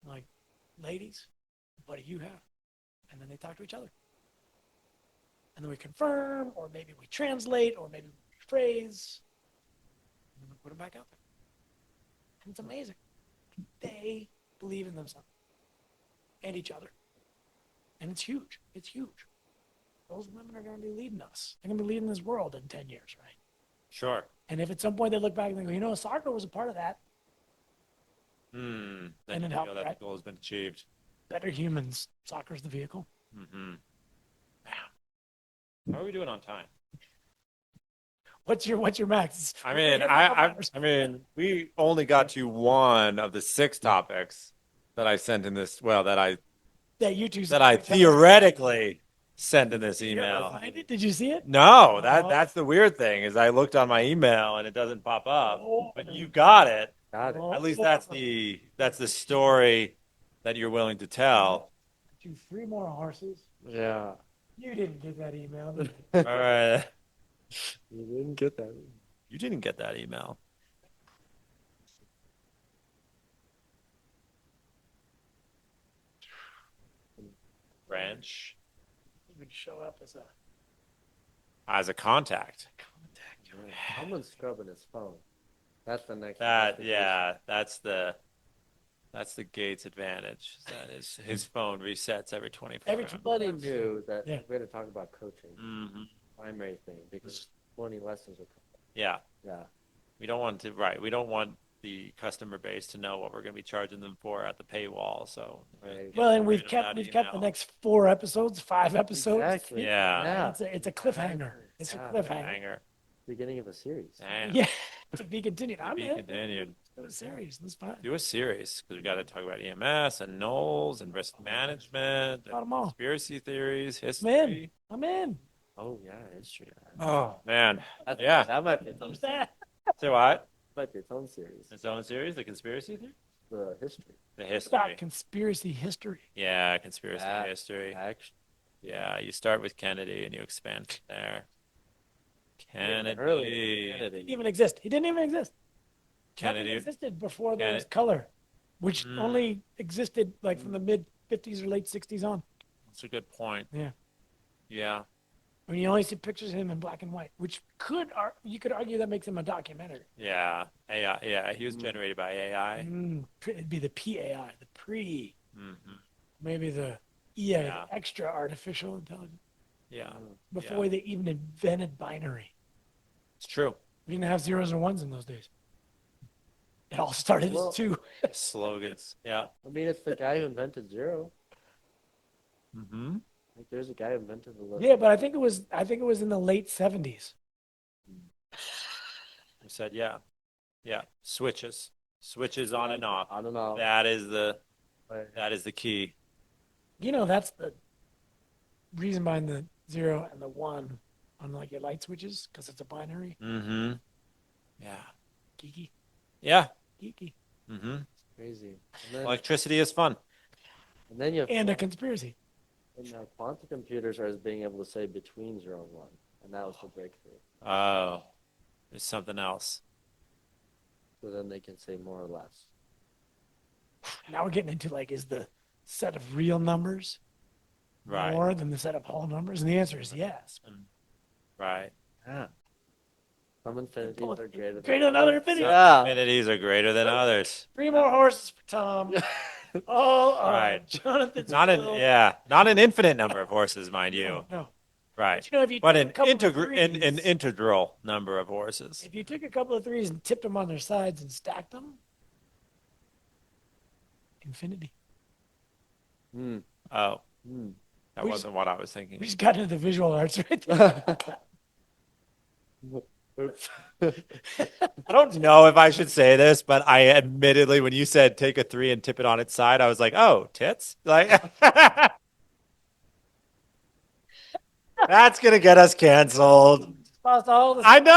I'm like, ladies, what do you have? And then they talk to each other. And then we confirm, or maybe we translate, or maybe we rephrase, and then we put them back out there. And it's amazing. They believe in themselves and each other. And it's huge. It's huge. Those women are going to be leading us. They're going to be leading this world in 10 years, right? Sure. And if at some point they look back and they go, soccer was a part of that. Then And you it know helped, that right? the goal has been achieved. Better humans. Soccer's the vehicle. Mm-hmm. How are we doing on time? What's your max? I mean, we only got to one of the 6 topics that I sent in this. Well, that you two that I theoretically sent in this email. Did you see it? No, that's the weird thing is I looked on my email and it doesn't pop up. But you got it. Got it. At least that's the story that you're willing to tell. 3 more horses. Yeah. You didn't get that email. All right. You didn't get that. You didn't get that email. Branch You would show up as a as a contact. contact. Someone's scrubbing his phone. That's the next. That's the Gates advantage. That is his phone resets every 24 hours. Everybody knew that Yeah. we had to talk about coaching, Mm-hmm. primary thing, because 20 lessons are coming. Yeah. Yeah. We don't want the customer base to know what we're going to be charging them for at the paywall. So, Right. Well, and we've Right kept on the that email. next 4 episodes, 5 episodes. Exactly. Yeah. Yeah. It's a cliffhanger. It's a Yeah. cliffhanger. Hanger. Beginning of a series. Damn. Yeah, to be continued. I'm Be in. continued. Do a series. That's fine. Do a series because we got to talk about EMS and Knowles and risk management, Got 'em and all. conspiracy theories, I'm history. in. I'm in. Oh yeah, history. Oh man, That's, yeah. That might be its own, What's that? So what? might be its own series. Its own series, the conspiracy theory, The history. the It's about history. conspiracy history. Yeah, conspiracy Yeah. history. Actually, Yeah, you start with Kennedy and you expand from there. Kennedy. early Didn't even exist. He didn't even exist. Nothing Kennedy. existed before there was Kennedy. color, which Mm. only existed like from the mid 50s or late 60s on. That's a good point. Yeah. Yeah. I mean, you only see pictures of him in black and white, which you could argue that makes him a documentary. Yeah. AI. Yeah. He was generated by AI. It'd be the PAI, the pre, Mm-hmm. maybe the Yeah, Yeah. extra artificial intelligence Yeah, before they even invented binary. it's true. We didn't have zeros and ones in those days. It all started Well- as two. Slogans. Yeah. I mean, it's the guy who invented zero. Mm-hmm. Like, there's a guy who invented the list. Yeah, but I think it was in the late 70s. We said, yeah. Yeah. Switches. Switches on and off. I don't know. That is the key. You know, that's the reason behind the 0 and the 1 on like your light switches, because it's a binary. Mm-hmm. Yeah. Geeky. Yeah. Geeky. Mm-hmm. Crazy. And then, Electricity is fun. and then you have And a conspiracy. and now quantum computers are being able to say between 0 and 1. And that was the breakthrough. Oh. There's something else. So then they can say more or less. Now we're getting into like, is the set of real numbers Right. more than the set of whole numbers? And the answer is yes. Right. Yeah. Some infinities are greater than Greater than other infinities. Yeah. Infinities are greater than others. 3 more horses for Tom. All Right. Jonathan's Not will. not an infinite number of horses, mind you. No. Right. But you know, if you But took an a couple of threes, an integral number of horses. if you took a couple of threes and tipped them on their sides and stacked them, infinity. Hmm. Oh, Hmm. that We wasn't what I was thinking. We just got into the visual arts right there. I don't know if I should say this, but I admittedly, when you said take a 3 and tip it on its side, I was like, oh, tits? Like, that's going to get us canceled. Lost all the I know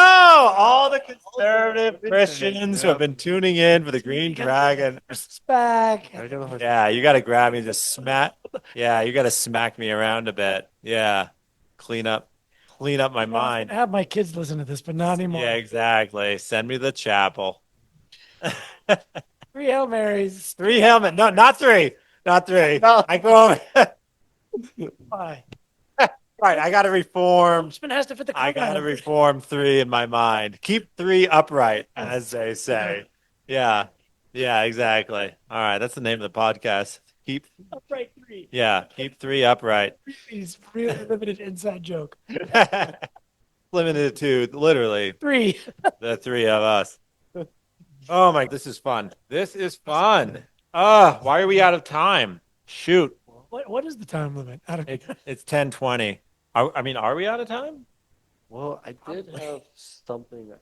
all the conservative Christians who have been tuning in for the Green Dragon. back. Yeah, you got to grab me and just smack. Yeah, you got to smack me around a bit. Yeah, clean up my mind. I have my kids listen to this, but not anymore. Yeah, exactly. Send me the chapel. 3 Hail Marys. 3 helmet. No, not 3. Not 3. No. I go over. Why? Right, I got to reform. Husband has to fit the I got to cover. reform 3 in my mind. Keep 3 upright, as they say. Yeah. Yeah, exactly. All right, that's the name of the podcast. Keep Upright 3. Yeah, keep 3 upright. He's really limited inside joke. Limited to literally 3. the 3 of us. Oh my, this is fun. This is fun. Why are we out of time? Shoot. What is the time limit? I don't It's 10:20. I mean, are we out of time? Well, I did have something.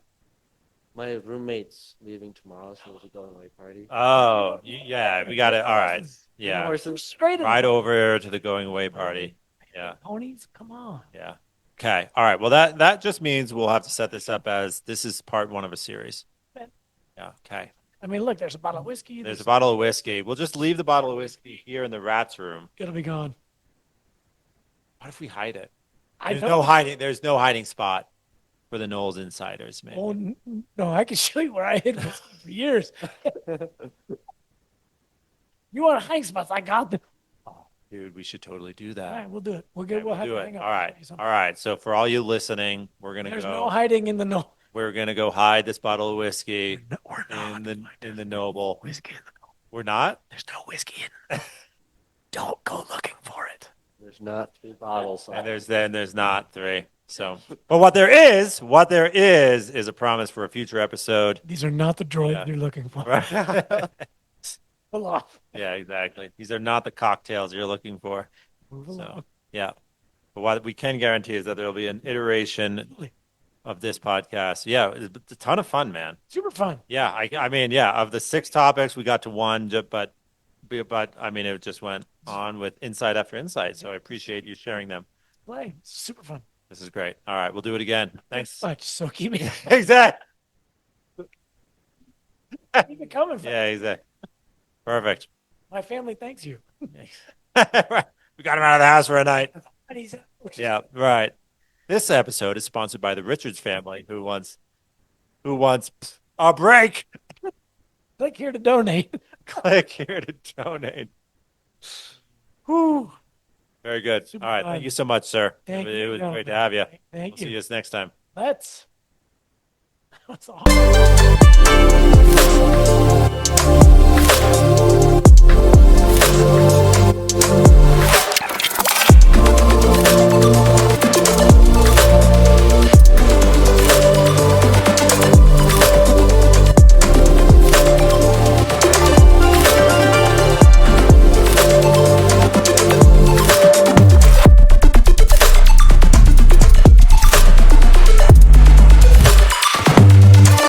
My roommate's leaving tomorrow, so there's a going away party. Oh, yeah, we got it. All right. Yeah. Horses. straight in Right over to the going away party. Yeah. ponies. Come on. Yeah. Okay. All right. Well, that just means we'll have to set this up as this is part 1 of a series. Yeah. Okay. I mean, look, there's a bottle of whiskey. There's a bottle of whiskey. We'll just leave the bottle of whiskey here in the rats room. It'll be gone. What if we hide it? I There's don't. no hiding. There's no hiding spot for the Knowles insiders, man. Oh, no, I can show you where I hid whiskey for years. You want hiding spots? I got them. Dude, we should totally do All that. right, we'll do it. We'll Okay, get. We'll have do to it. hang All out. right. Something. All right. So for all you listening, we're gonna There's go. no hiding in the no. We're gonna go hide this bottle of whiskey We're not. in the Noble. Whiskey in the no. We're not. There's no whiskey in. Don't go looking for it. There's not 3 bottles. And there's not 3. So, but what there is a promise for a future episode. These are not the droids Yeah. you're looking for. Right? Pull off. Yeah, exactly. These are not the cocktails you're looking for. Move So, along. yeah. But what we can guarantee is that there'll be an iteration of this podcast. Yeah, it's a ton of fun, man. Super fun. Yeah, I mean, yeah, of the 6 topics, we got to 1, but I mean, it just went on with insight after insight. So I appreciate you sharing them. Play. Super fun. This is great. All right, we'll do it again. Thanks. Much. So keep it, Exactly. keep it coming. Yeah, exactly. Perfect. My family thanks you. Right. We got him out of the house for a night. And he's Yeah, right. This episode is sponsored by the Richards family, who wants a break. click here to donate. Click here to donate. Whew. Very good. Super All right. fun. Thank you so much, sir. Thank It you, was gentlemen. great to have you. Thank We'll see you. you next time. Let's. That's awesome.